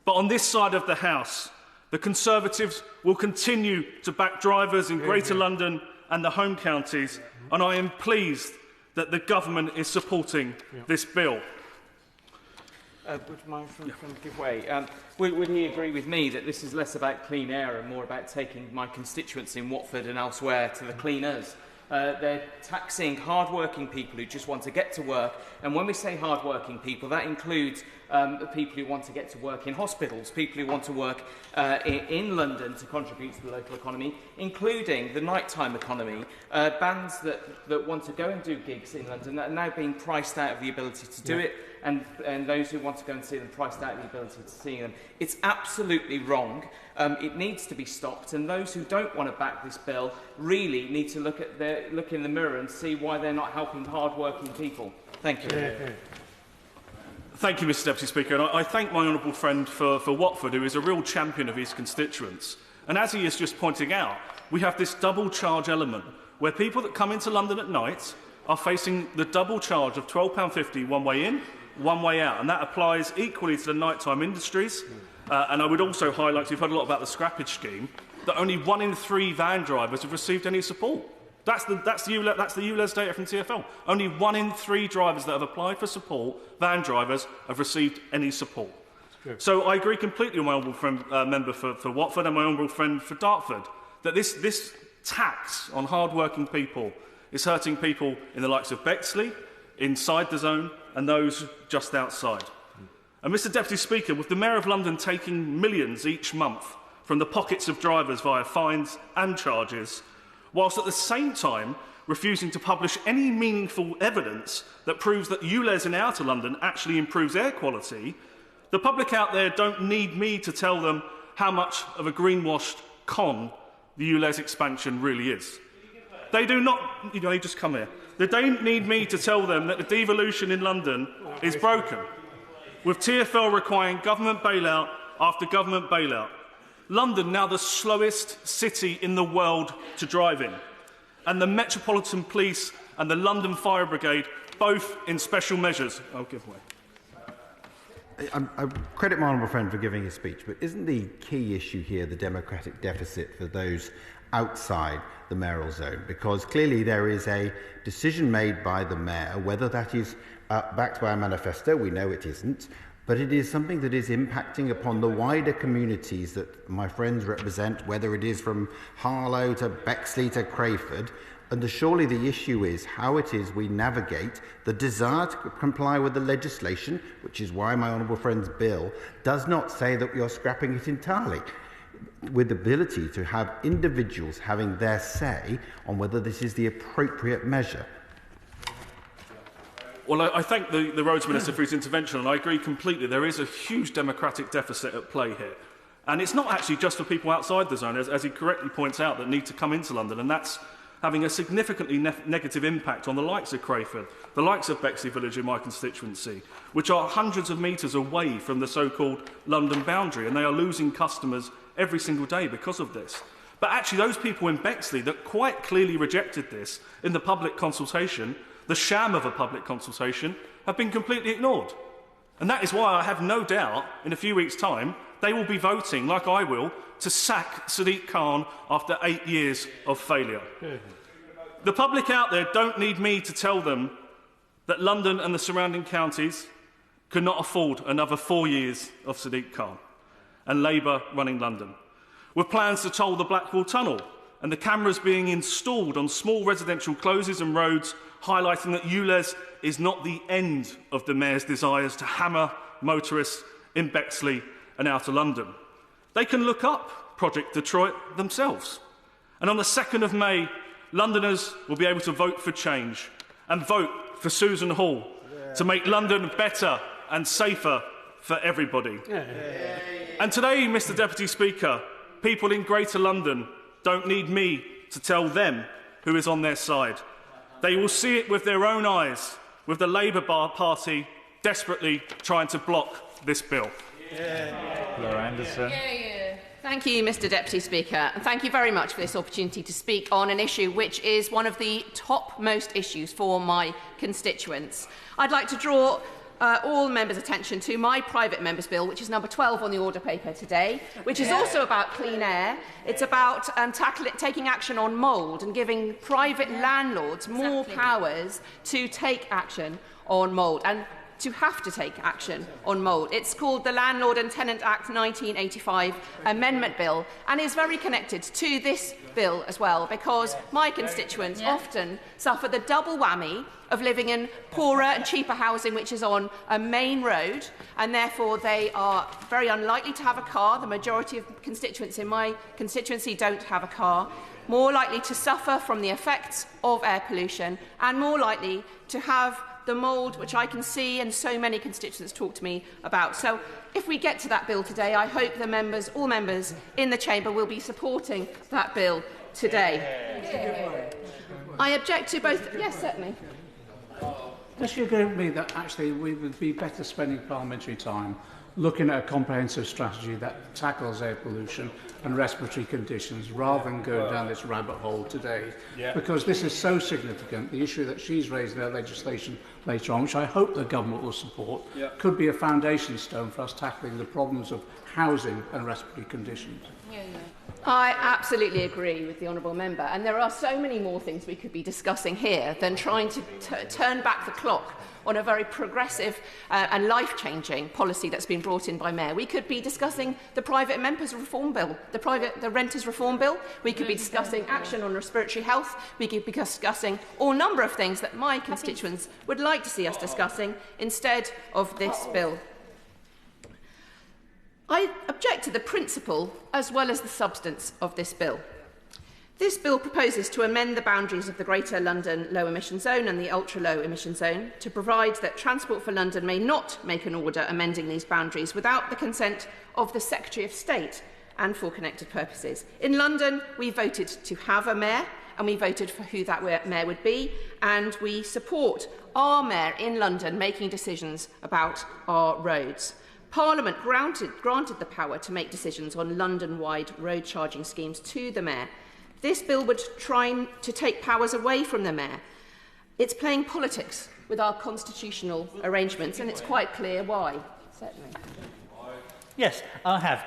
But on this side of the House, the Conservatives will continue to back drivers in Greater London and the home counties, and I am pleased that the government is supporting this bill. Would my friend give way? Would he agree with me that this is less about clean air and more about taking my constituents in Watford and elsewhere to the cleaners? They're taxing hard-working people who just want to get to work, and when we say hard-working people, that includes the people who want to get to work in hospitals, people who want to work in London to contribute to the local economy, including the nighttime economy, bands that want to go and do gigs in London that are now being priced out of the ability to do it, and those who want to go and see them priced out of the ability to see them. It's absolutely wrong. It needs to be stopped, and those who don't want to back this bill really need to look in the mirror and see why they're not helping hard-working people. Thank you. Thank you, Mr Deputy Speaker, and I thank my honourable friend for Watford, who is a real champion of his constituents. And as he is just pointing out, we have this double charge element, where people that come into London at night are facing the double charge of £12.50 one way in, one way out, and that applies equally to the nighttime industries. And I would also highlight, you've heard a lot about the scrappage scheme, that only 1 in 3 van drivers have received any support. That's the ULEZ data from TfL. Only 1 in 3 drivers that have applied for support, van drivers, have received any support. So I agree completely with my honourable friend, member for Watford and my honourable friend for Dartford, that this tax on hard-working people is hurting people in the likes of Bexley, inside the zone, and those just outside. And Mr Deputy Speaker, with the Mayor of London taking millions each month from the pockets of drivers via fines and charges, whilst at the same time refusing to publish any meaningful evidence that proves that ULEZ in outer London actually improves air quality, the public out there don't need me to tell them how much of a greenwashed con the ULEZ expansion really is. They do not, you just come here. They don't need me to tell them that the devolution in London is broken, with TfL requiring government bailout after government bailout. London now the slowest city in the world to drive in, and the Metropolitan Police and the London Fire Brigade both in special measures. I'll give way. I credit my honourable friend for giving his speech, but isn't the key issue here the democratic deficit for those outside the mayoral zone? Because clearly there is a decision made by the mayor, whether that is backed by a manifesto, we know it isn't, but it is something that is impacting upon the wider communities that my friends represent, whether it is from Harlow to Bexley to Crayford. And surely the issue is how it is we navigate the desire to comply with the legislation, which is why my honourable friend's bill does not say that we are scrapping it entirely, with the ability to have individuals having their say on whether this is the appropriate measure. Well, I thank the Roads Minister for his intervention, and I agree completely. There is a huge democratic deficit at play here. And it's not actually just for people outside the zone, as he correctly points out, that need to come into London, and that's having a significantly negative impact on the likes of Crayford, the likes of Bexley Village in my constituency, which are hundreds of metres away from the so-called London boundary, and they are losing customers every single day because of this. But actually, those people in Bexley that quite clearly rejected this in the public consultation, the sham of a public consultation, have been completely ignored. And that is why I have no doubt, in a few weeks' time, they will be voting, like I will, to sack Sadiq Khan after 8 years of failure. The public out there don't need me to tell them that London and the surrounding counties cannot afford another 4 years of Sadiq Khan and Labour running London. With plans to toll the Blackwall Tunnel and the cameras being installed on small residential closes and roads, highlighting that ULEZ is not the end of the Mayor's desires to hammer motorists in Bexley and outer London. They can look up Project Detroit themselves. And on the 2nd of May, Londoners will be able to vote for change and vote for Susan Hall to make London better and safer for everybody. And today, Mr Deputy Speaker, people in Greater London don't need me to tell them who is on their side. They will see it with their own eyes, with the Labour Party desperately trying to block this bill. Fleur Anderson. Thank you, Mr Deputy Speaker, and thank you very much for this opportunity to speak on an issue which is one of the topmost issues for my constituents. I'd like to draw all members' attention to my private member's bill, which is number 12 on the order paper today, which is also about clean air. It's about taking action on mould and giving private landlords more powers to take action on mould and to have to take action on mould. It's called the Landlord and Tenant Act 1985 Amendment Bill and is very connected to this bill as well, because my constituents often suffer the double whammy of living in poorer and cheaper housing which is on a main road, and therefore they are very unlikely to have a car. The majority of constituents in my constituency don't have a car. More likely to suffer from the effects of air pollution, and more likely to have the mould, which I can see and so many constituents talk to me about. So if we get to that bill today, I hope the members, all members in the chamber will be supporting that bill today. I object to both. Yes, certainly. Does you agree with me that actually we would be better spending parliamentary time looking at a comprehensive strategy that tackles air pollution and respiratory conditions rather than going down this rabbit hole today? Because this is so significant. The issue that she's raised in her legislation later on, which I hope the government will support, could be a foundation stone for us tackling the problems of housing and respiratory conditions. I absolutely agree with the honourable member, and there are so many more things we could be discussing here than trying to turn back the clock on a very progressive and life-changing policy that's been brought in by Mayor. We could be discussing the private members' reform bill, the renters' reform bill. We could be discussing action on respiratory health. We could be discussing all number of things that my constituents would like to see us discussing instead of this bill. I object to the principle as well as the substance of this bill. This bill proposes to amend the boundaries of the Greater London Low Emission Zone and the Ultra Low Emission Zone to provide that Transport for London may not make an order amending these boundaries without the consent of the Secretary of State and for connected purposes. In London, we voted to have a mayor, and we voted for who that mayor would be, and we support our mayor in London making decisions about our roads. Parliament granted the power to make decisions on London-wide road charging schemes to the mayor. This bill would try to take powers away from the mayor. It's playing politics with our constitutional arrangements, and it's quite clear why. Certainly. Yes, I have.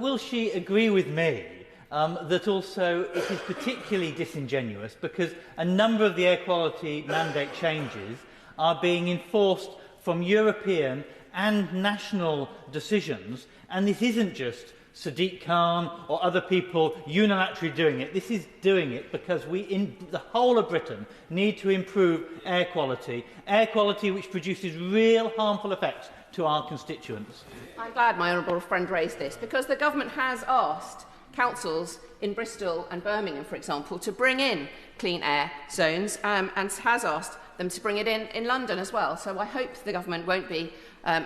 Will she agree with me that also it is particularly disingenuous because a number of the air quality mandate changes are being enforced from European and national decisions, and this isn't just Sadiq Khan or other people unilaterally doing it. This is doing it because we, in the whole of Britain, need to improve air quality which produces real harmful effects to our constituents. I'm glad my honourable friend raised this, because the government has asked councils in Bristol and Birmingham, for example, to bring in clean air zones and has asked them to bring it in London as well. So I hope the government won't be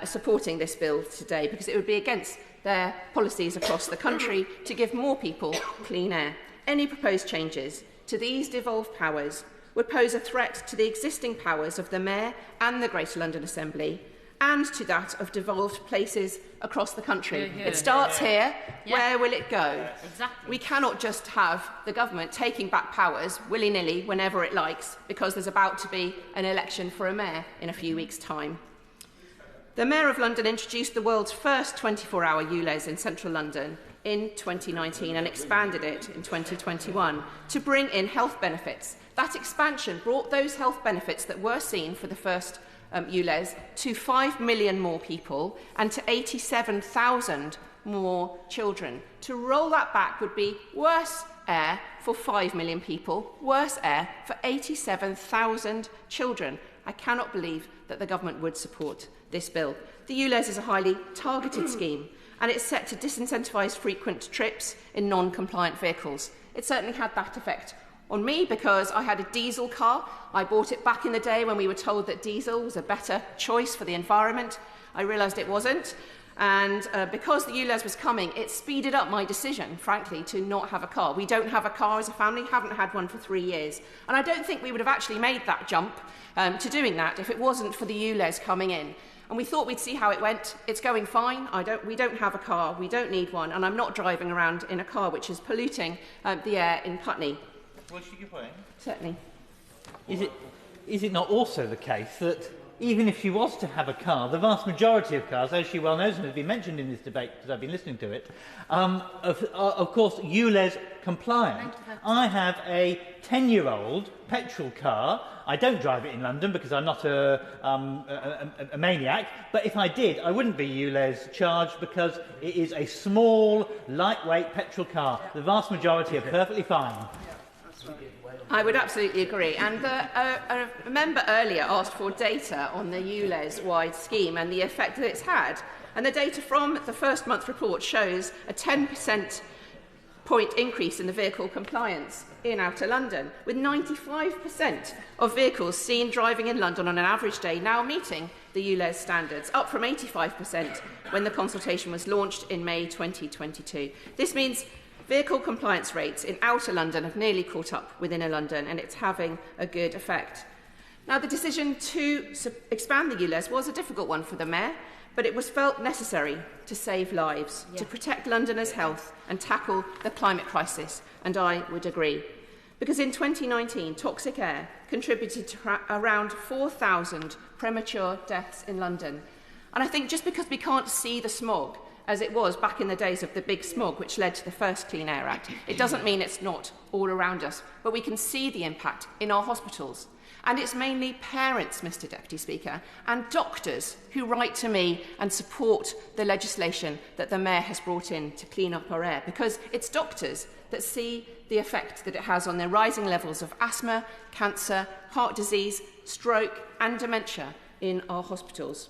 supporting this bill today, because it would be against their policies across the country to give more people clean air. Any proposed changes to these devolved powers would pose a threat to the existing powers of the Mayor and the Greater London Assembly, and to that of devolved places across the country. It starts here. Where will it go? Exactly. We cannot just have the government taking back powers willy-nilly whenever it likes, because there's about to be an election for a mayor in a few weeks' time. The Mayor of London introduced the world's first 24-hour ULEZ in central London in 2019 and expanded it in 2021 to bring in health benefits. That expansion brought those health benefits that were seen for the first ULEZ to 5 million more people and to 87,000 more children. To roll that back would be worse air for 5 million people, worse air for 87,000 children. I cannot believe that the government would support this bill. The ULEZ is a highly targeted scheme, and it's set to disincentivise frequent trips in non-compliant vehicles. It certainly had that effect on me, because I had a diesel car. I bought it back in the day when we were told that diesel was a better choice for the environment. I realised it wasn't. And because the ULEZ was coming, it speeded up my decision, frankly, to not have a car. We don't have a car as a family, haven't had one for 3 years. And I don't think we would have actually made that jump to doing that if it wasn't for the ULEZ coming in. And we thought we'd see how it went. It's going fine. We don't have a car. We don't need one. And I'm not driving around in a car which is polluting the air in Putney. Well, should you point? Certainly. Is it not also the case that even if she was to have a car, the vast majority of cars, as she well knows and has been mentioned in this debate because I've been listening to it, are of course ULEZ compliant. I have a 10-year-old petrol car. I don't drive it in London because I'm not a maniac, but if I did, I wouldn't be ULEZ charged because it is a small, lightweight petrol car. The vast majority are perfectly fine. I would absolutely agree. And a member earlier asked for data on the ULEZ-wide scheme and the effect that it's had. And the data from the first month report shows a 10% point increase in the vehicle compliance in Outer London, with 95% of vehicles seen driving in London on an average day now meeting the ULEZ standards, up from 85% when the consultation was launched in May 2022. This means vehicle compliance rates in Outer London have nearly caught up with Inner London, and it's having a good effect. Now, the decision to expand the ULEZ was a difficult one for the Mayor, but it was felt necessary to save lives, to protect Londoners' health and tackle the climate crisis, and I would agree. Because in 2019, toxic air contributed to around 4,000 premature deaths in London. And I think just because we can't see the smog, as it was back in the days of the big smog, which led to the first Clean Air Act, it doesn't mean it's not all around us, but we can see the impact in our hospitals. And it's mainly parents, Mr Deputy Speaker, and doctors who write to me and support the legislation that the Mayor has brought in to clean up our air, because it's doctors that see the effect that it has on their rising levels of asthma, cancer, heart disease, stroke and dementia in our hospitals.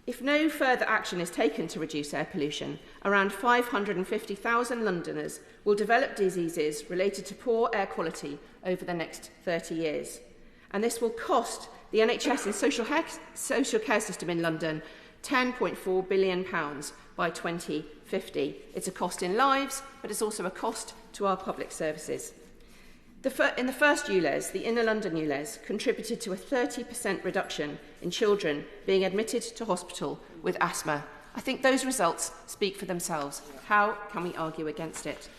If no further action is taken to reduce air pollution, around 550,000 Londoners will develop diseases related to poor air quality over the next 30 years. And this will cost the NHS and social care system in London £10.4 billion by 2050. It's a cost in lives, but it's also a cost to our public services. In the first ULEZ, the Inner London ULEZ, contributed to a 30% reduction in children being admitted to hospital with asthma. I think those results speak for themselves. How can we argue against it?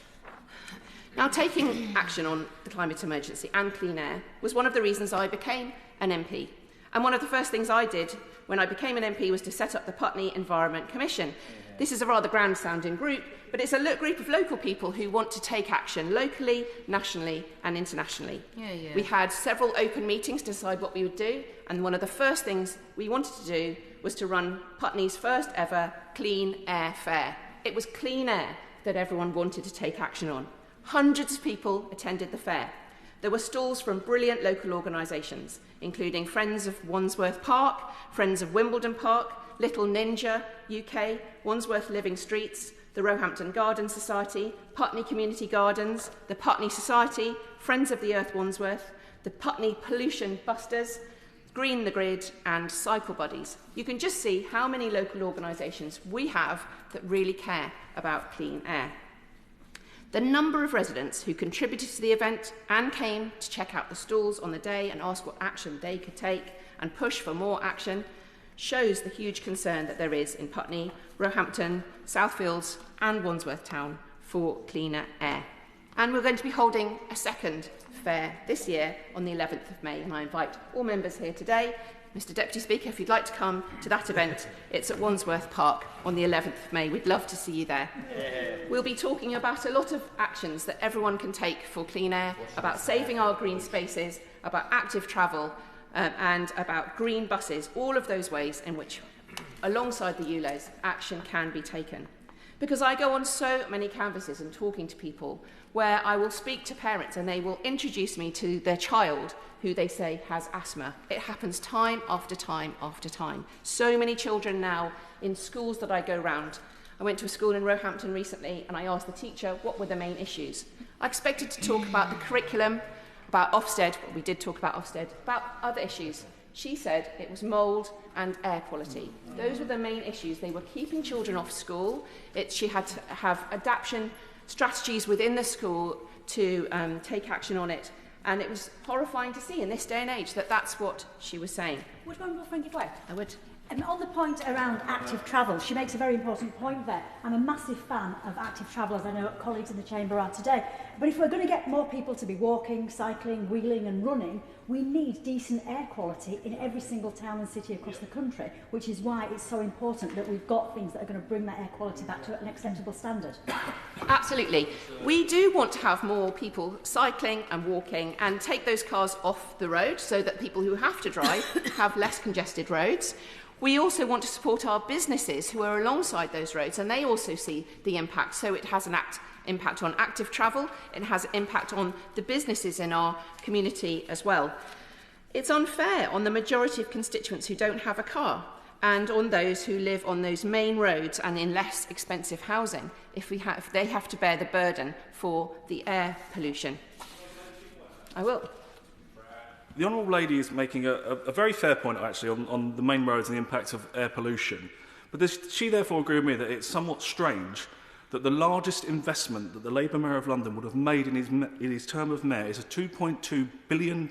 Now, taking action on the climate emergency and clean air was one of the reasons I became an MP. And one of the first things I did when I became an MP was to set up the Putney Environment Commission. This is a rather grand-sounding group, but it's a group of local people who want to take action locally, nationally and internationally. We had several open meetings to decide what we would do, and one of the first things we wanted to do was to run Putney's first ever Clean Air Fair. It was clean air that everyone wanted to take action on. Hundreds of people attended the fair. There were stalls from brilliant local organisations, including Friends of Wandsworth Park, Friends of Wimbledon Park, Little Ninja UK, Wandsworth Living Streets, the Roehampton Garden Society, Putney Community Gardens, the Putney Society, Friends of the Earth Wandsworth, the Putney Pollution Busters, Green the Grid and Cycle Buddies. You can just see how many local organisations we have that really care about clean air. The number of residents who contributed to the event and came to check out the stalls on the day and ask what action they could take and push for more action shows the huge concern that there is in Putney, Roehampton, Southfields and Wandsworth Town for cleaner air. And we're going to be holding a second fair this year on the 11th of May, and I invite all members here today. Mr Deputy Speaker, if you'd like to come to that event, it's at Wandsworth Park on the 11th of May. We'd love to see you there. We'll be talking about a lot of actions that everyone can take for clean air, about saving our green spaces, about active travel, and about green buses, all of those ways in which, alongside the ULEZ, action can be taken. Because I go on so many canvases and talking to people where I will speak to parents and they will introduce me to their child who they say has asthma. It happens time after time after time. So many children now in schools that I go round. I went to a school in Roehampton recently and I asked the teacher what were the main issues. I expected to talk about the curriculum, about Ofsted, well, we did talk about Ofsted, about other issues. She said it was mould and air quality. Those were the main issues. They were keeping children off school. She had to have adaptation strategies within the school to take action on it. And it was horrifying to see in this day and age that that's what she was saying. Would one more friend give way? I would. On the point around active travel, she makes a very important point there. I'm a massive fan of active travel, as I know colleagues in the chamber are today. But if we're going to get more people to be walking, cycling, wheeling and running, we need decent air quality in every single town and city across the country, which is why it's so important that we've got things that are going to bring that air quality back to an acceptable standard. Absolutely. We do want to have more people cycling and walking and take those cars off the road so that people who have to drive have less congested roads. We also want to support our businesses who are alongside those roads, and they also see the impact. So it has an impact on active travel, it has an impact on the businesses in our community as well. It's unfair on the majority of constituents who don't have a car and on those who live on those main roads and in less expensive housing if they have to bear the burden for the air pollution. I will. The Honourable Lady is making a very fair point, actually, on the main roads and the impact of air pollution. But she therefore agreed with me that it's somewhat strange that the largest investment that the Labour Mayor of London would have made in his term of mayor is a £2.2 billion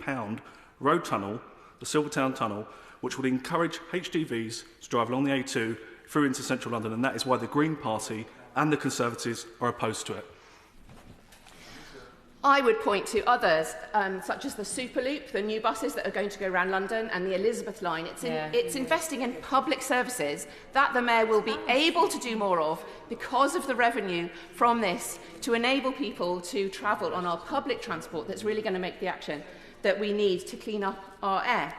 road tunnel, the Silvertown Tunnel, which would encourage HGVs to drive along the A2 through into central London, and that is why the Green Party and the Conservatives are opposed to it. I would point to others, such as the Superloop, the new buses that are going to go around London, and the Elizabeth line. It's investing in public services that the Mayor will be able to do more of because of the revenue from this to enable people to travel on our public transport that's really going to make the action that we need to clean up our air.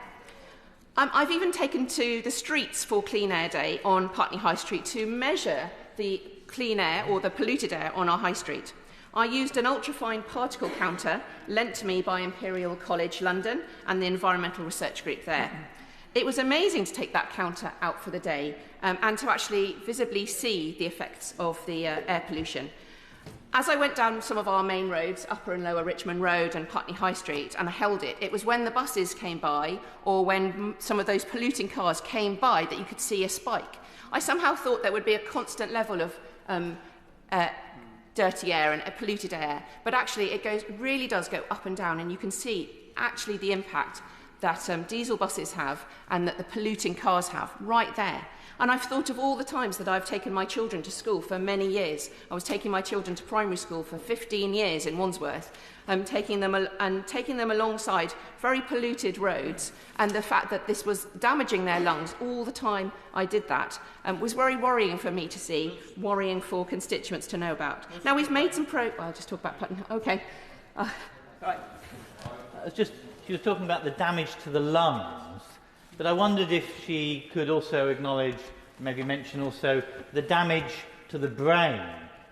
I've even taken to the streets for Clean Air Day on Putney High Street to measure the clean air or the polluted air on our high street. I used an ultrafine particle counter lent to me by Imperial College London and the Environmental Research Group there. It was amazing to take that counter out for the day and to actually visibly see the effects of the air pollution. As I went down some of our main roads, Upper and Lower Richmond Road and Putney High Street, and I held it, it was when the buses came by or when some of those polluting cars came by that you could see a spike. I somehow thought there would be a constant level of dirty air and polluted air, but actually it really does go up and down, and you can see actually the impact that diesel buses have and that the polluting cars have right there. And I've thought of all the times that I've taken my children to school for many years. I was taking my children to primary school for 15 years in Wandsworth, taking them alongside very polluted roads, and the fact that this was damaging their lungs all the time I did that was very worrying for me to see, worrying for constituents to know about. Now we've made some I'll just talk about Putney. Okay. Right. She was talking about the damage to the lungs, but I wondered if she could also acknowledge, maybe mention also, the damage to the brain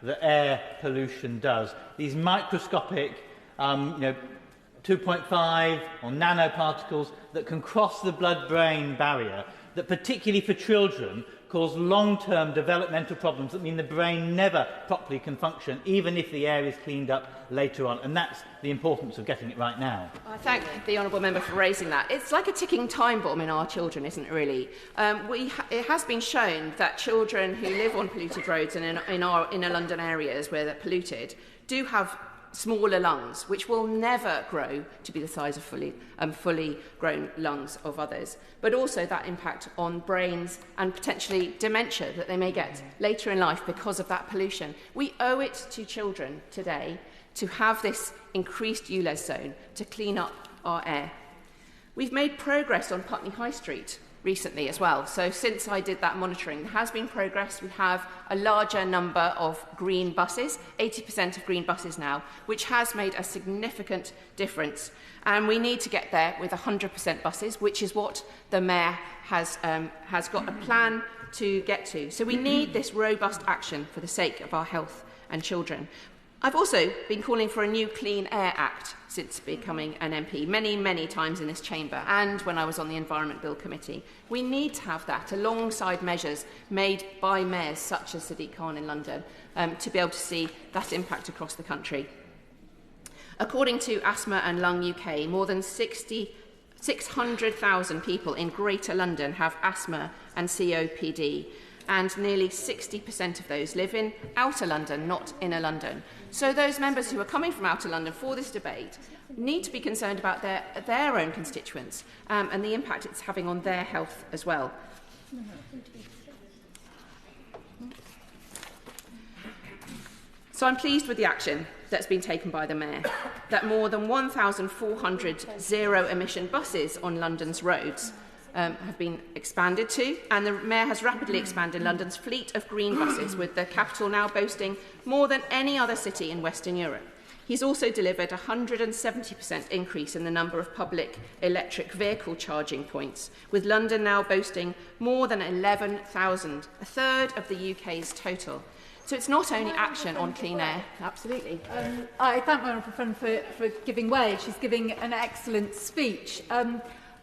that air pollution does. These microscopic, 2.5 or nanoparticles that can cross the blood-brain barrier, that particularly for children cause long-term developmental problems that mean the brain never properly can function, even if the air is cleaned up later on. And that's the importance of getting it right now. I thank the Honourable Member for raising that. It's like a ticking time bomb in our children, isn't it, really? It has been shown that children who live on polluted roads and in our inner London areas where they're polluted do have smaller lungs, which will never grow to be the size of fully grown lungs of others, but also that impact on brains and potentially dementia that they may get later in life because of that pollution. We owe it to children today to have this increased ULEZ zone to clean up our air. We've made progress on Putney High Street recently as well. So since I did that monitoring, there has been progress. We have a larger number of green buses, 80% of green buses now, which has made a significant difference. And we need to get there with 100% buses, which is what the Mayor has got a plan to get to. So we need this robust action for the sake of our health and children. I've also been calling for a new Clean Air Act since becoming an MP, many times in this chamber, and when I was on the Environment Bill Committee. We need to have that alongside measures made by mayors such as Sadiq Khan in London to be able to see that impact across the country. According to Asthma and Lung UK, more than 60 600,000 people in Greater London have asthma and COPD, and nearly 60% of those live in Outer London, not Inner London. So those members who are coming from Outer London for this debate need to be concerned about their own constituents and the impact it's having on their health as well. So I'm pleased with the action that's been taken by the Mayor, that more than 1,400 zero-emission buses on London's roads have been expanded to, and the Mayor has rapidly expanded London's fleet of green buses, with the capital now boasting more than any other city in Western Europe. He's also delivered a 170% increase in the number of public electric vehicle charging points, with London now boasting more than 11,000, a third of the UK's total. So it's not only action on clean air. Absolutely. I thank my honourable friend for giving way. She's giving an excellent speech.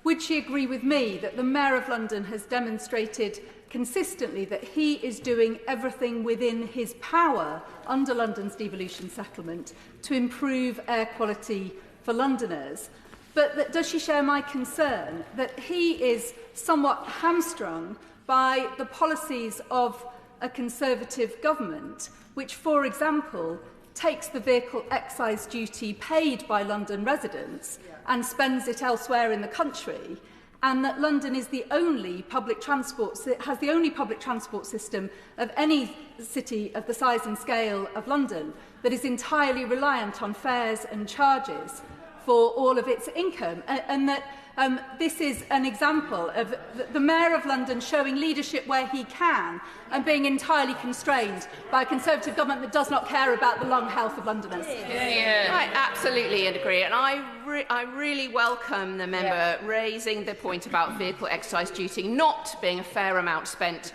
Would she agree with me that the Mayor of London has demonstrated consistently that he is doing everything within his power under London's devolution settlement to improve air quality for Londoners? But does she share my concern that he is somewhat hamstrung by the policies of a Conservative government, which, for example, takes the vehicle excise duty paid by London residents and spends it elsewhere in the country, and that London is the only public transport, has the only public transport system of any city of the size and scale of London that is entirely reliant on fares and charges for all of its income, and that this is an example of the Mayor of London showing leadership where he can and being entirely constrained by a Conservative government that does not care about the lung health of Londoners. I absolutely agree, and I really welcome the member raising the point about vehicle excise duty not being a fair amount spent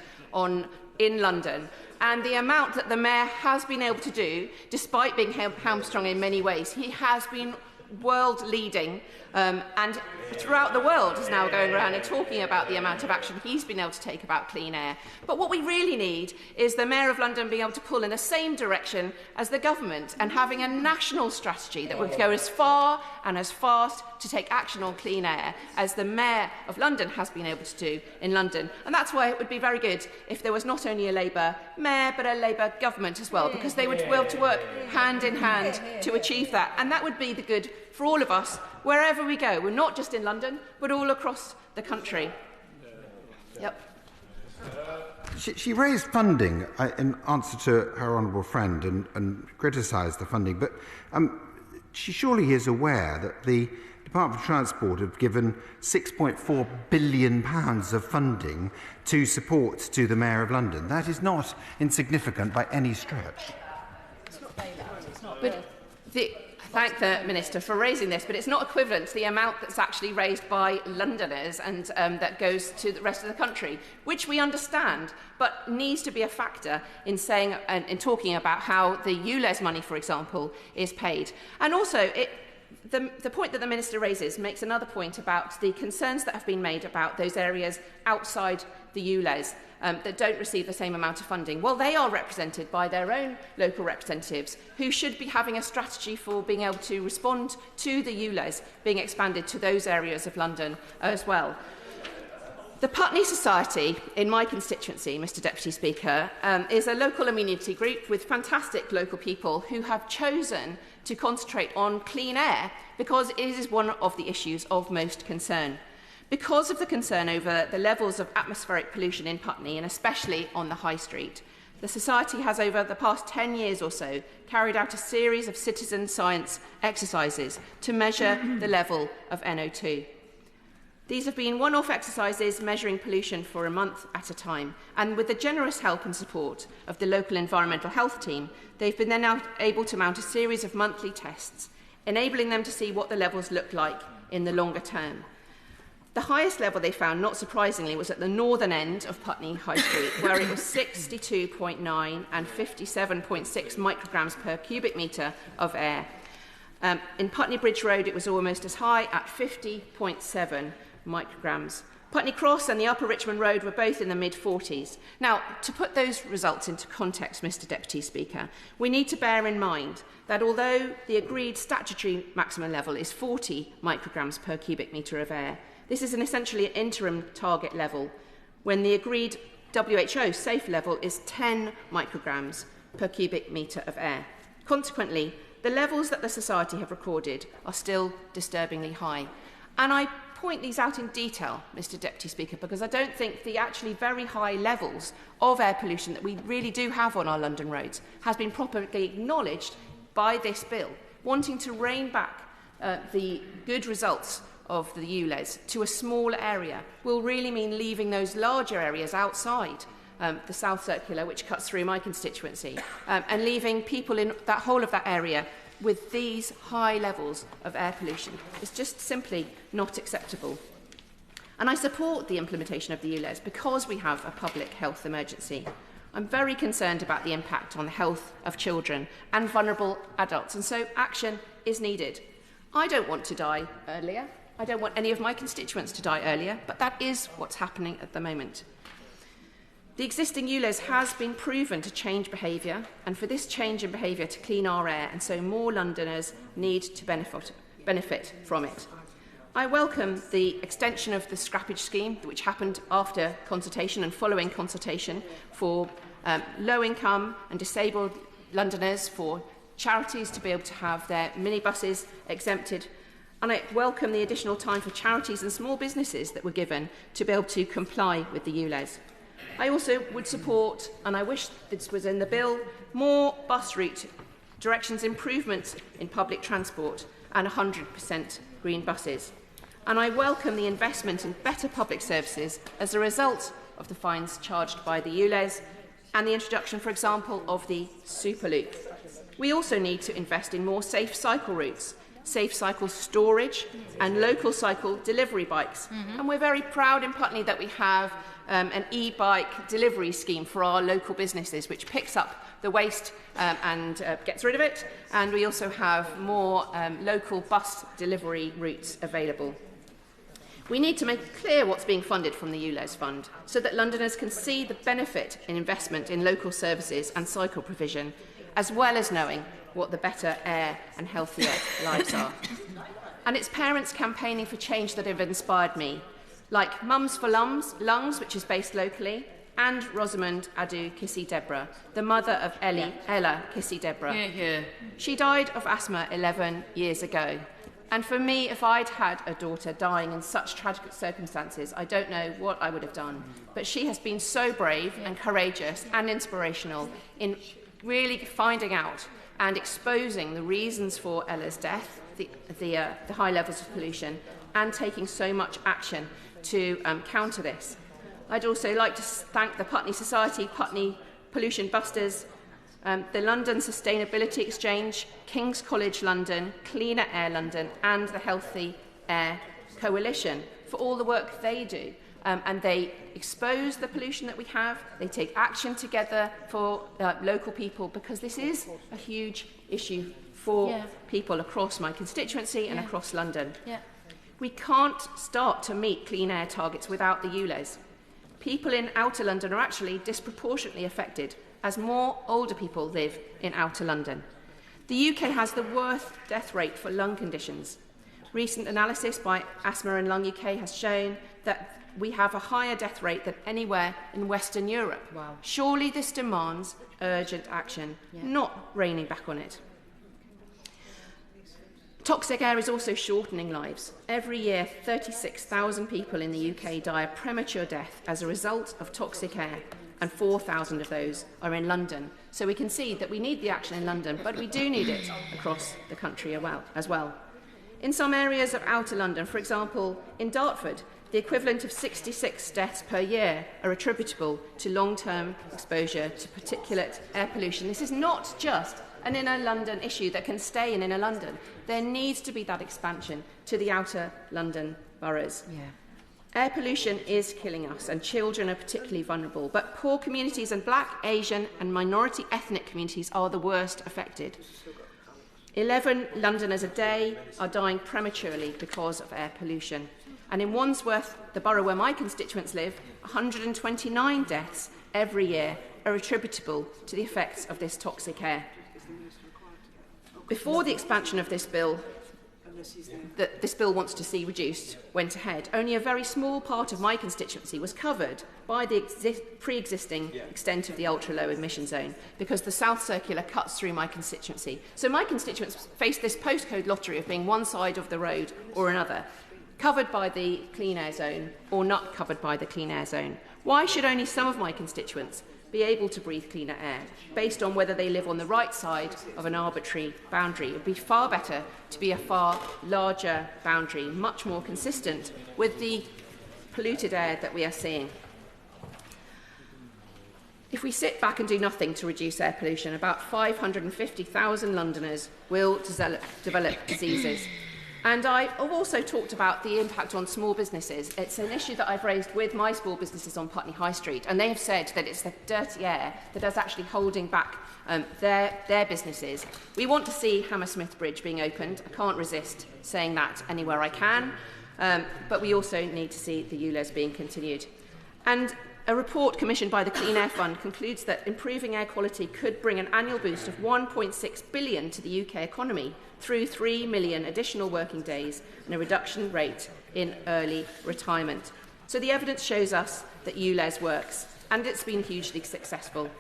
in London. And the amount that the Mayor has been able to do, despite being hamstrung in many ways, he has been world-leading, and throughout the world is now going around and talking about the amount of action he's been able to take about clean air. But what we really need is the Mayor of London being able to pull in the same direction as the government and having a national strategy that would go as far and as fast to take action on clean air as the Mayor of London has been able to do in London. And that's why it would be very good if there was not only a Labour Mayor but a Labour government as well, because they would be able to work hand in hand to achieve that. And that would be the good for all of us, wherever we go. We're not just in London, but all across the country. Yep. She raised funding in answer to her honourable friend and criticised the funding, but she surely is aware that the Department of Transport have given £6.4 billion of funding to support to the Mayor of London. That is not insignificant by any stretch. It's not bailout. It's not. But thank the Minister for raising this, but it's not equivalent to the amount that's actually raised by Londoners and that goes to the rest of the country, which we understand, but needs to be a factor in saying and in talking about how the ULEZ money, for example, is paid. And also, the point that the Minister raises makes another point about the concerns that have been made about those areas outside the ULEZ that don't receive the same amount of funding. Well, they are represented by their own local representatives who should be having a strategy for being able to respond to the ULEZ being expanded to those areas of London as well. The Putney Society, in my constituency, Mr Deputy Speaker, is a local amenity group with fantastic local people who have chosen to concentrate on clean air because it is one of the issues of most concern. Because of the concern over the levels of atmospheric pollution in Putney, and especially on the High Street, the Society has, over the past 10 years or so, carried out a series of citizen science exercises to measure the level of NO2. These have been one-off exercises measuring pollution for a month at a time, and with the generous help and support of the local environmental health team, they've been then now able to mount a series of monthly tests, enabling them to see what the levels look like in the longer term. The highest level they found, not surprisingly, was at the northern end of Putney High Street, where it was 62.9 and 57.6 micrograms per cubic metre of air. In Putney Bridge Road, it was almost as high at 50.7 micrograms Putney Cross and the Upper Richmond Road were both in the mid-40s. Now, to put those results into context, Mr Deputy Speaker, we need to bear in mind that although the agreed statutory maximum level is 40 micrograms per cubic metre of air, this is essentially an interim target level when the agreed WHO safe level is 10 micrograms per cubic metre of air. Consequently, the levels that the Society have recorded are still disturbingly high. And I point these out in detail, Mr Deputy Speaker, because I don't think the actually very high levels of air pollution that we really do have on our London roads has been properly acknowledged by this bill. Wanting to rein back the good results of the ULEZ to a smaller area will really mean leaving those larger areas outside the South Circular, which cuts through my constituency, and leaving people in that whole of that area with these high levels of air pollution. It's just simply not acceptable. And I support the implementation of the ULEZ because we have a public health emergency. I'm very concerned about the impact on the health of children and vulnerable adults, and so action is needed. I don't want to die earlier. I don't want any of my constituents to die earlier, but that is what's happening at the moment. The existing ULEZ has been proven to change behaviour, and for this change in behaviour to clean our air, and so more Londoners need to benefit from it. I welcome the extension of the scrappage scheme, which happened after consultation and following consultation, for low-income and disabled Londoners, for charities to be able to have their minibuses exempted. And I welcome the additional time for charities and small businesses that were given to be able to comply with the ULEZ. I also would support, and I wish this was in the bill, more bus route directions improvements in public transport and 100% green buses. And I welcome the investment in better public services as a result of the fines charged by the ULEZ and the introduction, for example, of the Superloop. We also need to invest in more safe cycle routes, safe cycle storage and local cycle delivery bikes. And we're very proud in Putney that we have an e-bike delivery scheme for our local businesses, which picks up the waste and gets rid of it. And we also have more local bus delivery routes available. We need to make clear what's being funded from the ULEZ fund so that Londoners can see the benefit in investment in local services and cycle provision, as well as knowing what the better air and healthier lives are. And it's parents campaigning for change that have inspired me, like Mums for Lungs, which is based locally, and Rosamond Adu Kissy-Deborah, the mother of Ella Kissy-Deborah. She died of asthma 11 years ago. And for me, if I'd had a daughter dying in such tragic circumstances, I don't know what I would have done. But she has been so brave and courageous and inspirational in really finding out and exposing the reasons for Ella's death, the high levels of pollution, and taking so much action to counter this. I'd also like to thank the Putney Society, Putney Pollution Busters, the London Sustainability Exchange, King's College London, Cleaner Air London, and the Healthy Air Coalition for all the work they do. And they expose the pollution that we have, they take action together for local people, because this is a huge issue for people across my constituency and across London. We can't start to meet clean air targets without the ULEZ. People in outer London are actually disproportionately affected, as more older people live in outer London. The UK has the worst death rate for lung conditions. Recent analysis by Asthma and Lung UK has shown that we have a higher death rate than anywhere in Western Europe. Wow. Surely this demands urgent action, not reining back on it. Toxic air is also shortening lives. Every year, 36,000 people in the UK die a premature death as a result of toxic air, and 4,000 of those are in London. So we can see that we need the action in London, but we do need it across the country as well. In some areas of outer London, for example, in Dartford, the equivalent of 66 deaths per year are attributable to long-term exposure to particulate air pollution. This is not just an inner London issue that can stay in inner London. There needs to be that expansion to the outer London boroughs. Air pollution is killing us, and children are particularly vulnerable, but poor communities and Black, Asian and minority ethnic communities are the worst affected. 11 Londoners a day are dying prematurely because of air pollution. And in Wandsworth, the borough where my constituents live, 129 deaths every year are attributable to the effects of this toxic air. Before the expansion of this bill, that this bill wants to see reduced, went ahead, only a very small part of my constituency was covered by the pre-existing extent of the ultra-low emission zone, because the South Circular cuts through my constituency. So my constituents face this postcode lottery of being one side of the road or another, covered by the clean air zone or not covered by the clean air zone. Why should only some of my constituents be able to breathe cleaner air, based on whether they live on the right side of an arbitrary boundary? It would be far better to be a far larger boundary, much more consistent with the polluted air that we are seeing. If we sit back and do nothing to reduce air pollution, about 550,000 Londoners will develop diseases. And I've also talked about the impact on small businesses. It's an issue that I've raised with my small businesses on Putney High Street, and they have said that it's the dirty air that is actually holding back their businesses. We want to see Hammersmith Bridge being opened. I can't resist saying that anywhere I can, but we also need to see the ULEZ being continued. And a report commissioned by the Clean Air Fund concludes that improving air quality could bring an annual boost of £1.6 billion to the UK economy through 3 million additional working days and a reduction rate in early retirement. So the evidence shows us that ULEZ works, and it's been hugely successful.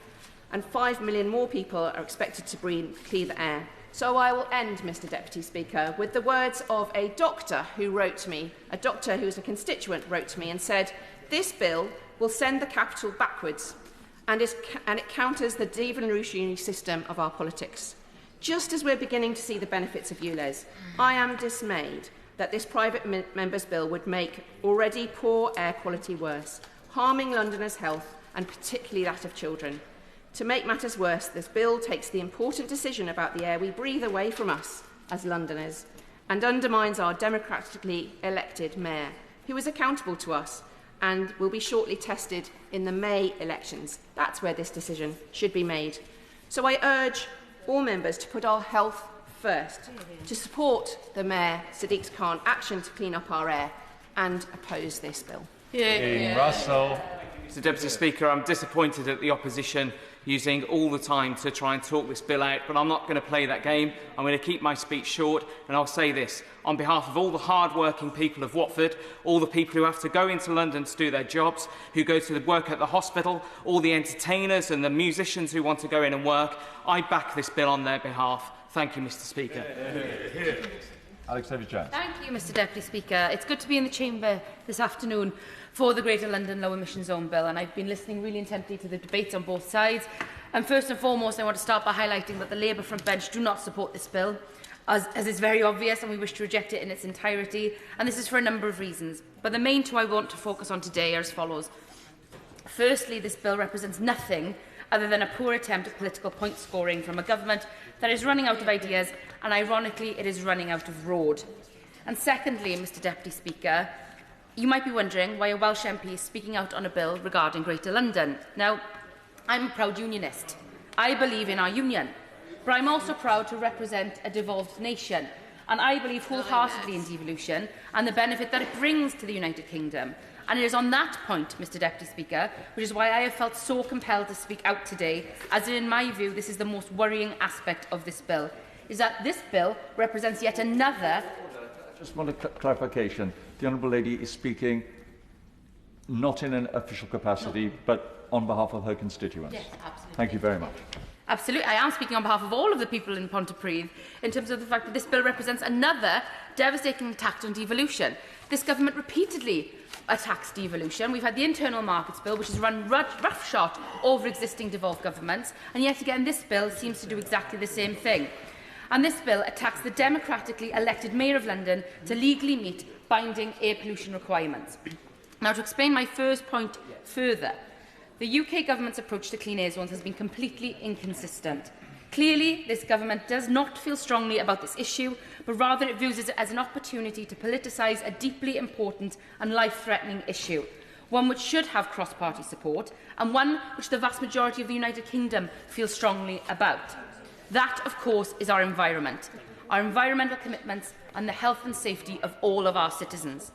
And 5 million more people are expected to breathe cleaner air. So I will end, Mr Deputy Speaker, with the words of a doctor who wrote to me, a doctor who is a constituent wrote to me and said, "This bill will send the capital backwards, and it counters the devolutionary system of our politics." Just as we're beginning to see the benefits of ULEZ, I am dismayed that this private member's bill would make already poor air quality worse, harming Londoners' health and particularly that of children. To make matters worse, this bill takes the important decision about the air we breathe away from us as Londoners and undermines our democratically elected mayor, who is accountable to us and will be shortly tested in the May elections. That's where this decision should be made. So I urge all members to put our health first, to support the Mayor Sadiq Khan's action to clean up our air and oppose this bill. Russell. Mr Deputy Speaker, I'm disappointed at the opposition using all the time to try and talk this bill out, but I'm not going to play that game. I'm going to keep my speech short, and I'll say this. On behalf of all the hard-working people of Watford, all the people who have to go into London to do their jobs, who go to work at the hospital, all the entertainers and the musicians who want to go in and work, I back this bill on their behalf. Thank you, Mr Speaker. Alex Davies-Jones. Thank you, Mr Deputy Speaker. It's good to be in the chamber this afternoon for the Greater London Low Emission Zone Bill, and I've been listening really intently to the debates on both sides. And first and foremost, I want to start by highlighting that the Labour front bench do not support this bill, as is very obvious, and we wish to reject it in its entirety, and this is for a number of reasons. But the main two I want to focus on today are as follows. Firstly, this bill represents nothing other than a poor attempt at political point scoring from a government that is running out of ideas, and ironically it is running out of road. And secondly, Mr Deputy Speaker, you might be wondering why a Welsh MP is speaking out on a bill regarding Greater London. Now, I'm a proud unionist. I believe in our union, but I'm also proud to represent a devolved nation, and I believe wholeheartedly in devolution and the benefit that it brings to the United Kingdom. And it is on that point, Mr Deputy Speaker, which is why I have felt so compelled to speak out today, as in my view this is the most worrying aspect of this bill, is that this bill represents yet another... Just want a clarification. The Honourable Lady is speaking not in an official capacity, but on behalf of her constituents. Yes, absolutely. Thank you very much. Absolutely. I am speaking on behalf of all of the people in Pontypridd in terms of the fact that this bill represents another devastating attack on devolution. This government repeatedly attacks devolution. We've had the Internal Markets Bill, which has run roughshod over existing devolved governments, and yet again this bill seems to do exactly the same thing. And this bill attacks the democratically elected Mayor of London to legally meet binding air pollution requirements. Now, to explain my first point further, the UK government's approach to clean air zones has been completely inconsistent. Clearly, this government does not feel strongly about this issue, but rather it views it as an opportunity to politicise a deeply important and life-threatening issue, one which should have cross-party support, and one which the vast majority of the United Kingdom feel strongly about. That, of course, is our environmental commitments and the health and safety of all of our citizens.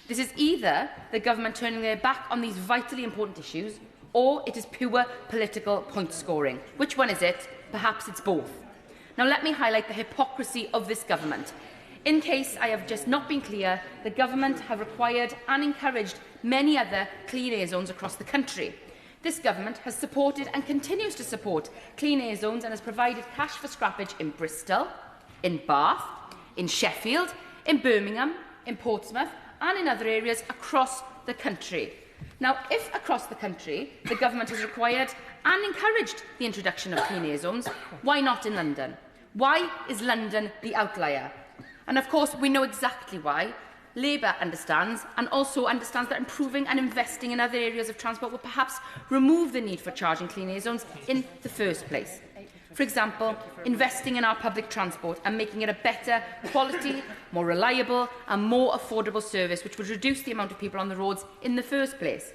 This is either the government turning their back on these vitally important issues, or it is pure political point scoring. Which one is it? Perhaps it's both. Now let me highlight the hypocrisy of this government. In case I have just not been clear, the government have required and encouraged many other clean air zones across the country. This government has supported and continues to support clean air zones and has provided cash for scrappage in Bristol, in Bath, in Sheffield, in Birmingham, in Portsmouth and in other areas across the country. Now, if across the country the government has required and encouraged the introduction of clean air zones, why not in London? Why is London the outlier? And of course, we know exactly why. Labour understands, and also understands that improving and investing in other areas of transport will perhaps remove the need for charging clean air zones in the first place. For example, investing in our public transport and making it a better quality, more reliable and more affordable service, which would reduce the amount of people on the roads in the first place.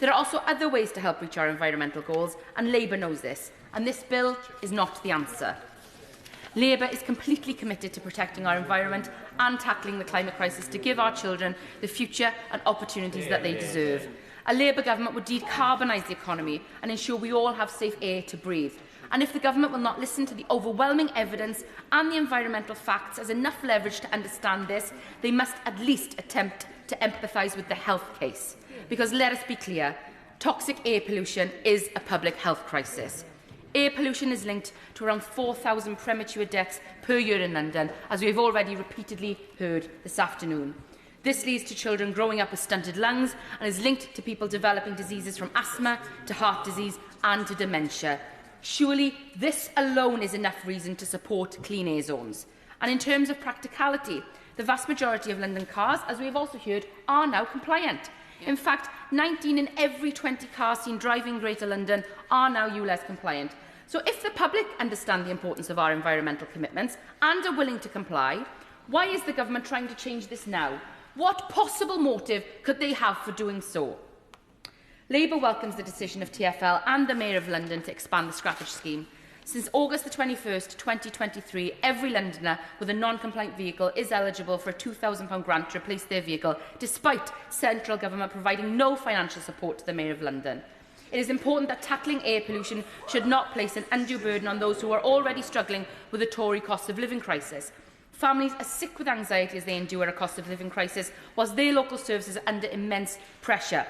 There are also other ways to help reach our environmental goals, and Labour knows this, and this bill is not the answer. Labour is completely committed to protecting our environment and tackling the climate crisis to give our children the future and opportunities that they deserve. A Labour government would decarbonise the economy and ensure we all have safe air to breathe. And if the government will not listen to the overwhelming evidence and the environmental facts as enough leverage to understand this, they must at least attempt to empathise with the health case. Because let us be clear, toxic air pollution is a public health crisis. Air pollution is linked to around 4,000 premature deaths per year in London, as we have already repeatedly heard this afternoon. This leads to children growing up with stunted lungs and is linked to people developing diseases from asthma to heart disease and to dementia. Surely this alone is enough reason to support clean air zones. And in terms of practicality, the vast majority of London cars, as we have also heard, are now compliant. In fact, 19 in every 20 cars seen driving Greater London are now ULEZ compliant. So if the public understand the importance of our environmental commitments and are willing to comply, why is the government trying to change this now? What possible motive could they have for doing so? Labour welcomes the decision of TfL and the Mayor of London to expand the scrappage scheme. Since August the 21st, 2023, every Londoner with a non-compliant vehicle is eligible for a £2,000 grant to replace their vehicle, despite central government providing no financial support to the Mayor of London. It is important that tackling air pollution should not place an undue burden on those who are already struggling with the Tory cost of living crisis. Families are sick with anxiety as they endure a cost of living crisis, whilst their local services are under immense pressure.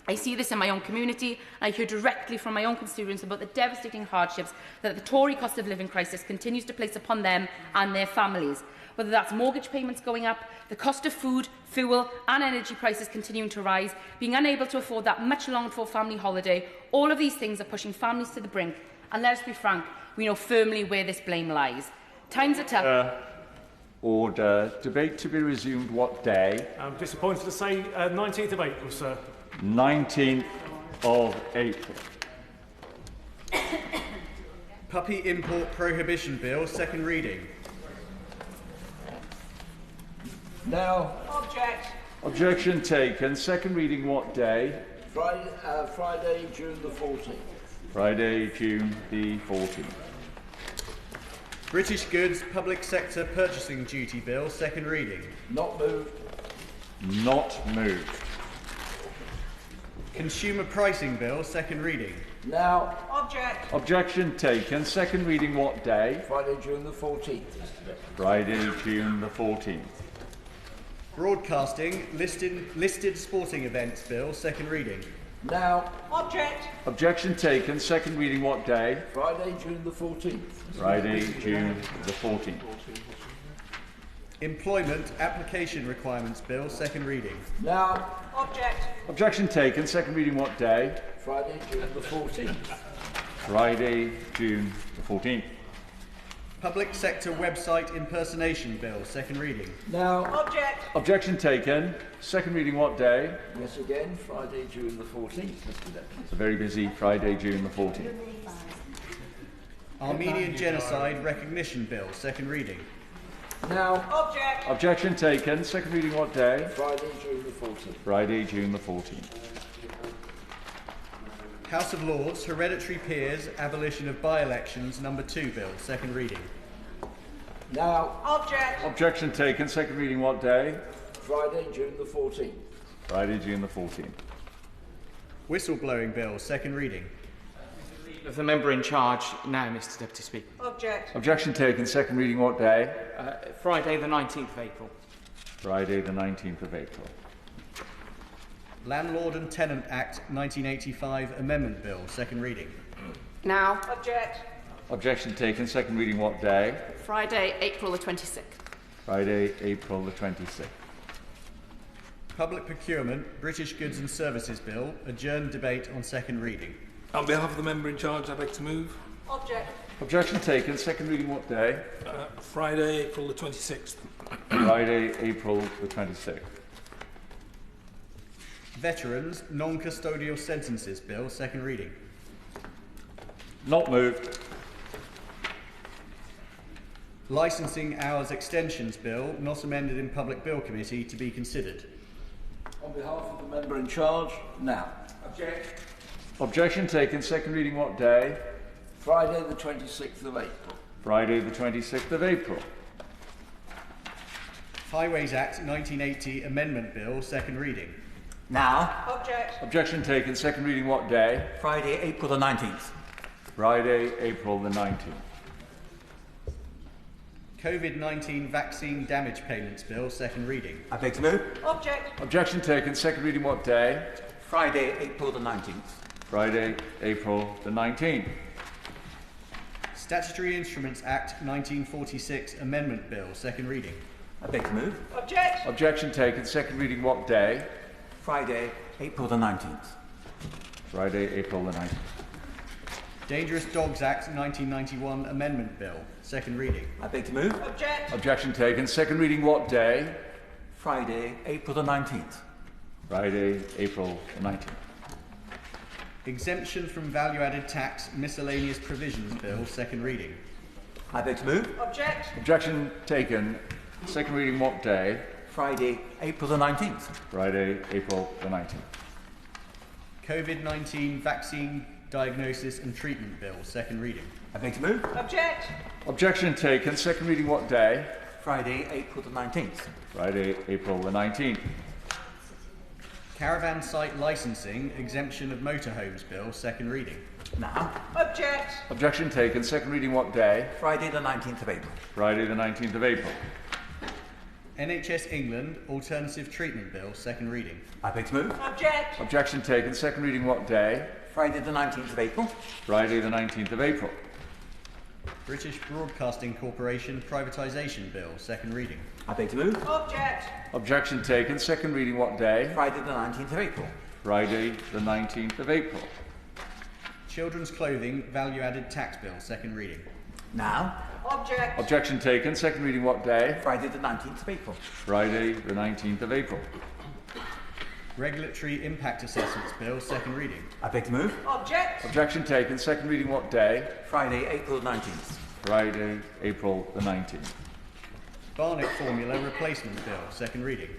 I see this in my own community, and I hear directly from my own constituents about the devastating hardships that the Tory cost of living crisis continues to place upon them and their families. Whether that's mortgage payments going up, the cost of food, fuel and energy prices continuing to rise, being unable to afford that much longed-for family holiday, all of these things are pushing families to the brink. And let us be frank, we know firmly where this blame lies. Times are tough. Order. Debate to be resumed what day? I'm disappointed to say 19th of April, sir. 19th of April. Puppy Import Prohibition Bill, second reading. Now. Object. Objection taken. Second reading what day? Friday, June the 14th. Friday, June the 14th. British Goods Public Sector Purchasing Duty Bill, second reading. Not moved. Not moved. Consumer Pricing Bill, second reading. Now. Object. Objection taken. Second reading what day? Friday, June the 14th. Friday, June the 14th. Broadcasting Listed Sporting Events Bill, second reading. Now. Object. Objection taken. Second reading what day? Friday, June the 14th. Friday, June the 14th. Employment Application Requirements Bill, second reading. Now. Object. Objection taken. Second reading what day? Friday, June the 14th. Friday, June the 14th. Public Sector Website Impersonation Bill, second reading. Now. Object. Objection taken. Second reading what day? Yes, again, Friday, June the 14th, Mr. Deputy. It's a very busy Friday, June the 14th. Armenian Genocide Recognition Bill, second reading. Now. Object. Objection taken. Second reading what day? Friday, June the 14th. Friday, June the 14th. House of Lords Hereditary Peers Abolition of By-Elections number 2 Bill, second reading. Now. Object. Objection taken. Second reading what day? Friday, June the 14th. Friday, June the 14th. Whistleblowing Bill, second reading. Of the member in charge now, Mr Deputy Speaker. Object. Objection taken. Second reading what day? Friday the 19th of April. Friday the 19th of April. Landlord and Tenant Act 1985 Amendment Bill, second reading. Now. Object. Objection taken. Second reading what day? Friday, April the 26th. Friday, April the 26th. Public Procurement, British Goods and Services Bill, adjourned debate on second reading. On behalf of the member in charge, I'd like to move. Object. Objection taken. Second reading what day? Friday, April the 26th. Friday, April the 26th. Veterans, Non-Custodial Sentences Bill, second reading. Not moved. Licensing Hours Extensions Bill, not amended in Public Bill Committee, to be considered. On behalf of the member in charge, now. Object. Objection taken. Second reading what day? Friday the 26th of April. Friday the 26th of April. Highways Act 1980 Amendment Bill, second reading. Now. Object. Objection taken. Second reading what day? Friday, April the 19th. Friday, April the 19th. COVID-19 Vaccine Damage Payments Bill, second reading. I beg to move. Object. Objection taken. Second reading what day? Friday, April the 19th. Friday, April the 19th. Statutory Instruments Act 1946 Amendment Bill, second reading. I beg to move. Object. Objection taken. Second reading what day? Friday, April the 19th. Friday, April the 19th. Dangerous Dogs Act 1991 Amendment Bill, second reading. I beg to move. Object. Objection taken. Second reading what day? Friday, April the 19th. Friday, April the 19th. Exemption from Value-Added Tax Miscellaneous Provisions Bill, second reading. I beg to move. Object. Objection taken. Second reading what day? Friday, April the 19th. Friday, April the 19th. COVID-19 Vaccine Diagnosis and Treatment Bill, second reading. I beg to move. Object. Objection taken. Second reading what day? Friday, April the 19th. Friday, April the 19th. Caravan Site Licensing Exemption of Motorhomes Bill, second reading. Now. Object. Objection taken. Second reading what day? Friday the 19th of April. Friday the 19th of April. NHS England Alternative Treatment Bill, second reading. I beg to move. Object. Objection taken. Second reading what day? Friday the 19th of April. Friday the 19th of April. British Broadcasting Corporation Privatisation Bill, second reading. I beg to move. Object. Objection taken. Second reading what day? Friday the 19th of April. Friday the 19th of April. Children's Clothing Value-Added Tax Bill, second reading. Now. Object. Objection taken. Second reading what day? Friday the 19th of April. Friday the 19th of April. Regulatory Impact Assessments Bill, second reading. I beg to move. Object. Objection taken. Second reading what day? Friday, April the 19th. Friday, April the 19th. Barnet Formula Replacement Bill, second reading.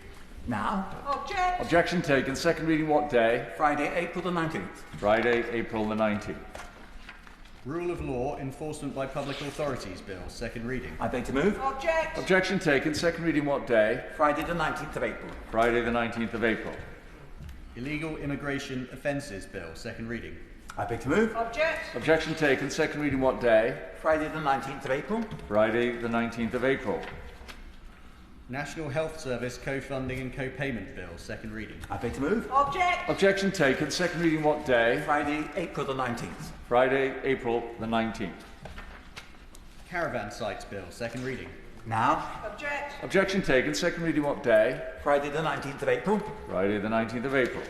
Now. Object. Objection taken. Second reading what day? Friday, April the 19th. Friday, April the 19th. Rule of Law Enforcement by Public Authorities Bill, second reading. I beg to move. Object. Objection taken. Second reading what day? Friday the 19th of April. Friday the 19th of April. Illegal Immigration Offences Bill, second reading. I beg to move. Object. Objection taken. Second reading what day? Friday the 19th of April. Friday the 19th of April. National Health Service Co-Funding and Co-Payment Bill, second reading. I beg to move. Object. Objection taken. Second reading what day? Friday, April the 19th. Friday, April the 19th. Caravan Sites Bill, second reading. Now. Object. Objection taken. Second reading what day? Friday the 19th of April. Friday the 19th of April.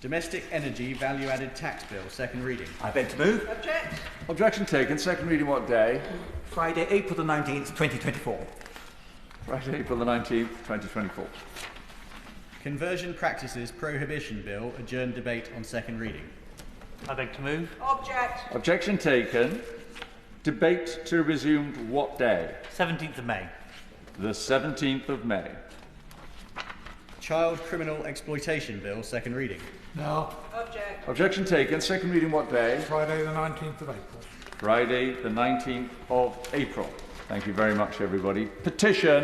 Domestic Energy Value-Added Tax Bill, second reading. I beg to move. Object. Objection taken. Second reading what day? Friday, April the 19th, 2024. Friday, April the 19th, 2024. Conversion Practices Prohibition Bill, adjourned debate on second reading. I beg to move. Object. Objection taken. Debate to resume what day? 17th of May. The 17th of May. Child Criminal Exploitation Bill, second reading. No. Object. Objection taken. Second reading what day? Friday the 19th of April. Friday the 19th of April. Thank you very much, everybody. Petition